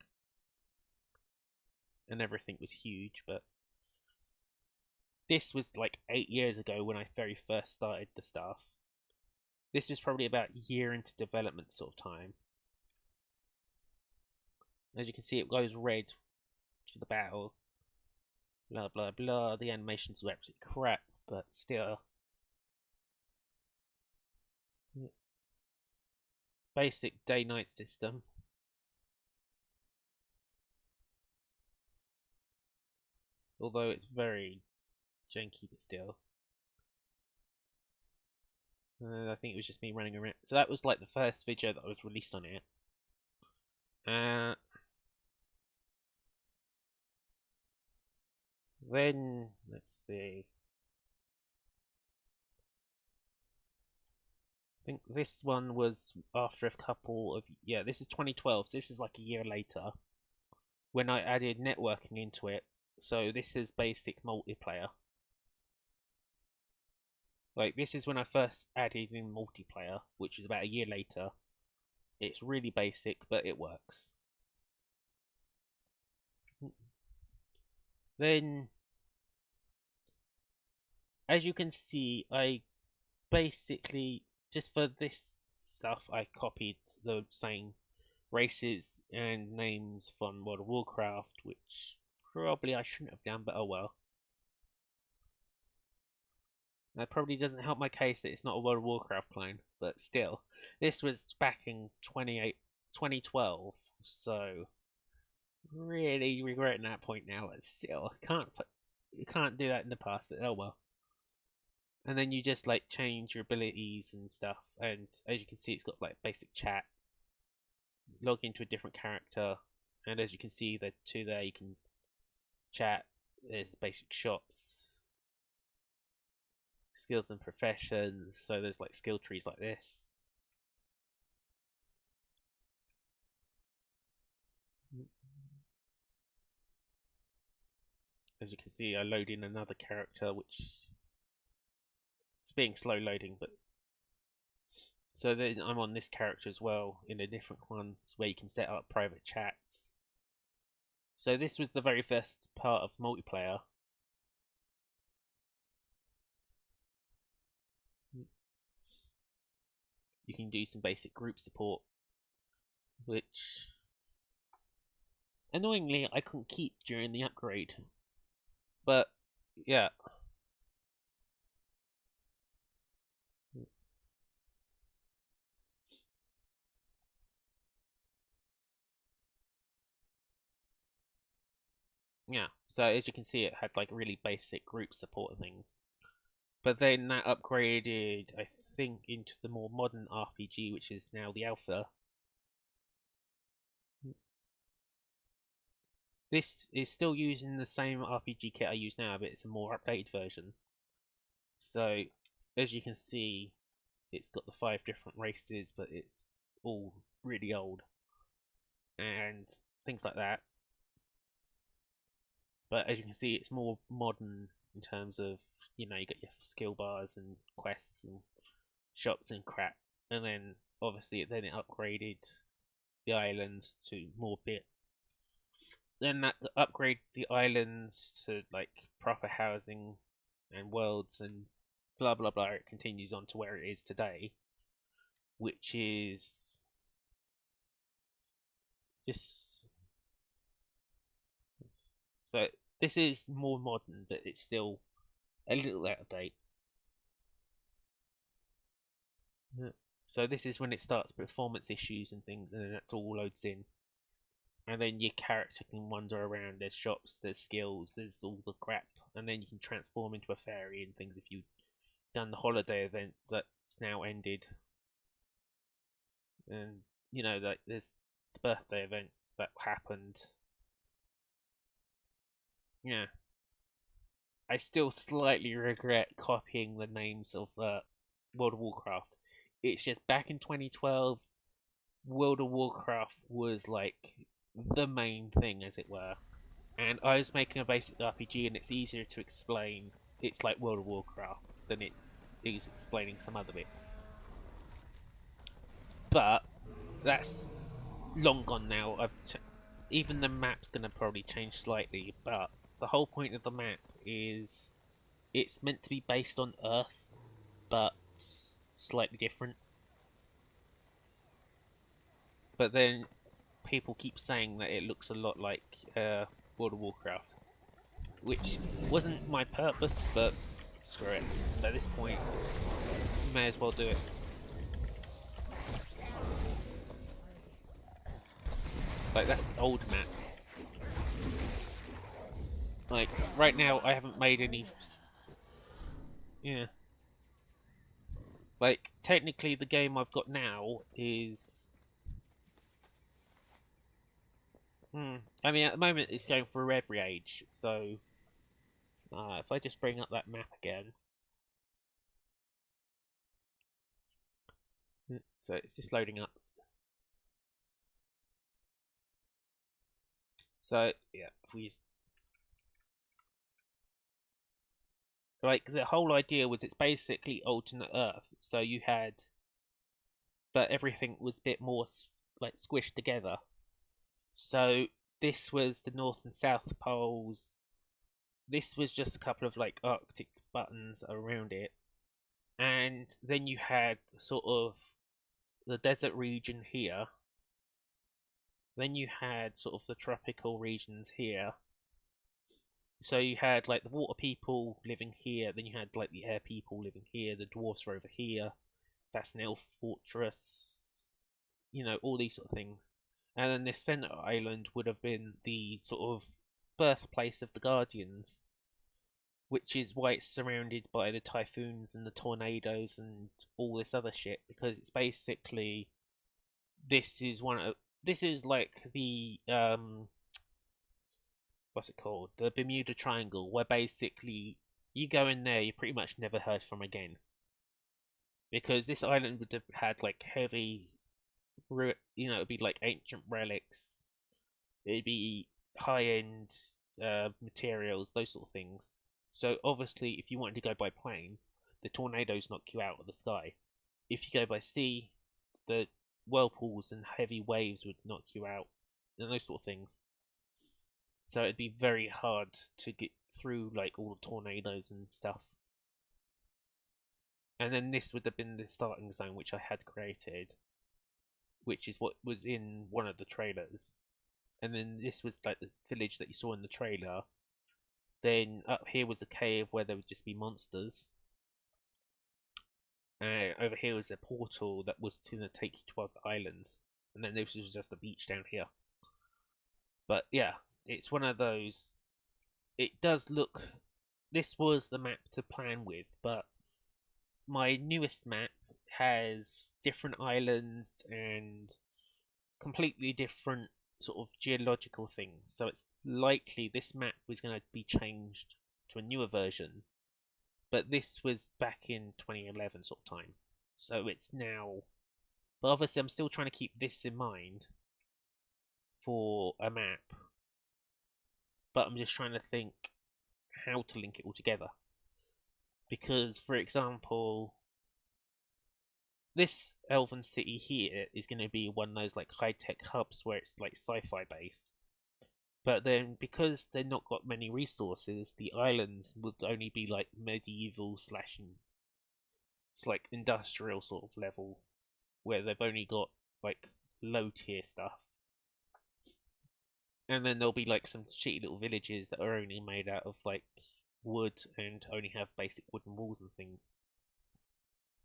And everything was huge, but this was like 8 years ago when I very first started the stuff. This is probably about a year into development sort of time. As you can see, it goes red for the battle. Blah blah blah. The animations were absolutely crap, but still. Basic day-night system. Although it's very janky, but still. I think it was just me running around. So that was like the first video that was released on it. Then, let's see. I think this one was after a couple of... Yeah, this is 2012, so this is like a year later. When I added networking into it. So this is basic multiplayer. Like, this is when I first added in multiplayer, which is about a year later. It's really basic, but it works. Then, as you can see, I basically, just for this stuff, I copied the same races and names from World of Warcraft, which probably I shouldn't have done, but oh well. That probably doesn't help my case that it's not a World of Warcraft clone, but still. This was back in 2012, so really regretting that point now, but still, you can't do that in the past, but oh well. And then you just like change your abilities and stuff, and as you can see, it's got like basic chat. Log into a different character, and as you can see, the two there, you can chat. There's basic shots, skills and professions, so there's like skill trees like this. As you can see, I load in another character, which it's being slow loading, but So then I'm on this character as well in a different one where you can set up private chats. So this was the very first part of multiplayer. You can do some basic group support, which annoyingly I couldn't keep during the upgrade. But yeah. Yeah, so as you can see, it had like really basic group support and things. But then that upgraded, I think, into the more modern RPG, which is now the alpha. This is still using the same RPG kit I use now, but it's a more updated version. So, as you can see, it's got the 5 different races, but it's all really old. And things like that. But as you can see, it's more modern in terms of, you know, you got your skill bars and quests and shops and crap. And then, obviously, it upgraded the islands to more bit. Then that upgrade the islands to like proper housing and worlds and blah blah blah. It continues on to where it is today, which is just so this is more modern, but it's still a little out of date. So this is when it starts performance issues and things, and then that's all loads in. And then your character can wander around, there's shops, there's skills, there's all the crap, and then you can transform into a fairy and things if you've done the holiday event that's now ended. And, you know, like there's the birthday event that happened. Yeah. I still slightly regret copying the names of World of Warcraft. It's just back in 2012, World of Warcraft was like the main thing, as it were, and I was making a basic RPG, and it's easier to explain. It's like World of Warcraft than it is explaining some other bits. But that's long gone now. Even the map's gonna probably change slightly, but the whole point of the map is it's meant to be based on Earth, but slightly different. But then people keep saying that it looks a lot like World of Warcraft, which wasn't my purpose, but screw it. At this point, you may as well do it. Like, that's the old map. Like, right now I haven't made any... Yeah. Like, technically the game I've got now is... I mean, at the moment it's going through every age, so... if I just bring up that map again... So it's just loading up. So, yeah, if we... Like, the whole idea was it's basically alternate Earth, so you had... But everything was a bit more, like, squished together. So, this was the North and South poles. This was just a couple of, like, Arctic buttons around it. And then you had sort of the desert region here. Then you had sort of the tropical regions here. So you had like the water people living here, then you had like the air people living here, the dwarfs were over here, that's an elf fortress, you know, all these sort of things. And then this center island would have been the sort of birthplace of the Guardians, which is why it's surrounded by the typhoons and the tornadoes and all this other shit, because it's basically, this is like the what's it called? The Bermuda Triangle, where basically you go in there, you're pretty much never heard from again. Because this island would have had like heavy, you know, it'd be like ancient relics, it'd be high-end materials, those sort of things. So obviously, if you wanted to go by plane, the tornadoes knock you out of the sky. if you go by sea, the whirlpools and heavy waves would knock you out, and those sort of things. So it'd be very hard to get through like all the tornadoes and stuff. And then this would have been the starting zone which I had created, which is what was in one of the trailers. And then this was like the village that you saw in the trailer. Then up here was a cave where there would just be monsters. Over here was a portal that was to take you to other islands. And then this was just a beach down here. But yeah, it's one of those. It does look. This was the map to plan with, but my newest map has different islands and completely different sort of geological things. So it's likely this map was going to be changed to a newer version. But this was back in 2011 sort of time. So it's now. But obviously I'm still trying to keep this in mind for a map. But I'm just trying to think how to link it all together. Because, for example, this Elven City here is going to be one of those like high-tech hubs where it's like sci-fi based. But then, because they've not got many resources, the islands would only be like medieval slash it's like industrial sort of level, where they've only got like low tier stuff. And then there'll be like some shitty little villages that are only made out of like wood and only have basic wooden walls and things.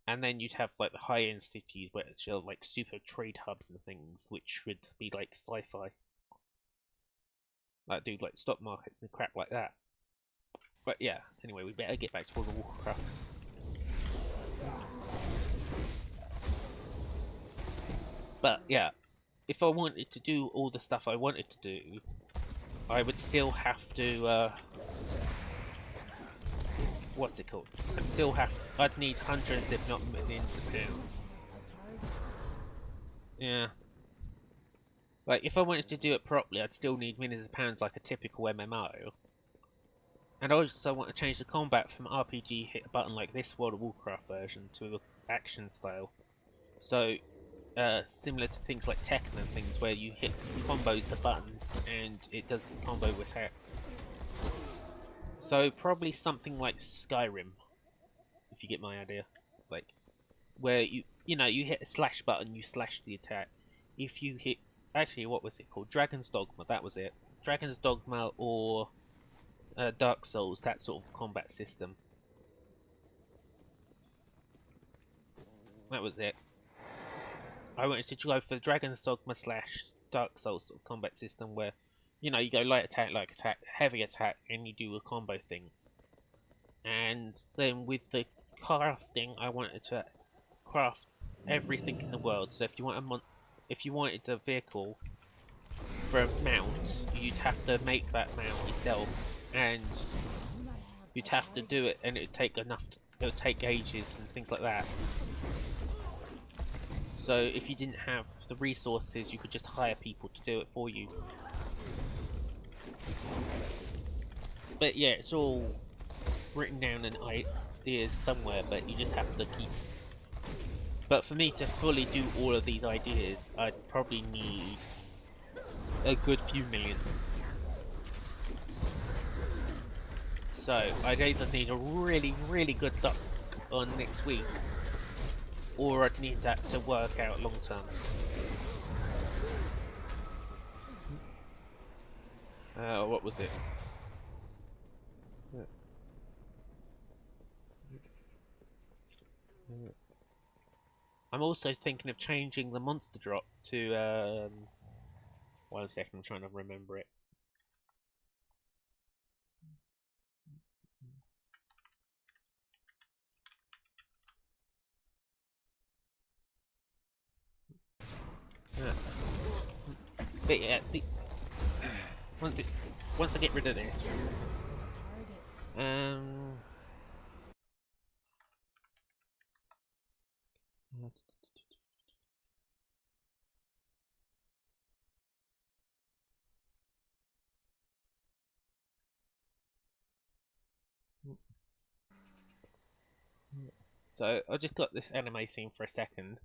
And then you'd have like the high-end cities which are like super trade hubs and things, which would be like sci-fi. Like do like stock markets and crap like that. But yeah, anyway, we better get back to World of Warcraft. But yeah, if I wanted to do all the stuff I wanted to do, I would still have to what's it called? I'd need hundreds if not millions of pounds. Yeah. Like, if I wanted to do it properly, I'd still need millions of pounds like a typical MMO. And I also want to change the combat from RPG hit a button like this World of Warcraft version to an action style. So, similar to things like Tekken and things where you hit combos the buttons and it does combo attacks. So probably something like Skyrim, if you get my idea. Like, where you hit a slash button, you slash the attack. If you hit, actually, what was it called? Dragon's Dogma, that was it. Dragon's Dogma or Dark Souls, that sort of combat system. That was it. I wanted to go for the Dragon's Dogma slash Dark Souls sort of combat system where, you go light attack, heavy attack, and you do a combo thing. And then with the crafting, I wanted to craft everything in the world. So if you wanted a vehicle for a mount, you'd have to make that mount yourself, and you'd have to do it, and it would take ages and things like that. So if you didn't have the resources, you could just hire people to do it for you. But yeah, it's all written down in ideas somewhere, but you just have to keep. But for me to fully do all of these ideas, I'd probably need a good few million. So I'd either need a really, really good duck on next week, or I'd need that to work out long term. What was it? I'm also thinking of changing the monster drop to, 1 second, I'm trying to remember it. But yeah, once I get rid of this, So I just got this anime scene for a second.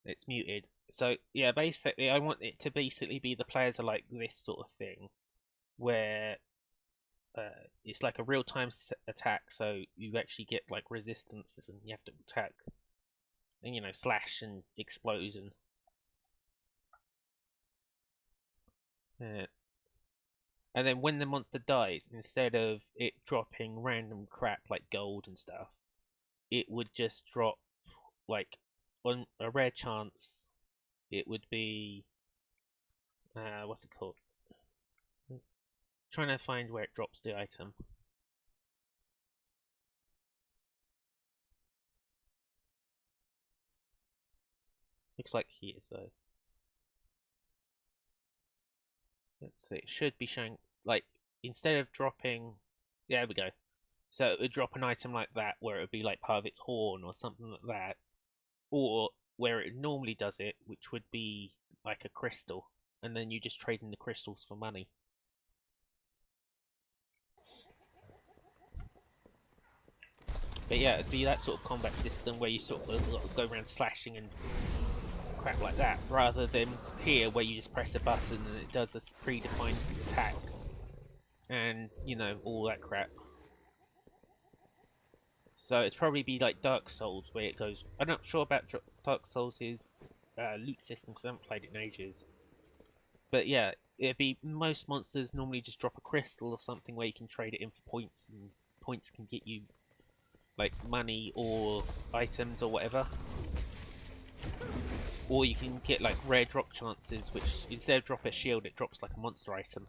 It's muted. So yeah, basically I want it to basically be the players are like this sort of thing, where it's like a real-time attack. So you actually get like resistances, and you have to attack, and you know, slash and explosion. And then when the monster dies, instead of it dropping random crap like gold and stuff, it would just drop, like, on a rare chance, it would be, what's it called? Trying to find where it drops the item. Looks like here though. Let's see, it should be showing, like, instead of dropping, yeah, there we go. So it would drop an item like that, where it would be like part of its horn or something like that. Or where it normally does it, which would be like a crystal. And then you just trade in the crystals for money. But yeah, it'd be that sort of combat system where you sort of go around slashing and crap like that, rather than here where you just press a button and it does a predefined attack. And, you know, all that crap. So it's probably be like Dark Souls, where it goes. I'm not sure about Dark Souls' loot system because I haven't played it in ages. But yeah, it'd be most monsters normally just drop a crystal or something where you can trade it in for points, and points can get you like money or items or whatever. Or you can get like rare drop chances, which instead of drop a shield, it drops like a monster item.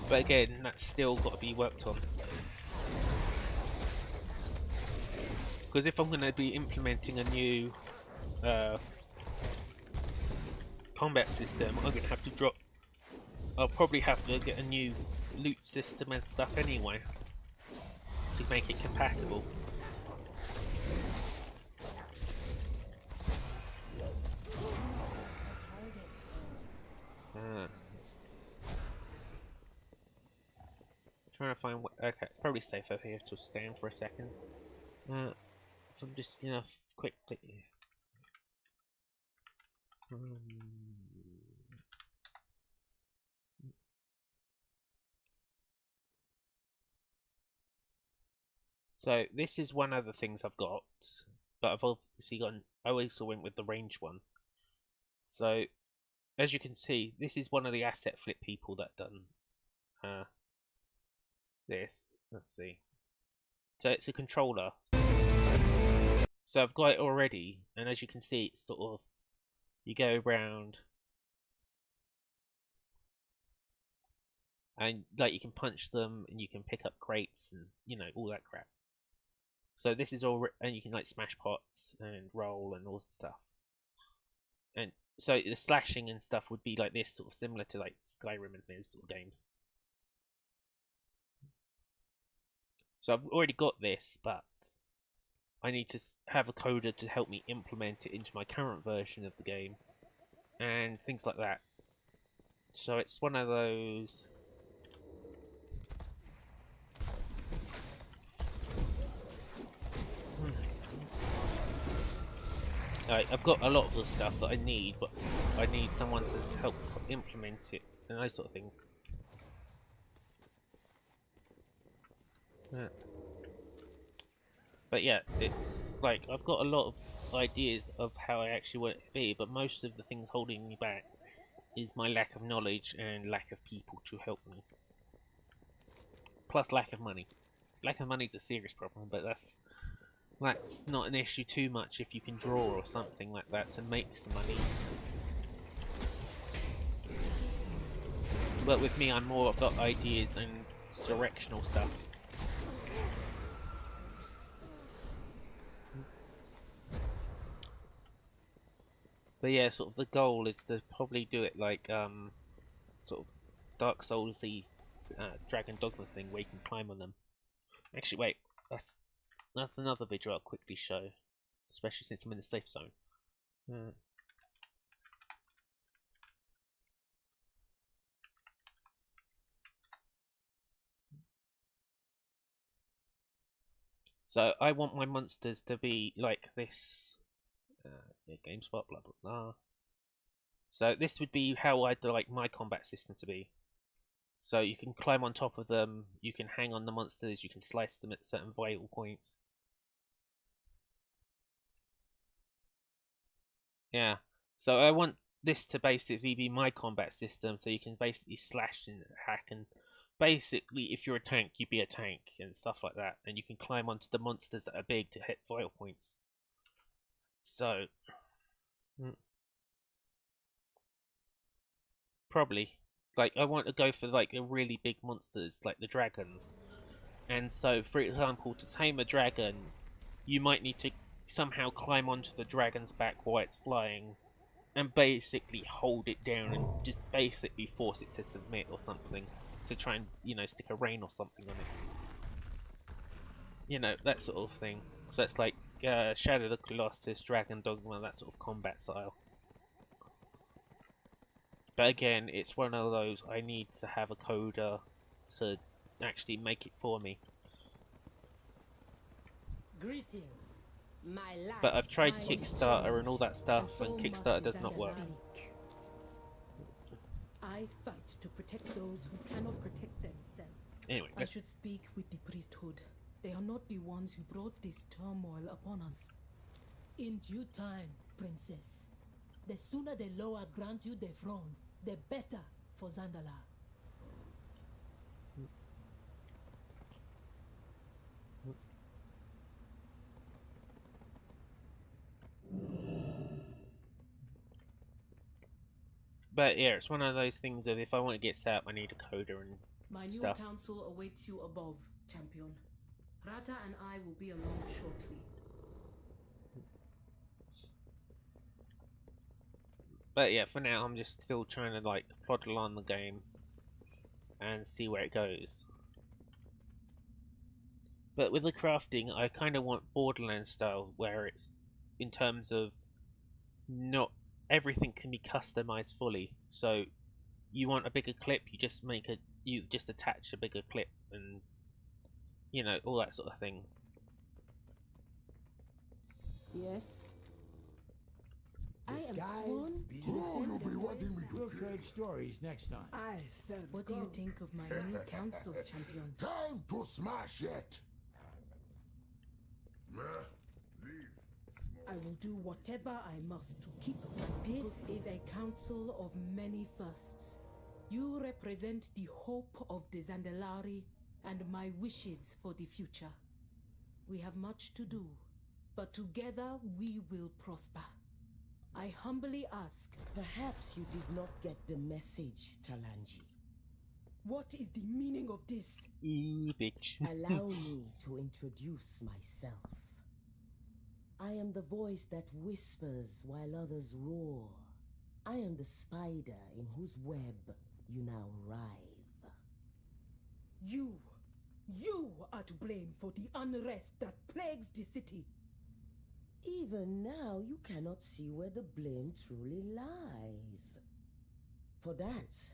But again, that's still got to be worked on. Because if I'm going to be implementing a new combat system, I'm going to have to drop... I'll probably have to get a new loot system and stuff anyway, to make it compatible. Trying to find what. Okay, it's probably safe over here to stand for a second. If I'm just gonna quickly. So this is one of the things I've got, but I've obviously gone. I also went with the range one. So as you can see, this is one of the asset flip people that done this. Let's see. So it's a controller. So I've got it already, and as you can see, it's sort of, you go around and like you can punch them, and you can pick up crates, and you know, all that crap. So this is all, and you can like smash pots and roll and all that stuff. And so the slashing and stuff would be like this, sort of similar to like Skyrim and those sort of games. So I've already got this, but I need to have a coder to help me implement it into my current version of the game and things like that. So it's one of those. I've got a lot of the stuff that I need, but I need someone to help implement it and those sort of things. But yeah, it's like I've got a lot of ideas of how I actually want it to be, but most of the things holding me back is my lack of knowledge and lack of people to help me. Plus lack of money. Lack of money is a serious problem, but that's not an issue too much if you can draw or something like that to make some money. But with me, I'm more about ideas and directional stuff. But yeah, sort of the goal is to probably do it like sort of Dark Souls-y Dragon Dogma thing where you can climb on them. Actually, wait, that's another video I'll quickly show, especially since I'm in the safe zone. So I want my monsters to be like this. Yeah, GameSpot, blah blah blah. So this would be how I'd like my combat system to be. So you can climb on top of them, you can hang on the monsters, you can slice them at certain vital points. Yeah, so I want this to basically be my combat system, so you can basically slash and hack, and basically if you're a tank, you'd be a tank and stuff like that, and you can climb onto the monsters that are big to hit vital points. So, probably. Like, I want to go for like the really big monsters, like the dragons. And so, for example, to tame a dragon, you might need to somehow climb onto the dragon's back while it's flying, and basically hold it down and just basically force it to submit or something, to try and, you know, stick a rein or something on it. You know, that sort of thing. So it's like Shadow of the Colossus, Dragon Dogma, that sort of combat style. But again, it's one of those, I need to have a coder to actually make it for me. Greetings. My life. But I've tried Kickstarter and all that stuff, and Kickstarter does not work. I fight to protect those who cannot protect themselves. Anyway, I should speak with the priesthood. They are not the ones who brought this turmoil upon us. In due time, princess. The sooner the Loa grant you the throne, the better for Zandalar. But yeah, it's one of those things of if I want to get set up, I need a coder and My new stuff. council awaits you above, champion. Rata and I will be along shortly. But yeah, for now I'm just still trying to like plod along the game and see where it goes. But with the crafting, I kind of want Borderlands style, where it's in terms of not everything can be customized fully. So you want a bigger clip, you just attach a bigger clip, and you know, all that sort of thing. Yes. I am Guys, sworn to defend the wanting me ways to trade stories next time. I said What do you think of my new council, champion? Time to smash it! I will do whatever I must to keep my people. This is a council of many firsts. You represent the hope of the Zandalari and my wishes for the future. We have much to do, but together we will prosper. I humbly ask. Perhaps you did not get the message, Talanji. What is the meaning of this? Ooh, bitch. Allow me to introduce myself. I am the voice that whispers while others roar. I am the spider in whose web you now writhe. You are to blame for the unrest that plagues the city. Even now, you cannot see where the blame truly lies. For that,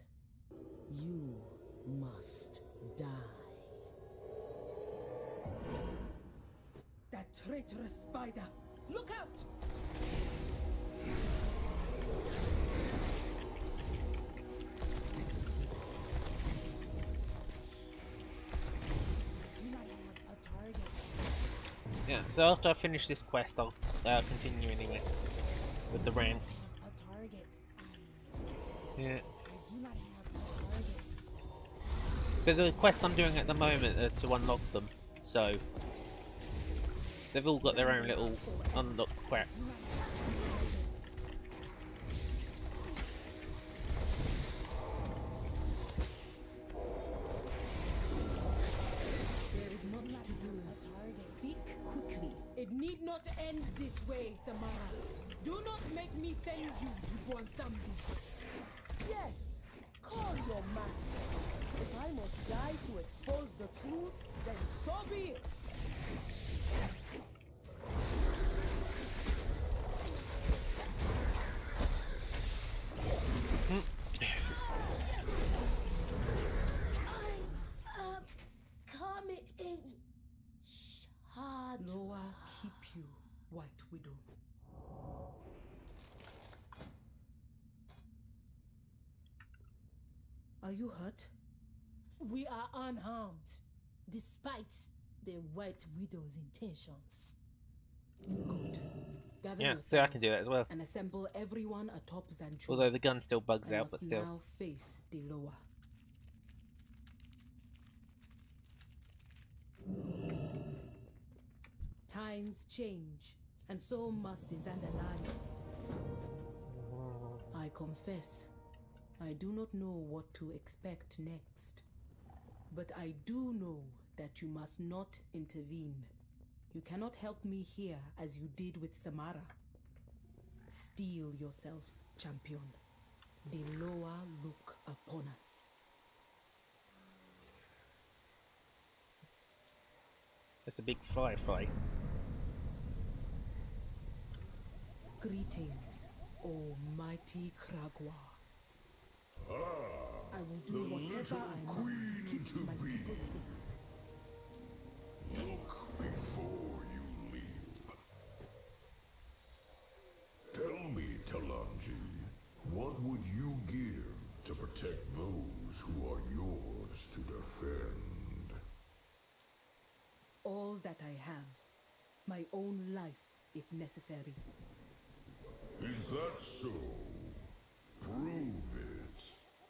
you must die. That traitorous spider! Look out! Do not have a target. Yeah, so after I finish this quest, I'll continue anyway with the ranks. A target. Yeah. I do not have a target. But the quests I'm doing at the moment are to unlock them, so they've all got their own little unlock crap. There is much to do. Speak quickly. It need not end this way, Samara. Do not make me send you to Guansambi. Yes, call your master. If I must die to expose the truth, then so be it. I am coming, Shadow. Are you hurt? We are unharmed, despite the White Widow's intentions. Good. Gather Yeah, yourselves so I can do that as well. and assemble everyone atop Zanchu. Although the gun still bugs I out, must but still. now face the lower. Times change, and so must the Zandalari. I confess, I do not know what to expect next. But I do know that you must not intervene. You cannot help me here as you did with Samara. Steel yourself, champion. The lower look upon us. That's a big firefly. Greetings, O mighty Kragwa. I will do whatever I must to keep my people safe. Look before you leap. Tell me, Talanji, what would you give to protect those who are yours to defend? All that I have. My own life, if necessary. Is that so? Prove it.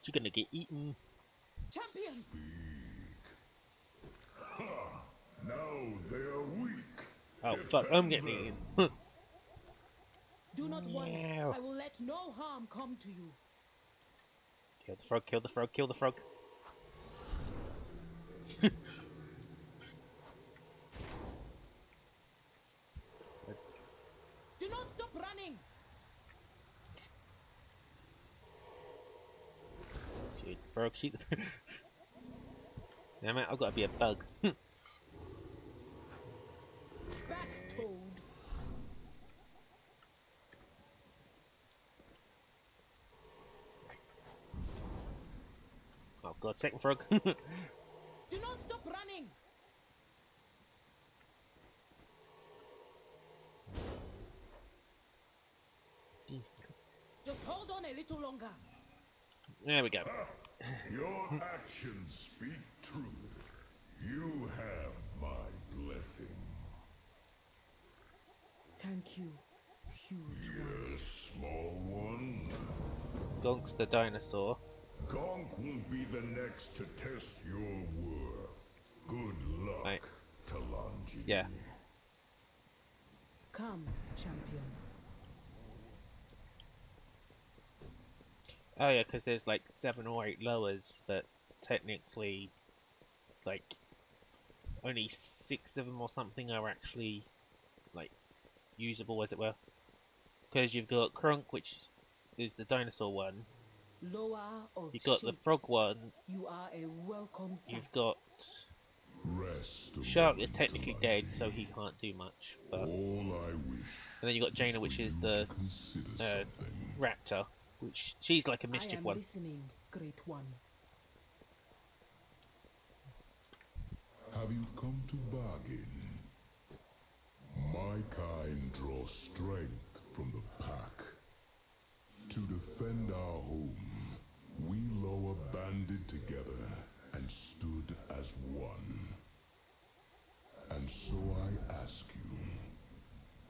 You're gonna get eaten. Champion! Ha! Now they are weak. Oh fuck, I'm getting eaten. Do not worry. Meow. I will let no harm come to you. Kill the frog, kill the frog, kill the frog. Do not stop running! Shoot the frog, shoot the frog. Damn it, I've got to be a bug. Back, Toad. Oh god, second frog. Do not stop running! Just hold on a little longer. There we go. Your actions speak truth. You have my blessing. Thank you, huge one. Yes, small one. Gonk's the dinosaur. Gonk will be the next to test your work. Good luck, Right. Talanji. Yeah. Come, champion. Oh yeah, because there's like 7 or 8 lowers, but technically, like, only 6 of them or something are actually, like, usable, as it were. Because you've got Krunk, which is the dinosaur one. Lower of You've got the shapes. frog one. You are a welcome sight. You've got Rest Shark is technically dead, so he can't do much. But all I wish. And then you've got Jaina, which is the raptor, which she's like a mischief I am one. listening, great one. Have you come to bargain? My kind draw strength from the pack. To defend our home, we lower banded together and stood as one. And so I ask you,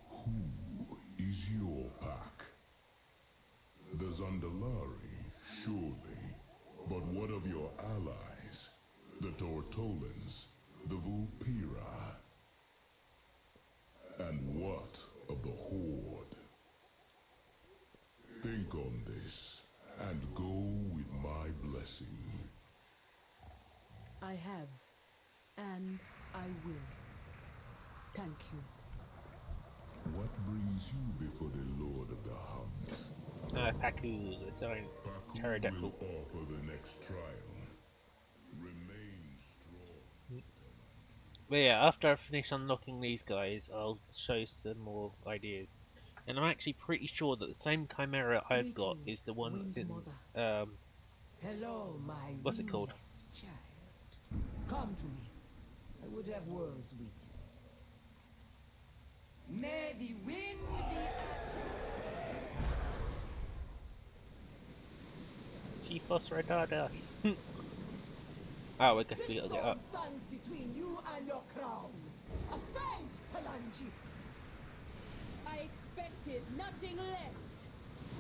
who is your pack? The Zandalari, surely. But what of your allies? The Tortolans, the Vulpira? And what of the Horde? Think on this, and go with my blessing. I have, and I will. Thank you. What brings you before the Lord of the Hunt? Paku, the giant pterodactyl. Will offer the next trial. Remain strong. But yeah, after I finish unlocking these guys, I'll show some more ideas. And I'm actually pretty sure that the same Chimera I've got is the one that's in, Hello, my what's it called? wingless child. Come to me. I would have words with you. May the wind be at you. Chifos Redadas. Oh, I guess we gotta get up. Stands between you and your crown. Aside, Talanji. I expected nothing less.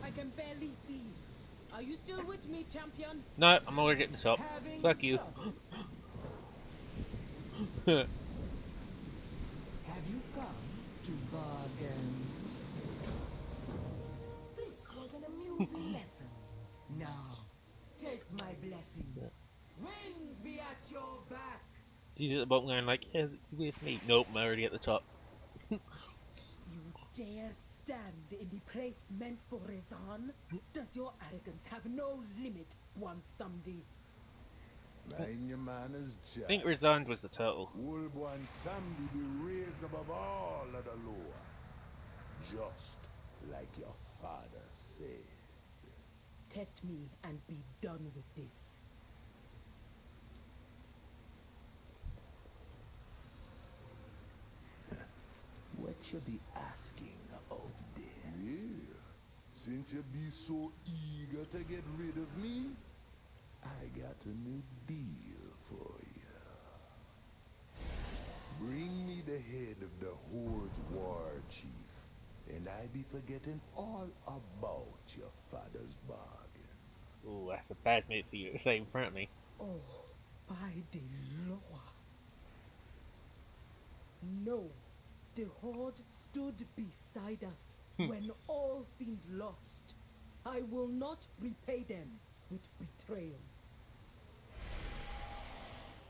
I can barely see. Are you still with me, champion? No, I'm already at the top. Fuck you. Have you come to bargain? This was an amusing lesson. Now, take my blessing. Winds be at your back. She's at the bottom going like, yeah, you with me? Nope, I'm already at the top. You dare stand in the place meant for Rezan? Does your arrogance have no limit, one Samdi? Mind your manners, I Jack. think Rezan was the turtle. Wolfwan Samdi be raised above all of the law. Just like your father said. Test me and be done with this. What you be asking of them? Yeah. Since you be so eager to get rid of me, I got a new deal for you. Bring me the head of the Horde's war chief, and I be forgetting all about your father's bargain. Ooh, that's a bad move for you to say in front of me. Oh, by the Loa. No, the Horde stood beside us when all seemed lost. I will not repay them with betrayal.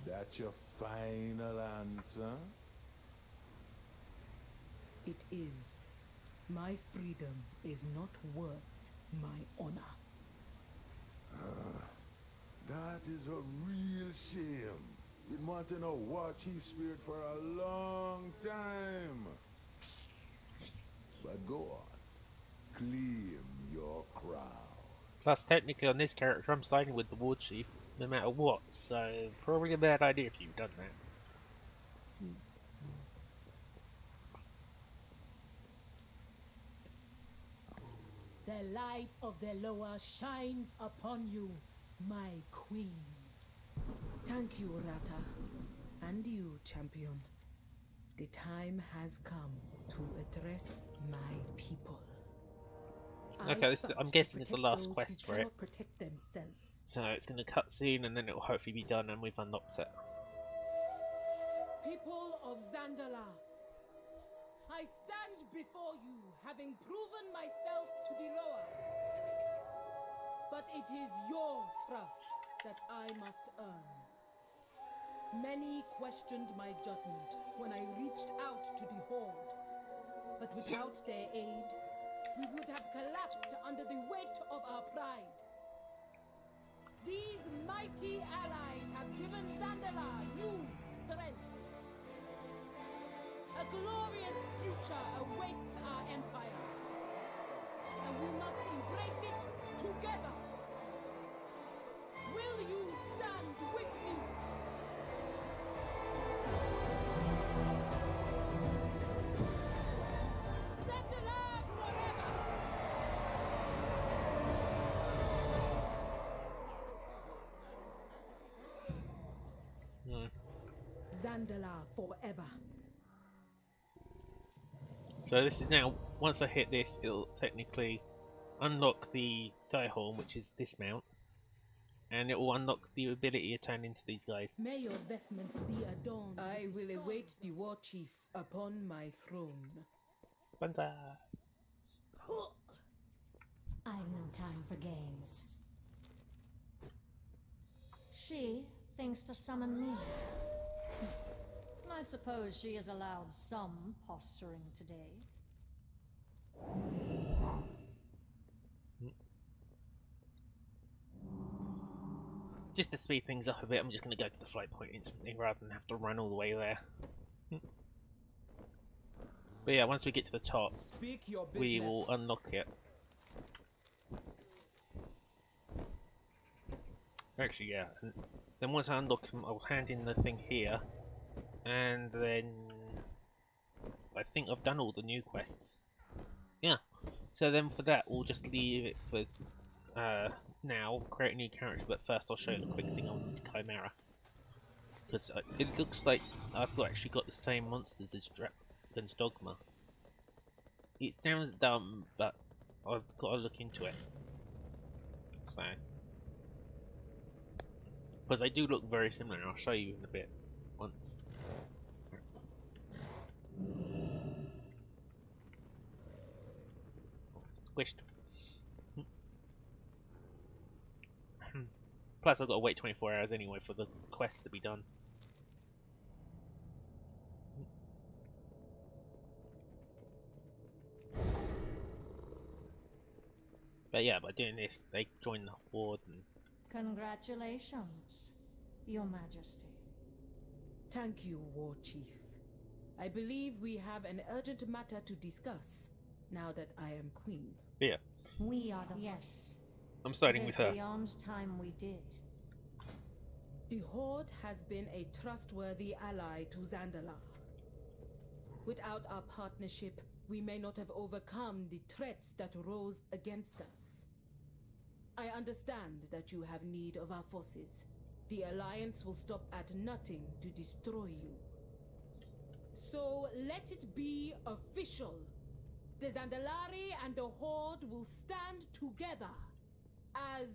That's your final answer? It is. My freedom is not worth my honor. That is a real shame. Been wanting a war chief spirit for a long time. But go on. Claim your crown. Plus, technically on this character, I'm siding with the war chief, no matter what, so probably a bad idea if you've done that. The light of the Loa shines upon you, my queen. Thank you, Rata. And you, champion. The time has come to address my people. Okay, I'm guessing it's the last quest for it. Protect themselves. So it's going to cut soon and then it will hopefully be done and we've unlocked it. People of Zandala, I stand before you having proven myself to the Loa. But it is your trust that I must earn. Many questioned my judgment when I reached out to the Horde. But without their aid, we would have collapsed under the weight of our pride. These mighty allies have given Zandala new strength. A glorious future awaits our empire. And we must embrace it together. Will you stand with me? Zandala forever. So this is now, once I hit this, it'll technically unlock the Daihorn, which is this mount, and it will unlock the ability to turn into these guys. May your vestments be adorned. I will await the war chief upon my throne. Banzai. I've no time for games. She thinks to summon me. I suppose she is allowed some posturing today. Just to speed things up a bit, I'm just going to go to the flight point instantly rather than have to run all the way there. But yeah, once we get to the top, we will unlock it. Actually, yeah. And then once I unlock them, I'll hand in the thing here. And then I think I've done all the new quests. Yeah. So then for that, we'll just leave it for now, create a new character, but first I'll show you the quick thing on Chimera. Because it looks like I've actually got the same monsters as Dragon's Dogma. It sounds dumb, but I've got to look into it. So, because they do look very similar, and I'll show you in a bit once. Squished. Plus, I've got to wait 24 hours anyway for the quest to be done. But yeah, by doing this, they join the Horde and... Congratulations, Your Majesty. Thank you, War Chief. I believe we have an urgent matter to discuss, now that I am Queen. Yeah. We are the Yes. I'm siding with her. Beyond time we did. The Horde has been a trustworthy ally to Zandalar. Without our partnership, we may not have overcome the threats that rose against us. I understand that you have need of our forces. The Alliance will stop at nothing to destroy you. So let it be official. The Zandalari and the Horde will stand together as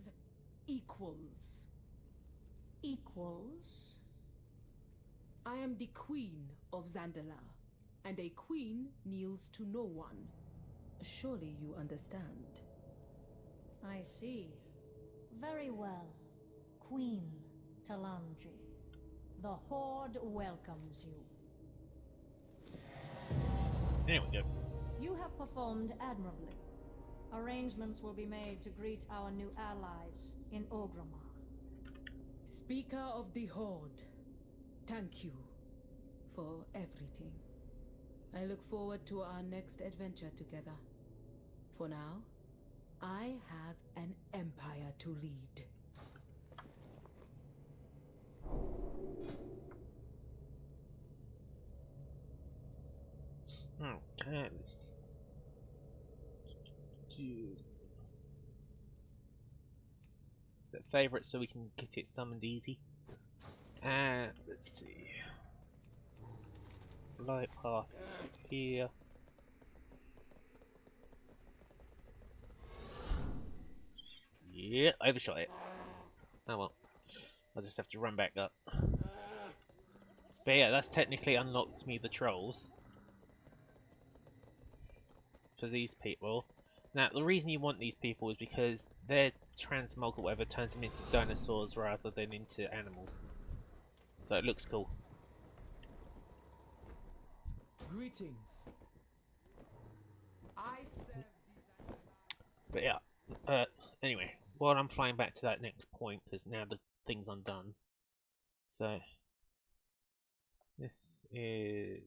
equals. Equals? I am the Queen of Zandalar, and a queen kneels to no one. Surely you understand. I see. Very well. Queen Talanji. The Horde welcomes you. There we go. You have performed admirably. Arrangements will be made to greet our new allies in Orgrimmar. Speaker of the Horde, thank you for everything. I look forward to our next adventure together. For now, I have an empire to lead. Okay, let's do that favorite so we can get it summoned easy. And let's see. Light path here. Yeah, overshot it. Oh well. I'll just have to run back up. But yeah, that's technically unlocked me the trolls. For these people. Now, the reason you want these people is because their transmog or whatever turns them into dinosaurs rather than into animals. So it looks cool. Greetings. I serve But yeah, anyway, while I'm flying back to that next point, because now the thing's undone. So, this is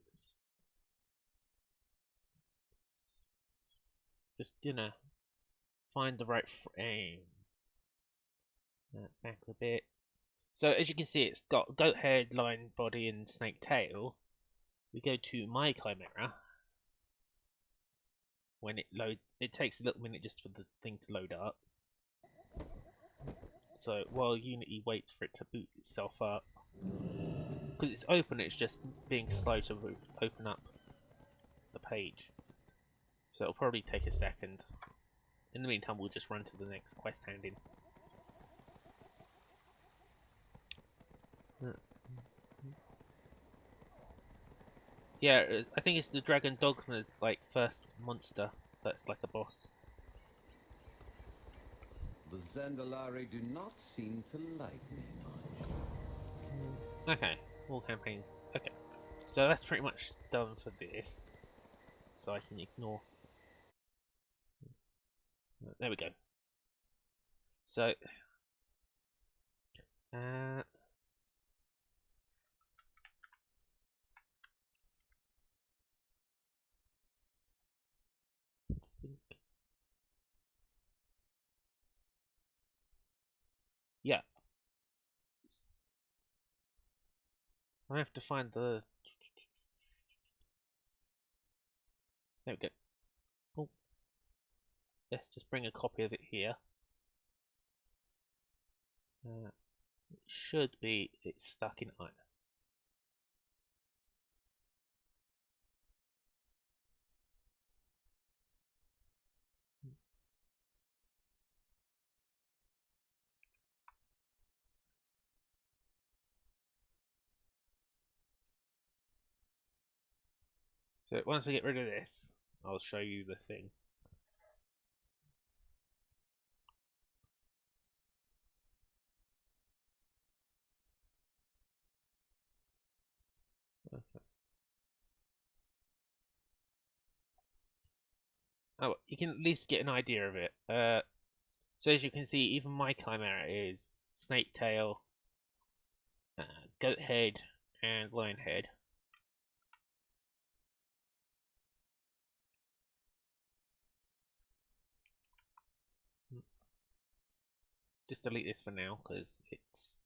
just gonna find the right frame. Back a bit. So as you can see, it's got goat head, lion body, and snake tail. We go to my Chimera. When it loads, it takes a little minute just for the thing to load up. So while Unity waits for it to boot itself up, because it's open, it's just being slow to open up the page. So it'll probably take a second. In the meantime, we'll just run to the next quest handing. Yeah, I think it's the Dragon Dogma's like first monster that's like a boss. The Zandalari do not seem to like me much. Okay, all campaigns. Okay, so that's pretty much done for this. So I can ignore. There we go. So, yeah. I have to find the... There we go. Oh. Let's just bring a copy of it here. It should be, it's stuck in iron. So once I get rid of this, I'll show you the thing. Okay. Oh, you can at least get an idea of it. So as you can see, even my chimera is snake tail, goat head, and lion head. Just delete this for now because it's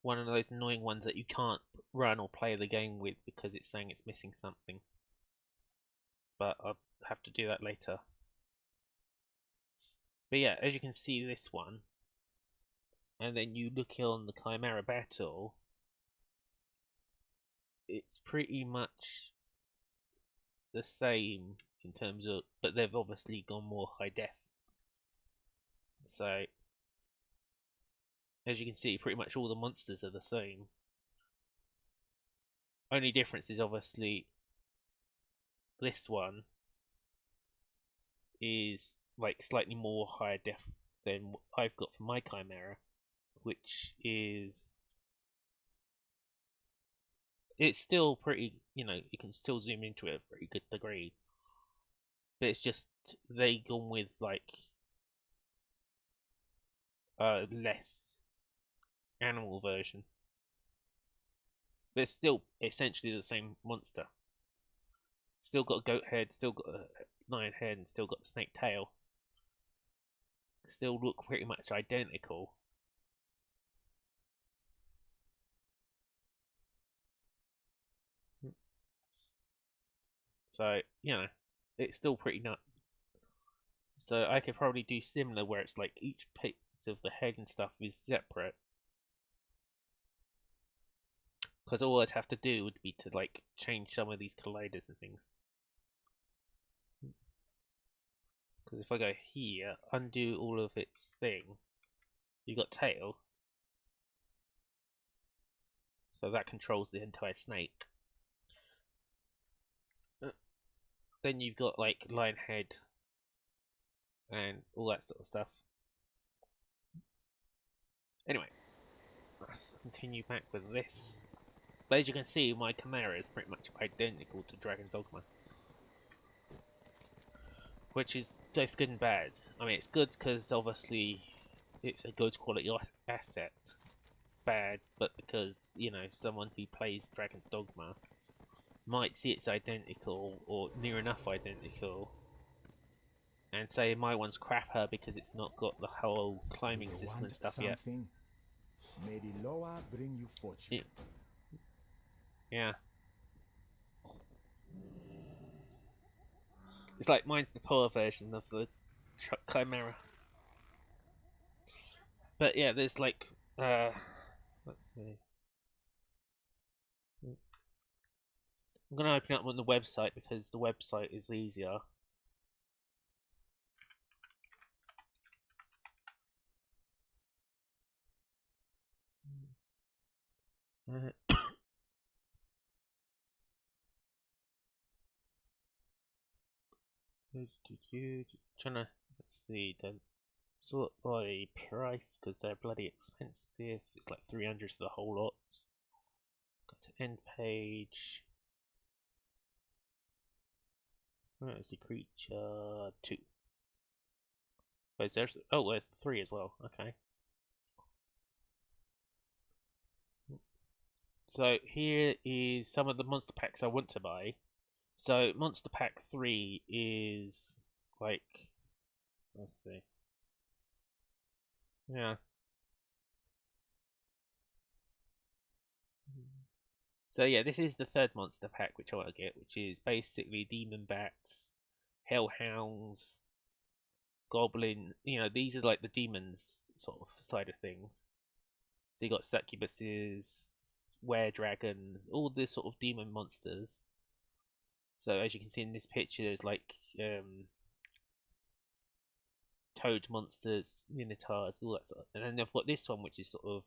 one of those annoying ones that you can't run or play the game with because it's saying it's missing something. But I'll have to do that later. But yeah, as you can see, this one, and then you look on the Chimera battle, it's pretty much the same in terms of, but they've obviously gone more high def. So as you can see, pretty much all the monsters are the same. Only difference is obviously this one is like slightly more higher def than what I've got for my Chimera, which is, it's still pretty, you know, you can still zoom into it a pretty good degree, but it's just they gone with like less animal version, but it's still essentially the same monster. Still got a goat head, still got a lion head, and still got the snake tail. Still look pretty much identical. So, you know, it's still pretty nuts. So I could probably do similar where it's like each piece of the head and stuff is separate. Because all I'd have to do would be to like change some of these colliders and things. Because if I go here, undo all of its thing, you got tail. So that controls the entire snake. Then you've got like lion head and all that sort of stuff. Anyway, let's continue back with this. But as you can see, my Chimera is pretty much identical to Dragon's Dogma. Which is both good and bad. I mean, it's good because obviously it's a good quality asset. Bad, but because, you know, someone who plays Dragon's Dogma might see it's identical or near enough identical and say my one's crapper because it's not got the whole climbing system and stuff yet. May the Loa bring you fortune. Yeah. It's like mine's the poor version of the Chimera. But yeah, there's like, let's see. I'm going to open up on the website because the website is easier. Trying to, let's see, don't sort by price because they're bloody expensive. It's like 300 for the whole lot. Go to end page. Where is the creature? 2. Wait, there's, oh, there's 3 as well. Okay. So here is some of the monster packs I want to buy. So monster pack 3 is like, let's see. Yeah. So yeah, this is the third monster pack which I want to get, which is basically demon bats, hellhounds, goblin. You know, these are like the demons sort of side of things. So you got succubuses, were-dragon, all this sort of demon monsters. So as you can see in this picture, there's like toad monsters, minotaurs, all that sort of. And then they've got this one, which is sort of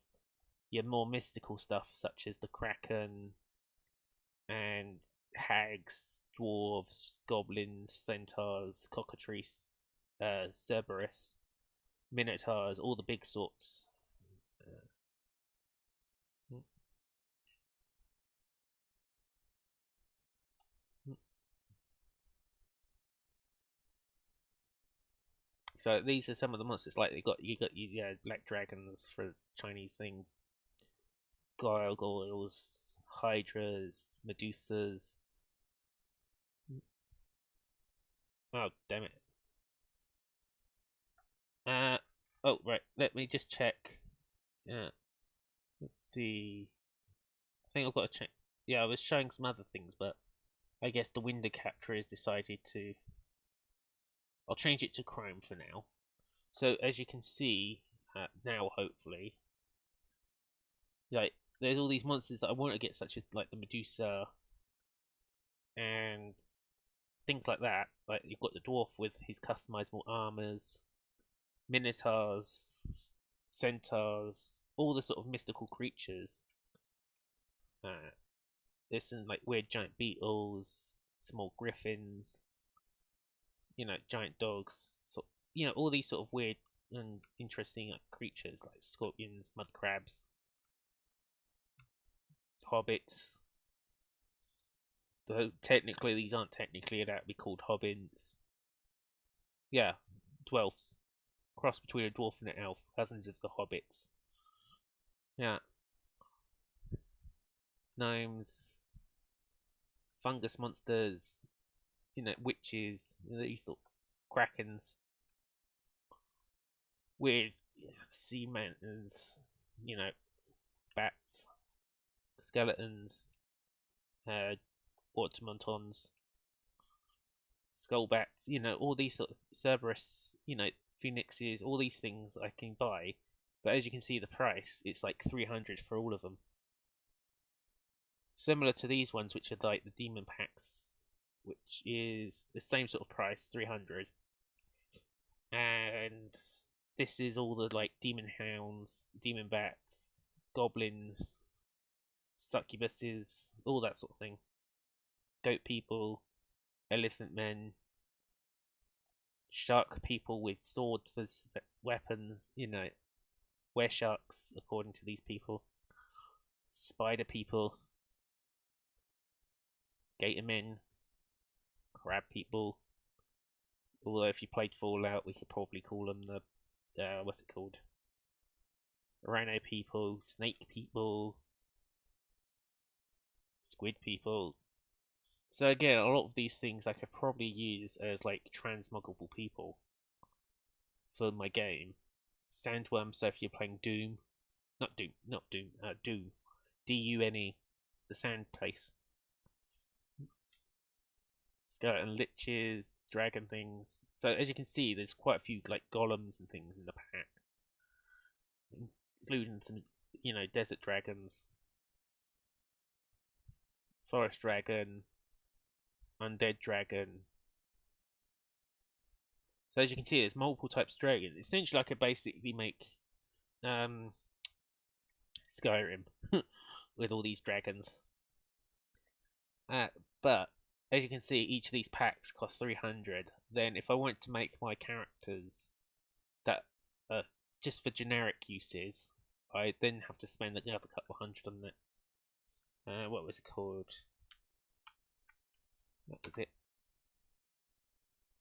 your more mystical stuff, such as the kraken and hags, dwarves, goblins, centaurs, cockatrice, Cerberus, minotaurs, all the big sorts. So these are some of the monsters. Like you got black dragons for the Chinese thing, gargoyles, hydras, medusas. Oh damn it! Oh right. Let me just check. Let's see. I think I've got to check. Yeah, I was showing some other things, but I guess the window capture has decided to. I'll change it to Chrome for now. So as you can see now, hopefully, like there's all these monsters that I want to get, such as like the Medusa and things like that. Like you've got the dwarf with his customizable armors, minotaurs, centaurs, all the sort of mystical creatures. There's some like weird giant beetles, small griffins, giant dogs, all these sort of weird and interesting creatures like scorpions, mud crabs, hobbits. Though technically these aren't technically allowed to be called hobbits. Yeah, dwarfs. Cross between a dwarf and an elf, cousins of the hobbits. Yeah. Gnomes, fungus monsters, witches, these sort of krakens, weird sea mountains, bats, skeletons, automatons, skullbats, all these sort of Cerberus, phoenixes, all these things I can buy. But as you can see, the price, it's like 300 for all of them. Similar to these ones, which are like the demon packs, which is the same sort of price, 300. And this is all the like demon hounds, demon bats, goblins, succubuses, all that sort of thing. Goat people, elephant men, shark people with swords for weapons, were sharks according to these people. Spider people, gator men, crab people. Although if you played Fallout, we could probably call them the what's it called? Rhino people, snake people, squid people. So again, a lot of these things I could probably use as like transmoggable people for my game. Sandworm, so if you're playing Doom, Doom, D-U-N-E, the sand place. Skeleton liches, dragon things. So as you can see, there's quite a few like golems and things in the pack, including some, desert dragons, forest dragon, undead dragon. So as you can see, there's multiple types of dragons. Essentially, I could basically make Skyrim with all these dragons. But as you can see, each of these packs cost 300. Then if I want to make my characters that just for generic uses, I then have to spend another couple hundred on that. What was it called? That was it.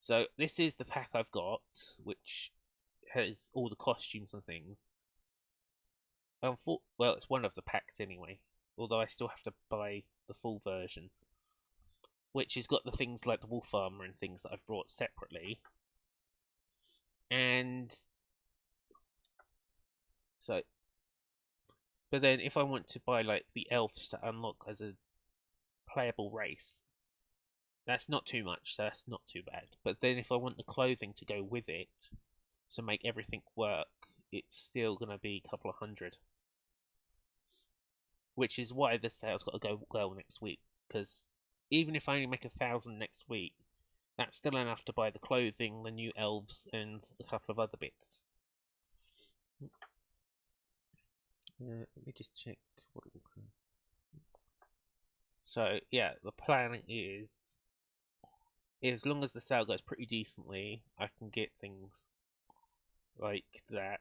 So this is the pack I've got, which has all the costumes and things. Well, it's one of the packs anyway, although I still have to buy the full version, which has got the things like the wolf armor and things that I've brought separately. And so, but then if I want to buy like the elves to unlock as a playable race, that's not too much, so that's not too bad. But then if I want the clothing to go with it, to make everything work, it's still going to be a couple of hundred. which is why the sale's got to go well next week. Because even if I only make 1,000 next week, that's still enough to buy the clothing, the new elves, and a couple of other bits. Let me just check what it will come. So yeah, the plan is as long as the sale goes pretty decently, I can get things like that.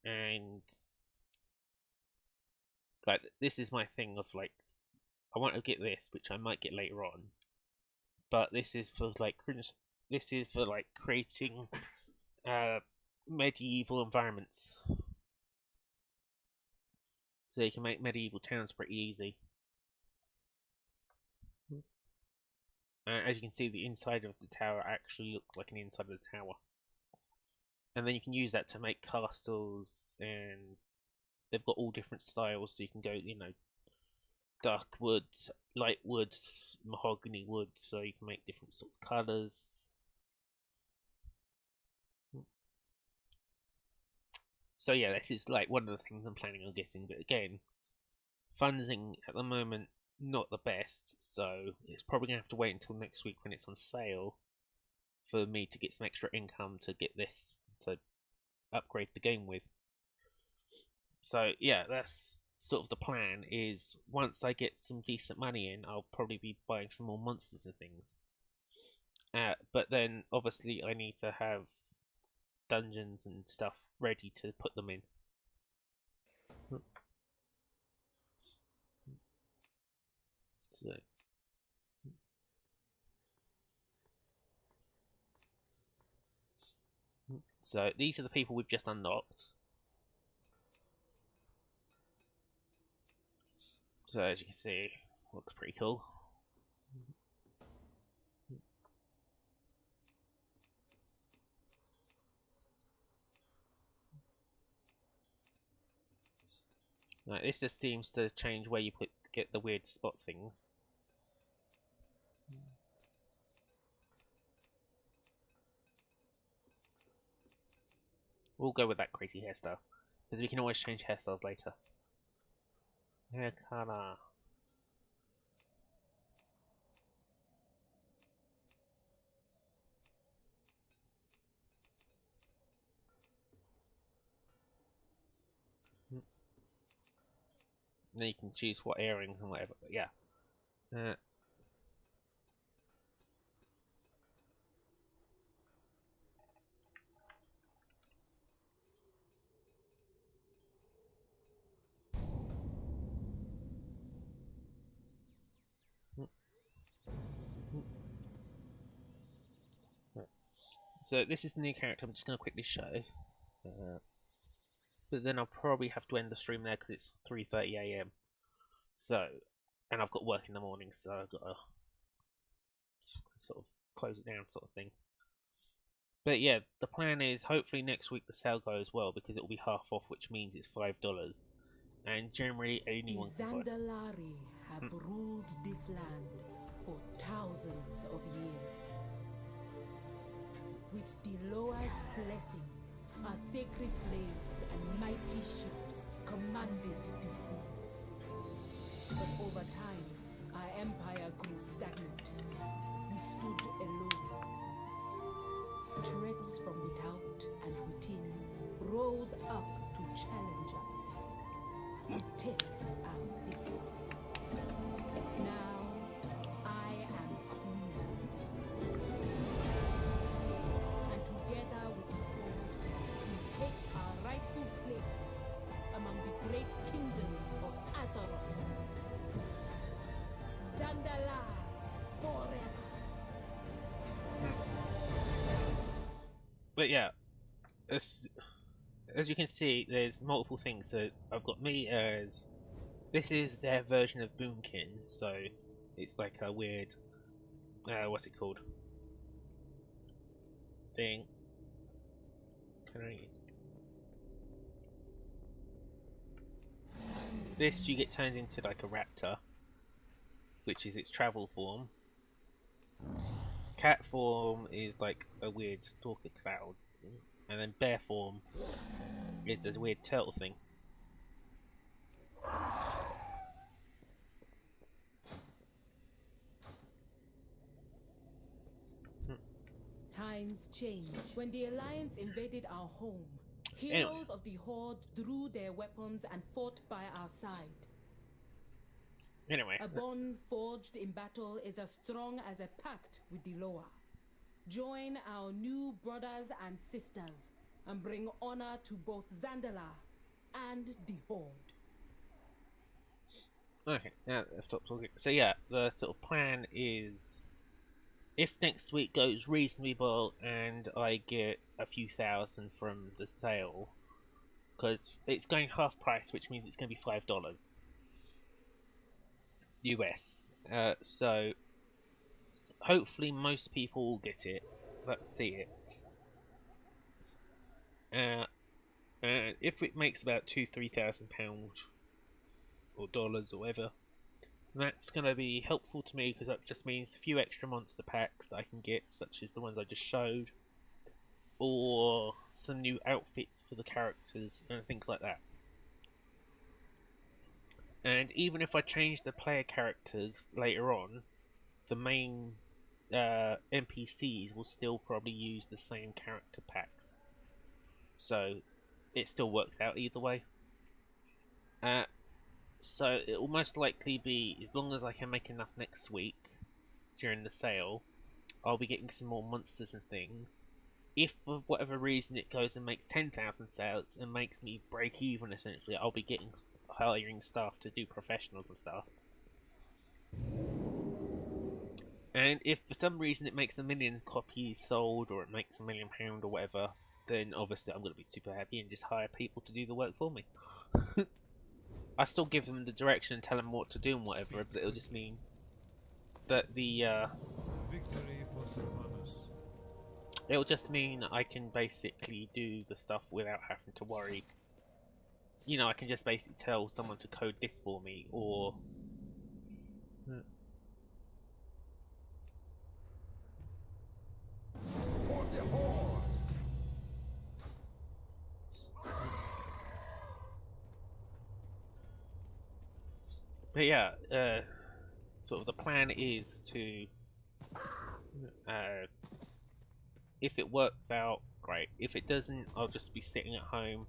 And like this is my thing of like, I want to get this, which I might get later on, but this is for like creating medieval environments, so you can make medieval towns pretty easy. As you can see, the inside of the tower actually looks like an inside of the tower, and then you can use that to make castles, and they've got all different styles, so you can go, you know, dark woods, light woods, mahogany woods, so you can make different sort of colours. So yeah, this is like one of the things I'm planning on getting, but again, funding at the moment not the best, so it's probably gonna have to wait until next week when it's on sale for me to get some extra income to get this to upgrade the game with. So yeah, that's sort of the plan, is once I get some decent money in, I'll probably be buying some more monsters and things. But then obviously I need to have dungeons and stuff ready to put them in. So these are the people we've just unlocked. So as you can see, looks pretty cool. Now, this just seems to change where you get the weird spot things. We'll go with that crazy hairstyle, because we can always change hairstyles later. Hair color. Then you can choose what earrings and whatever, but yeah. So this is the new character I'm just going to quickly show. But then I'll probably have to end the stream there because it's 3:30 AM. So, and I've got work in the morning, so I've got to sort of close it down, sort of thing. But yeah, the plan is hopefully next week the sale goes well, because it will be half off, which means it's $5. And generally anyone can buy it. The Zandalari have ruled this land for thousands of years. With the Loa's blessing, our sacred blades and mighty ships commanded the seas. But over time, our empire grew stagnant. We stood alone. Threats from without and within rose up to challenge us, to test our faith. Now, I am queen. And together with the world, we take our rightful place among the great kingdoms of Azeroth. Zandalar forever. But yeah, as you can see, there's multiple things. So I've got me as, this is their version of Boomkin, so it's like a weird, what's it called? Thing. This you get turned into like a raptor, which is its travel form. Cat form is like a weird stalker cloud, and then bear form is the weird turtle thing. Times change. When the Alliance invaded our home, Anyway. heroes of the Horde drew their weapons and fought by our side. Anyway. A bond forged in battle is as strong as a pact with the Loa. Join our new brothers and sisters and bring honor to both Zandalar and the Horde. Okay, now I've stopped talking. So yeah, the sort of plan is, if next week goes reasonably well and I get a few thousand from the sale, because it's going half price, which means it's going to be $5 US. So hopefully most people will get it, let's see it. And if it makes about £2,000-3,000 or dollars or whatever, that's going to be helpful to me, because that just means a few extra monster packs that I can get, such as the ones I just showed, or some new outfits for the characters and things like that. And even if I change the player characters later on, the main NPCs will still probably use the same character packs, so it still works out either way. So it will most likely be, as long as I can make enough next week during the sale, I'll be getting some more monsters and things. If for whatever reason it goes and makes 10,000 sales and makes me break even, essentially, I'll be hiring staff to do professionals and stuff. And if for some reason it makes 1 million copies sold, or it makes £1 million or whatever, then obviously I'm going to be super happy and just hire people to do the work for me. I still give them the direction and tell them what to do and whatever, but it'll just mean that Victory for Serpanus. It'll just mean I can basically do the stuff without having to worry. You know, I can just basically tell someone to code this for me, or For the Horde! but yeah, sort of the plan is to, if it works out, great. If it doesn't, I'll just be sitting at home,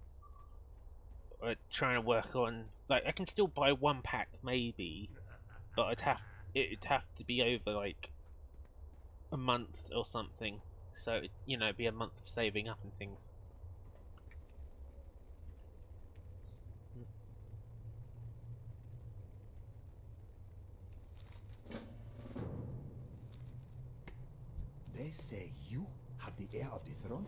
trying to work on, like, I can still buy one pack maybe, but it'd have to be over like a month or something. So you know, it'd be a month of saving up and things. They say you have the heir of the throne?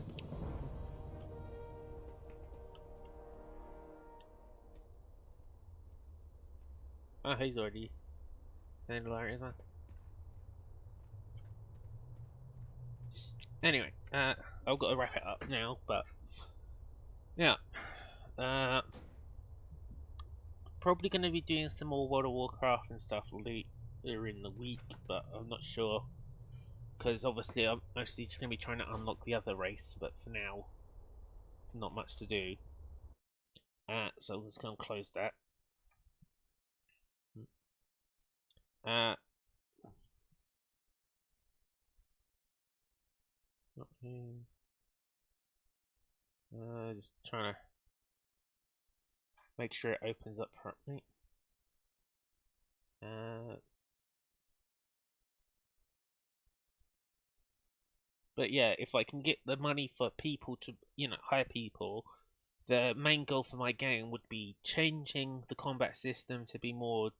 Oh, he's already Zandalar, isn't he? Anyway, I've got to wrap it up now, but yeah, probably going to be doing some more World of Warcraft and stuff later in the week, but I'm not sure, because obviously I'm mostly just going to be trying to unlock the other race, but for now, not much to do. So I'm just going to close that. Just trying to make sure it opens up properly. But yeah, if I can get the money for people to, you know, hire people, the main goal for my game would be changing the combat system to be more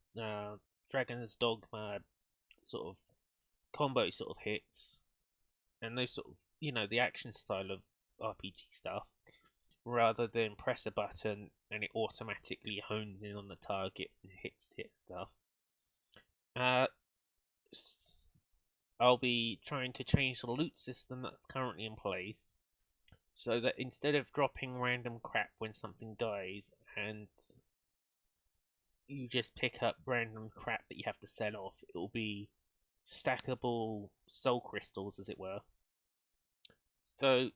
Dragon's Dogma sort of combo sort of hits, and those sort of, you know, the action style of RPG stuff, rather than press a button and it automatically hones in on the target and hit stuff. I'll be trying to change the loot system that's currently in place, so that instead of dropping random crap when something dies and you just pick up random crap that you have to sell off, it will be stackable soul crystals, as it were. So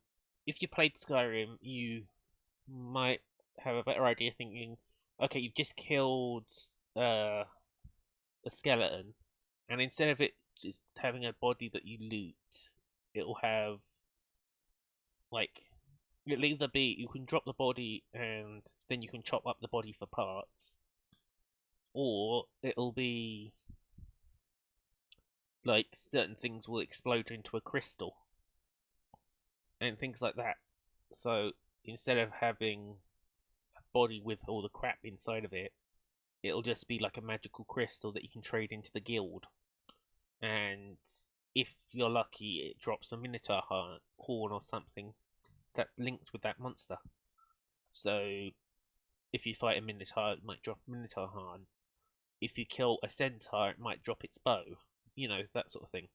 if you played Skyrim, you might have a better idea thinking, okay, you've just killed a skeleton, and instead of it just having a body that you loot, it'll have like, it'll either be you can drop the body and then you can chop up the body for parts, or it'll be like certain things will explode into a crystal and things like that. So instead of having a body with all the crap inside of it, it'll just be like a magical crystal that you can trade into the guild. And if you're lucky, it drops a Minotaur horn or something that's linked with that monster. So if you fight a Minotaur, it might drop a Minotaur horn. If you kill a Centaur, it might drop its bow. You know, that sort of thing.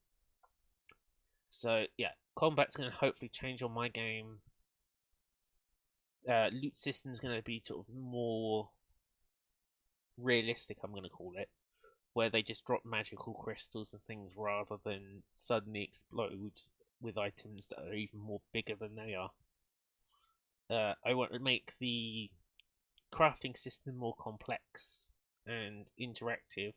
So yeah, combat's going to hopefully change on my game. Loot system's going to be sort of more realistic, I'm going to call it, where they just drop magical crystals and things rather than suddenly explode with items that are even more bigger than they are. I want to make the crafting system more complex and interactive,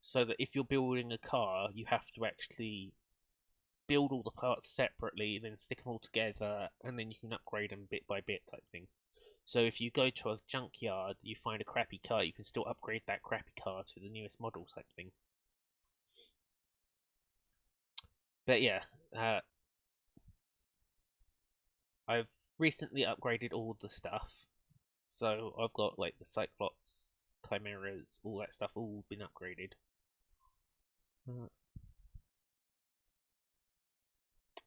so that if you're building a car, you have to actually build all the parts separately, then stick them all together, and then you can upgrade them bit by bit type thing. So if you go to a junkyard, you find a crappy car, you can still upgrade that crappy car to the newest model type thing. But yeah, I've recently upgraded all the stuff. So I've got like the Cyclops, Chimeras, all that stuff all been upgraded.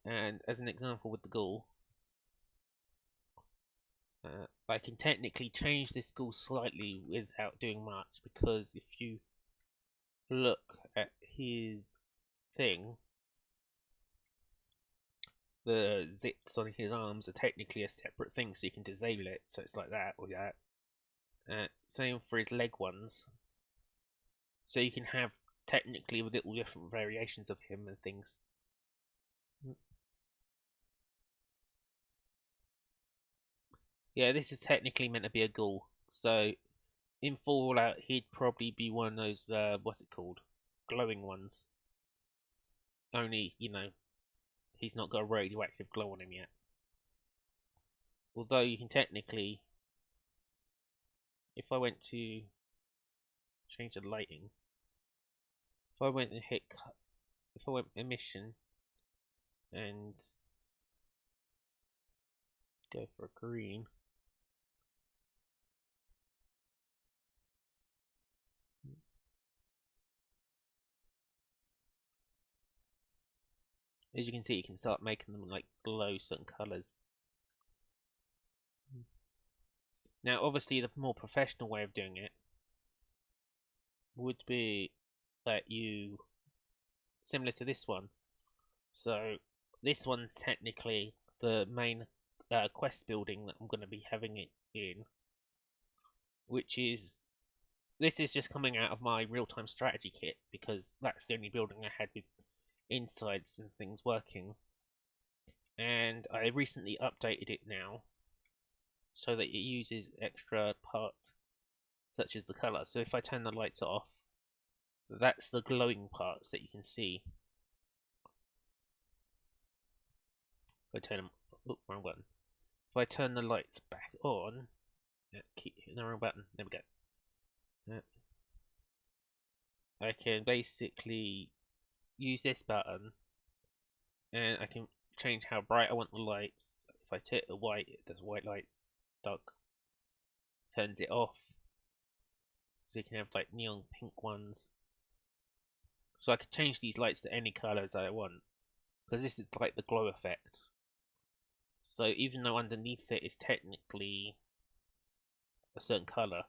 And as an example with the ghoul, I can technically change this ghoul slightly without doing much, because if you look at his thing, the zips on his arms are technically a separate thing, so you can disable it, so it's like that or that. Same for his leg ones. So you can have technically little different variations of him and things. Yeah, this is technically meant to be a ghoul. So in Fallout, he'd probably be one of those, what's it called? Glowing ones. Only, you know, he's not got a radioactive glow on him yet. Although you can technically, if I went to change the lighting, if I went and hit, if I went emission and go for a green, as you can see, you can start making them like glow certain colours. Now, obviously, the more professional way of doing it would be that you, similar to this one. So this one's technically the main quest building that I'm going to be having it in, which is, this is just coming out of my real-time strategy kit, because that's the only building I had with insides and things working, and I recently updated it now so that it uses extra parts such as the color. So if I turn the lights off, that's the glowing parts that you can see. If I turn them, oh, wrong button. If I turn the lights back on, keep hitting the wrong button, there we go. I can basically use this button and I can change how bright I want the lights. If I turn it to white, it does white lights. Dark turns it off, so you can have like neon pink ones. So I could change these lights to any colours I want, because this is like the glow effect. So even though underneath it is technically a certain colour,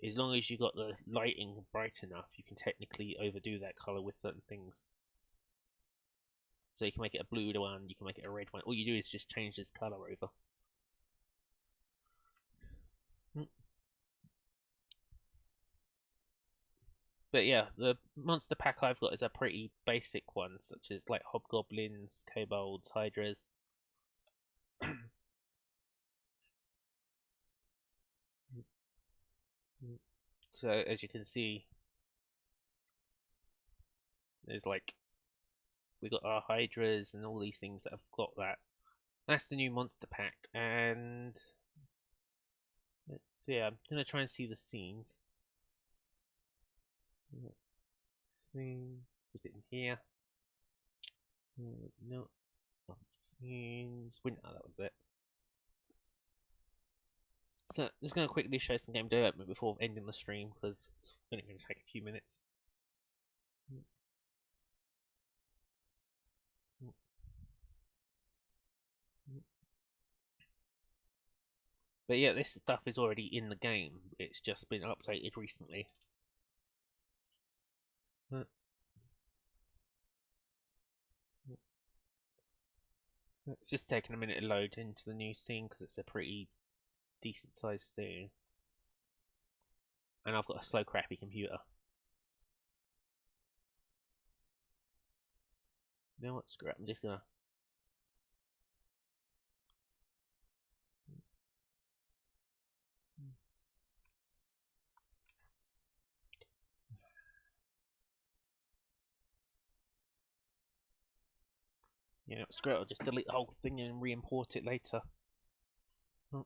as long as you got the lighting bright enough, you can technically overdo that colour with certain things. So you can make it a blue one, you can make it a red one. All you do is just change this colour over. But yeah, the monster pack I've got is a pretty basic one, such as like hobgoblins, kobolds, hydras. So as you can see, there's like, we got our hydras and all these things that have got that. That's the new monster pack, and let's see. I'm gonna try and see the scenes. Scene. Was it in here? No. Scenes. Winter. That was it. So just gonna quickly show some game development before ending the stream because it's only gonna take a few minutes. But yeah, this stuff is already in the game. It's just been updated recently. It's just taking a minute to load into the new scene because it's a pretty decent sized scene. And I've got a slow, crappy computer. You know what? Screw it. I'm just gonna. You know, screw it. I'll just delete the whole thing and re-import it later. I'm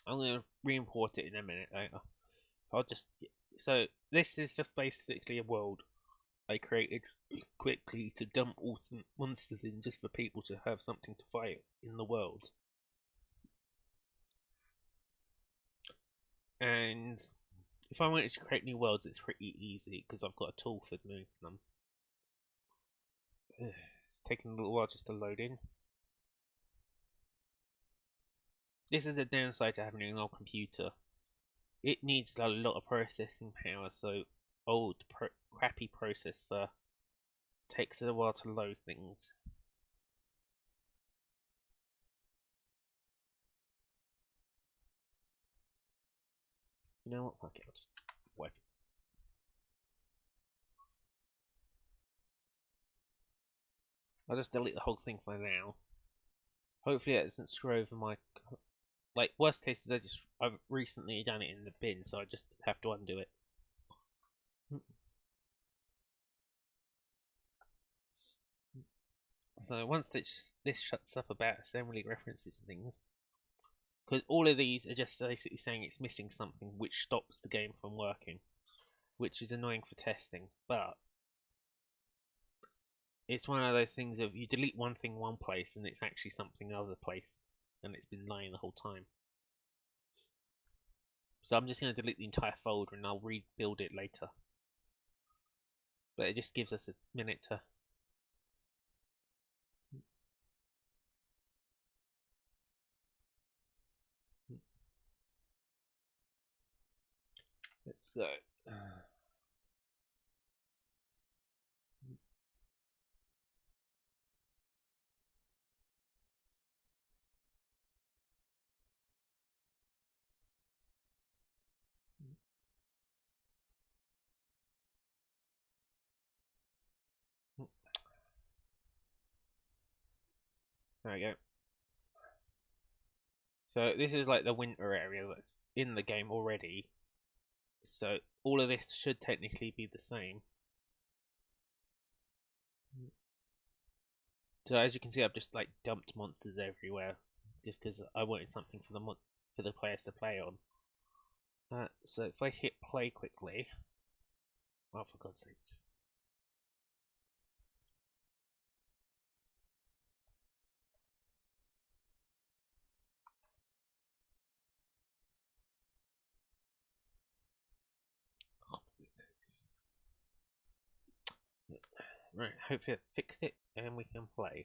gonna re-import it in a minute later. I'll just. So this is just basically a world I created quickly to dump all some monsters in just for people to have something to fight in the world. And if I wanted to create new worlds, it's pretty easy because I've got a tool for doing them. It's taking a little while just to load in. This is the downside to having an old computer. It needs a lot of processing power, so old crappy processor takes a while to load things. You know what? Okay, I'll just wipe it. I'll just delete the whole thing for now. Hopefully that doesn't screw over my... Like, worst case is I've recently done it in the bin, so I just have to undo it. So once this shuts up about assembly references and things, because all of these are just basically saying it's missing something which stops the game from working, which is annoying for testing, but it's one of those things of you delete one thing one place and it's actually something other place, and it's been lying the whole time. So I'm just going to delete the entire folder and I'll rebuild it later. But it just gives us a minute to... Let's go. There we go. So this is like the winter area that's in the game already. So all of this should technically be the same. So as you can see, I've just like dumped monsters everywhere, just because I wanted something for the players to play on. So if I hit play quickly, oh for God's sake. Right, hopefully it's fixed it and we can play.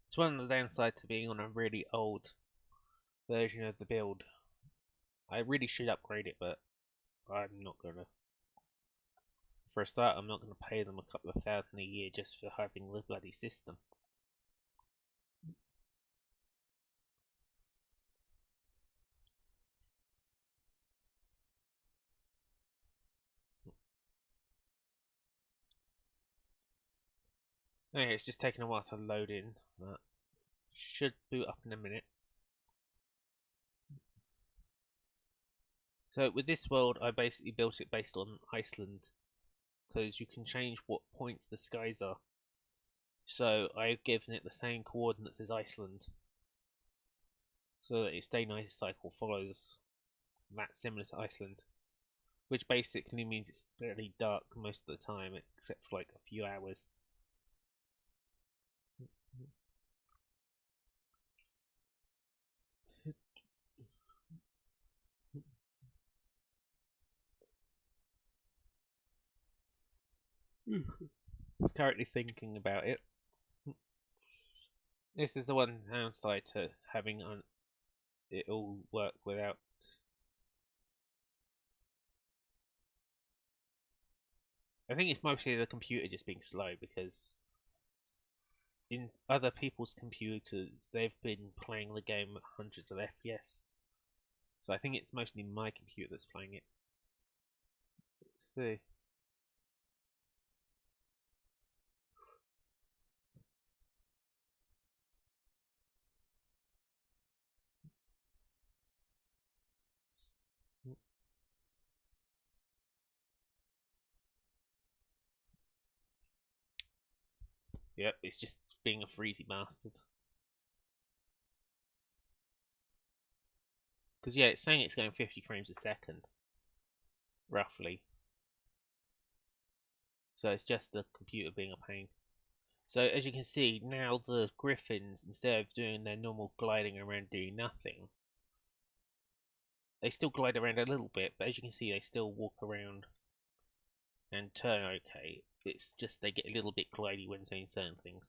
It's one of the downsides to being on a really old version of the build. I really should upgrade it, but I'm not gonna. For a start, I'm not gonna pay them a couple of thousand a year just for having the bloody system. Okay, it's just taking a while to load in. Should boot up in a minute. So with this world, I basically built it based on Iceland, because you can change what points the skies are. So I've given it the same coordinates as Iceland, so that its day-night cycle follows that, similar to Iceland, which basically means it's fairly dark most of the time, except for like a few hours. I was currently thinking about it. This is the one downside to having it all work without. I think it's mostly the computer just being slow, because in other people's computers they've been playing the game at hundreds of FPS. So I think it's mostly my computer that's playing it. Let's see. Yep, it's just being a freezy bastard. Because yeah, it's saying it's going 50 frames a second, roughly. So it's just the computer being a pain. So as you can see, now the griffins, instead of doing their normal gliding around doing nothing, they still glide around a little bit, but as you can see, they still walk around and turn okay. It's just they get a little bit glidey when doing certain things.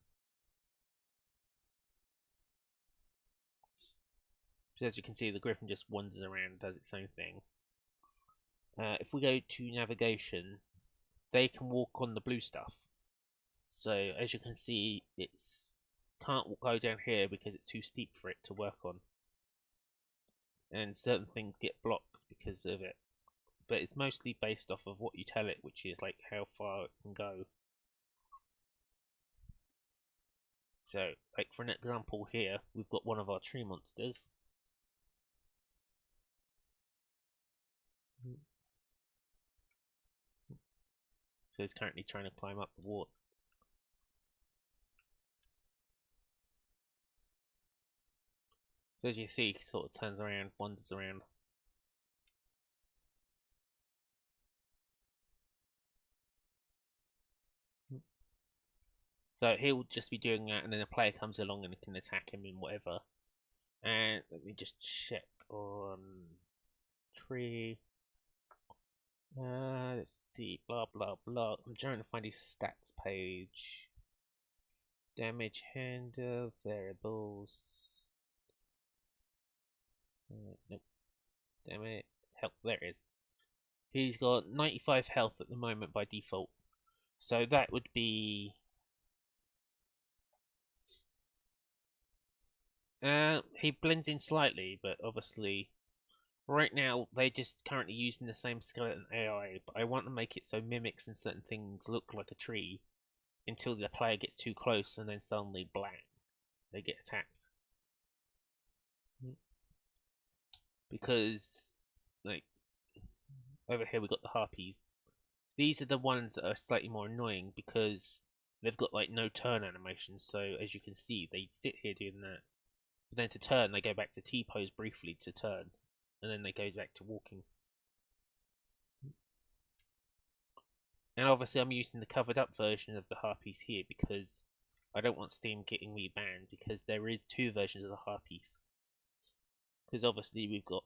So as you can see, the griffin just wanders around and does its own thing. If we go to navigation, they can walk on the blue stuff. So as you can see, it's can't go down here because it's too steep for it to work on, and certain things get blocked because of it. But it's mostly based off of what you tell it, which is like how far it can go. So, like for an example here, we've got one of our tree monsters. So it's currently trying to climb up the wall. So as you see, he sort of turns around, wanders around. So he'll just be doing that, and then a player comes along and can attack him and whatever. And let me just check on tree. Let's see, blah blah blah. I'm trying to find his stats page. Damage handle, variables. Nope. Damn it. Health, there it is. He's got 95 health at the moment by default. So that would be... he blends in slightly, but obviously... Right now, they're just currently using the same skeleton AI, but I want to make it so mimics and certain things look like a tree until the player gets too close and then suddenly blam, they get attacked. Because, like, over here we've got the harpies. These are the ones that are slightly more annoying because they've got like no turn animations, so as you can see, they sit here doing that. But then to turn, they go back to T-pose briefly to turn, and then they go back to walking. And obviously I'm using the covered up version of the harpies here because I don't want Steam getting me banned, because there is two versions of the harpies. Because obviously we've got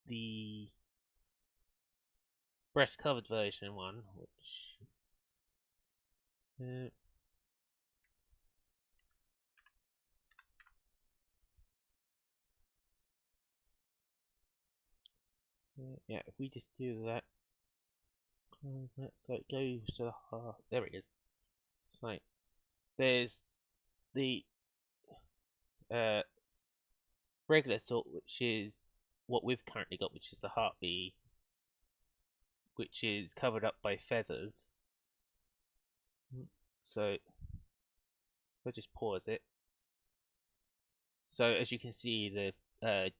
the breast covered version one, which yeah, if we just do that, so it goes to the heart. There it is. It's like there's the regular sort, which is what we've currently got, which is the harpy, which is covered up by feathers. So I'll just pause it. So as you can see, the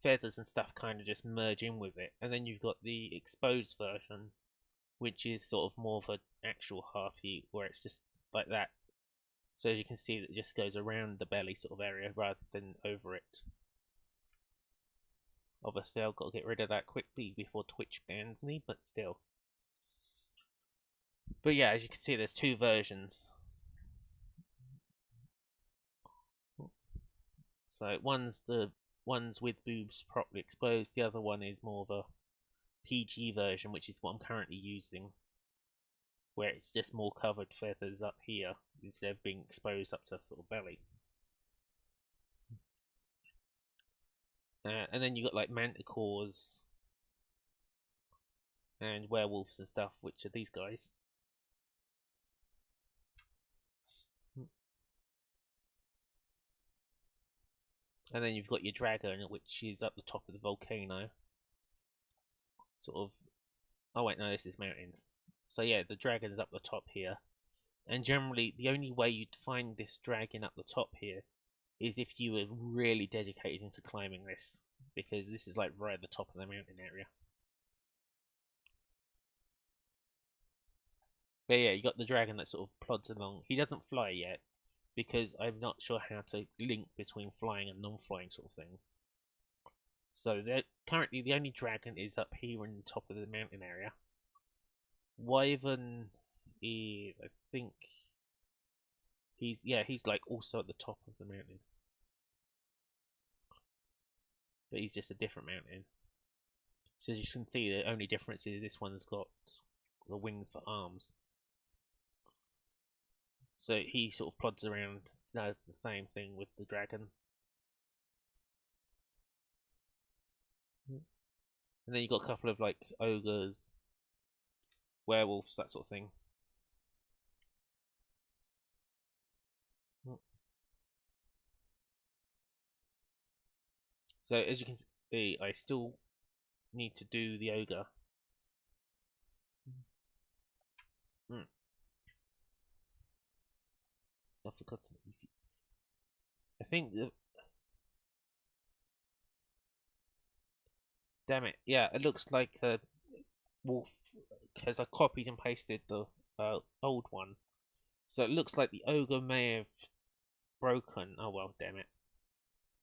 feathers and stuff kind of just merge in with it. And then you've got the exposed version, which is sort of more of an actual harpy, where it's just like that. So as you can see, it just goes around the belly sort of area rather than over it. Obviously, I've got to get rid of that quickly before Twitch bans me, but still. But yeah, as you can see, there's two versions. So one's the ones with boobs properly exposed, the other one is more of a PG version, which is what I'm currently using, where it's just more covered feathers up here instead of being exposed up to sort of belly. And then you got like manticores and werewolves and stuff, which are these guys. And then you've got your dragon, which is up the top of the volcano. Sort of. Oh wait, no, this is mountains. So yeah, the dragon is up the top here. And generally, the only way you'd find this dragon up the top here is if you were really dedicated into climbing this, because this is like right at the top of the mountain area. But yeah, you got the dragon that sort of plods along. He doesn't fly yet, because I'm not sure how to link between flying and non-flying sort of thing. So currently the only dragon is up here on the top of the mountain area. Wyvern is, I think, he's like also at the top of the mountain. But he's just a different mountain. So as you can see, the only difference is this one's got the wings for arms. So he sort of plods around, does the same thing with the dragon. And then you got a couple of like ogres, werewolves, that sort of thing. So as you can see, I still need to do the ogre. I forgot. I think the. Damn it! Yeah, it looks like the wolf, because I copied and pasted the old one. So it looks like the ogre may have broken. Oh well, damn it.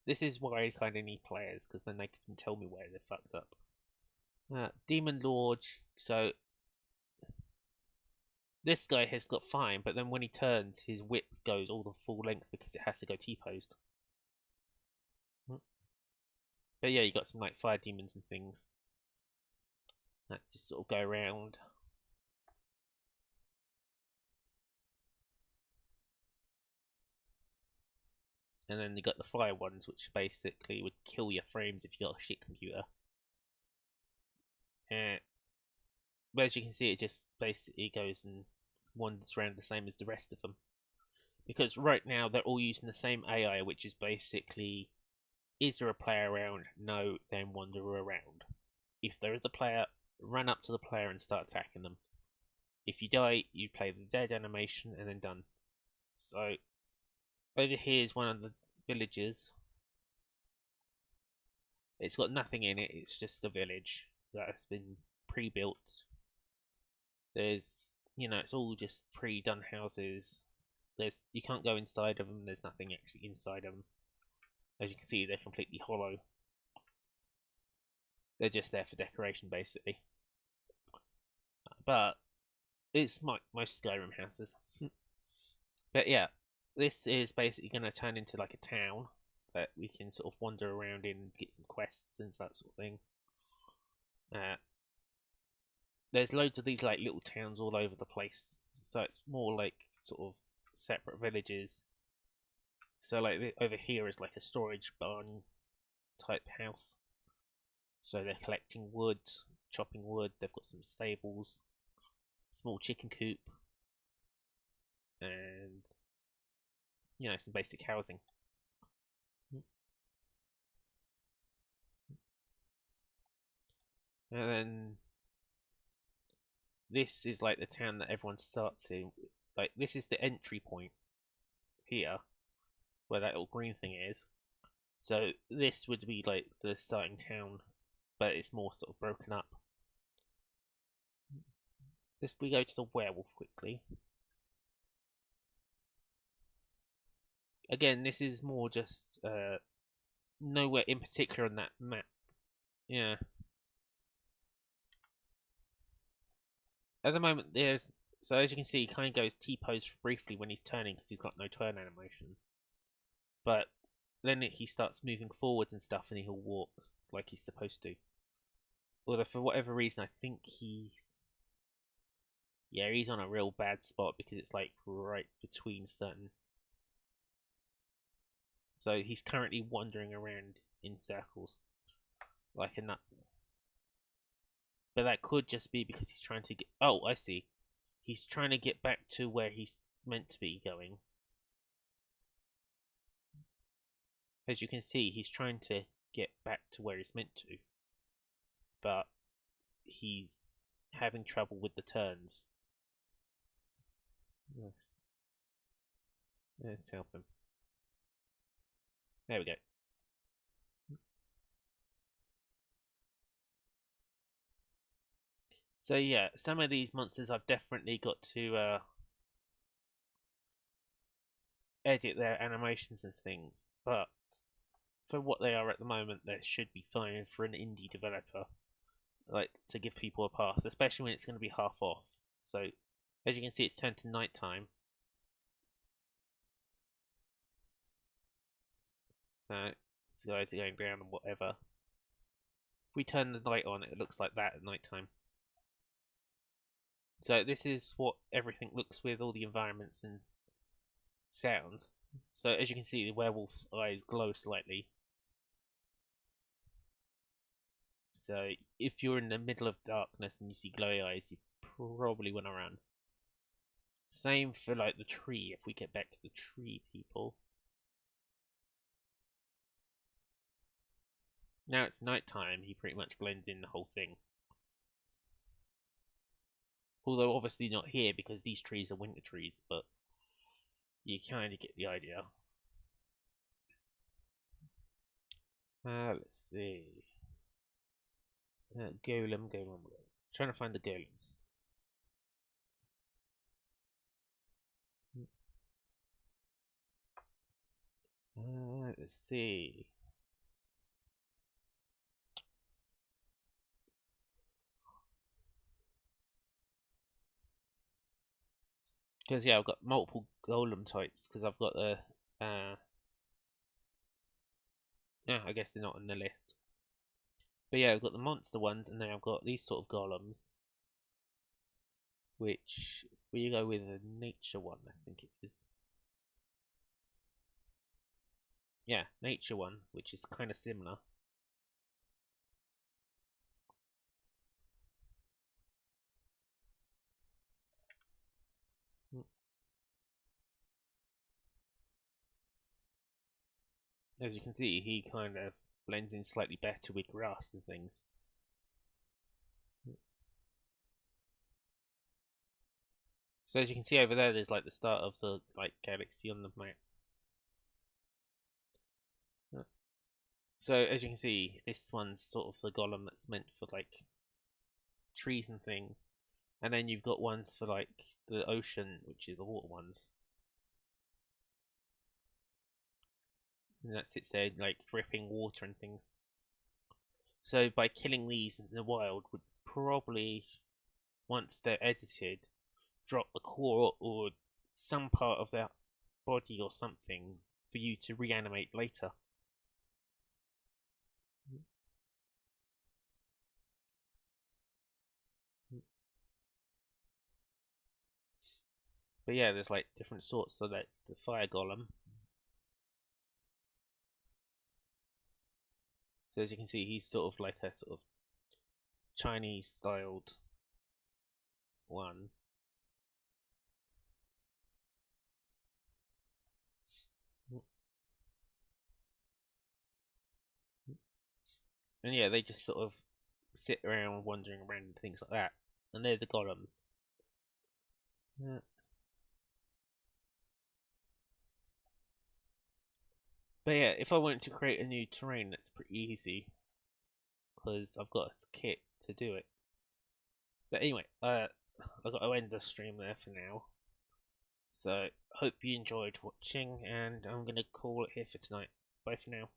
This is why I kind of need players, because then they can tell me where they fucked up. Demon Lord, so this guy has got fine, but then when he turns, his whip goes all the full length because it has to go T-posed. But yeah, you got some like fire demons and things that just sort of go around. And then you got the fire ones, which basically would kill your frames if you got a shit computer. But as you can see, it just basically goes and wanders around the same as the rest of them. Because right now they're all using the same AI, which is basically, is there a player around? No, then wander around. If there is a player, run up to the player and start attacking them. If you die, you play the dead animation and then done. So over here is one of the villages. It's got nothing in it, it's just a village that has been pre-built. There's, it's all just pre-done houses. You can't go inside of them, there's nothing actually inside of them. As you can see, they're completely hollow. They're just there for decoration, basically. But it's most Skyrim houses. But yeah, this is basically going to turn into like a town that we can sort of wander around in, get some quests and that sort of thing. There's loads of these like little towns all over the place, so it's more like sort of separate villages. So like over here is like a storage barn type house. So they're collecting wood, chopping wood. They've got some stables, small chicken coop, and some basic housing. And then this is like the town that everyone starts in. Like this is the entry point here, where that little green thing is. So this would be like the starting town, but it's more sort of broken up. We go to the werewolf quickly. Again, this is more just nowhere in particular on that map. Yeah. At the moment, so as you can see, he kind of goes T-pose briefly when he's turning because he's got no turn animation. But then he starts moving forwards and stuff, and he'll walk like he's supposed to. Although for whatever reason, I think he's on a real bad spot because it's like right between certain. So he's currently wandering around in circles like a nut. But that could just be because he's trying to get. Oh, I see. He's trying to get back to where he's meant to be going. As you can see, he's trying to get back to where he's meant to. But he's having trouble with the turns. Yes. Let's help him. There we go. So yeah, some of these monsters I've definitely got to edit their animations and things, but for what they are at the moment, they should be fine for an indie developer, like to give people a pass, especially when it's going to be half off. So as you can see, it's turned to night time. So these guys are going down and whatever. If we turn the light on, it looks like that at night time. So this is what everything looks with all the environments and sounds. So as you can see, the werewolf's eyes glow slightly. So if you're in the middle of darkness and you see glowy eyes, you probably want to run. Same for like the tree, if we get back to the tree people. Now it's night time, he pretty much blends in the whole thing. Although obviously not here because these trees are winter trees, but you kind of get the idea. Let's see. Golem. Trying to find the golems. Let's see. Because yeah, I've got multiple golem types because I've got the yeah, I guess they're not on the list. But yeah, I've got the monster ones, and then I've got these sort of golems, which we go with a nature one, I think it is. Yeah, nature one, which is kind of similar. As you can see, he kind of blends in slightly better with grass and things. So as you can see over there, there's like the start of the galaxy on the map. So as you can see, this one's sort of the golem that's meant for like trees and things, and then you've got ones for like the ocean, which is the water ones. And that sits there like dripping water and things. So by killing these in the wild would probably, once they're edited, drop a core or some part of their body or something for you to reanimate later. But yeah, there's like different sorts. So that's the fire golem. So as you can see, he's sort of like a sort of Chinese styled one. And yeah, they just sort of sit around wandering around and things like that. And they're the golems. Yeah. But yeah, if I want to create a new terrain, that's pretty easy, because I've got a kit to do it. But anyway, I've got to end the stream there for now. So, hope you enjoyed watching, and I'm going to call it here for tonight. Bye for now.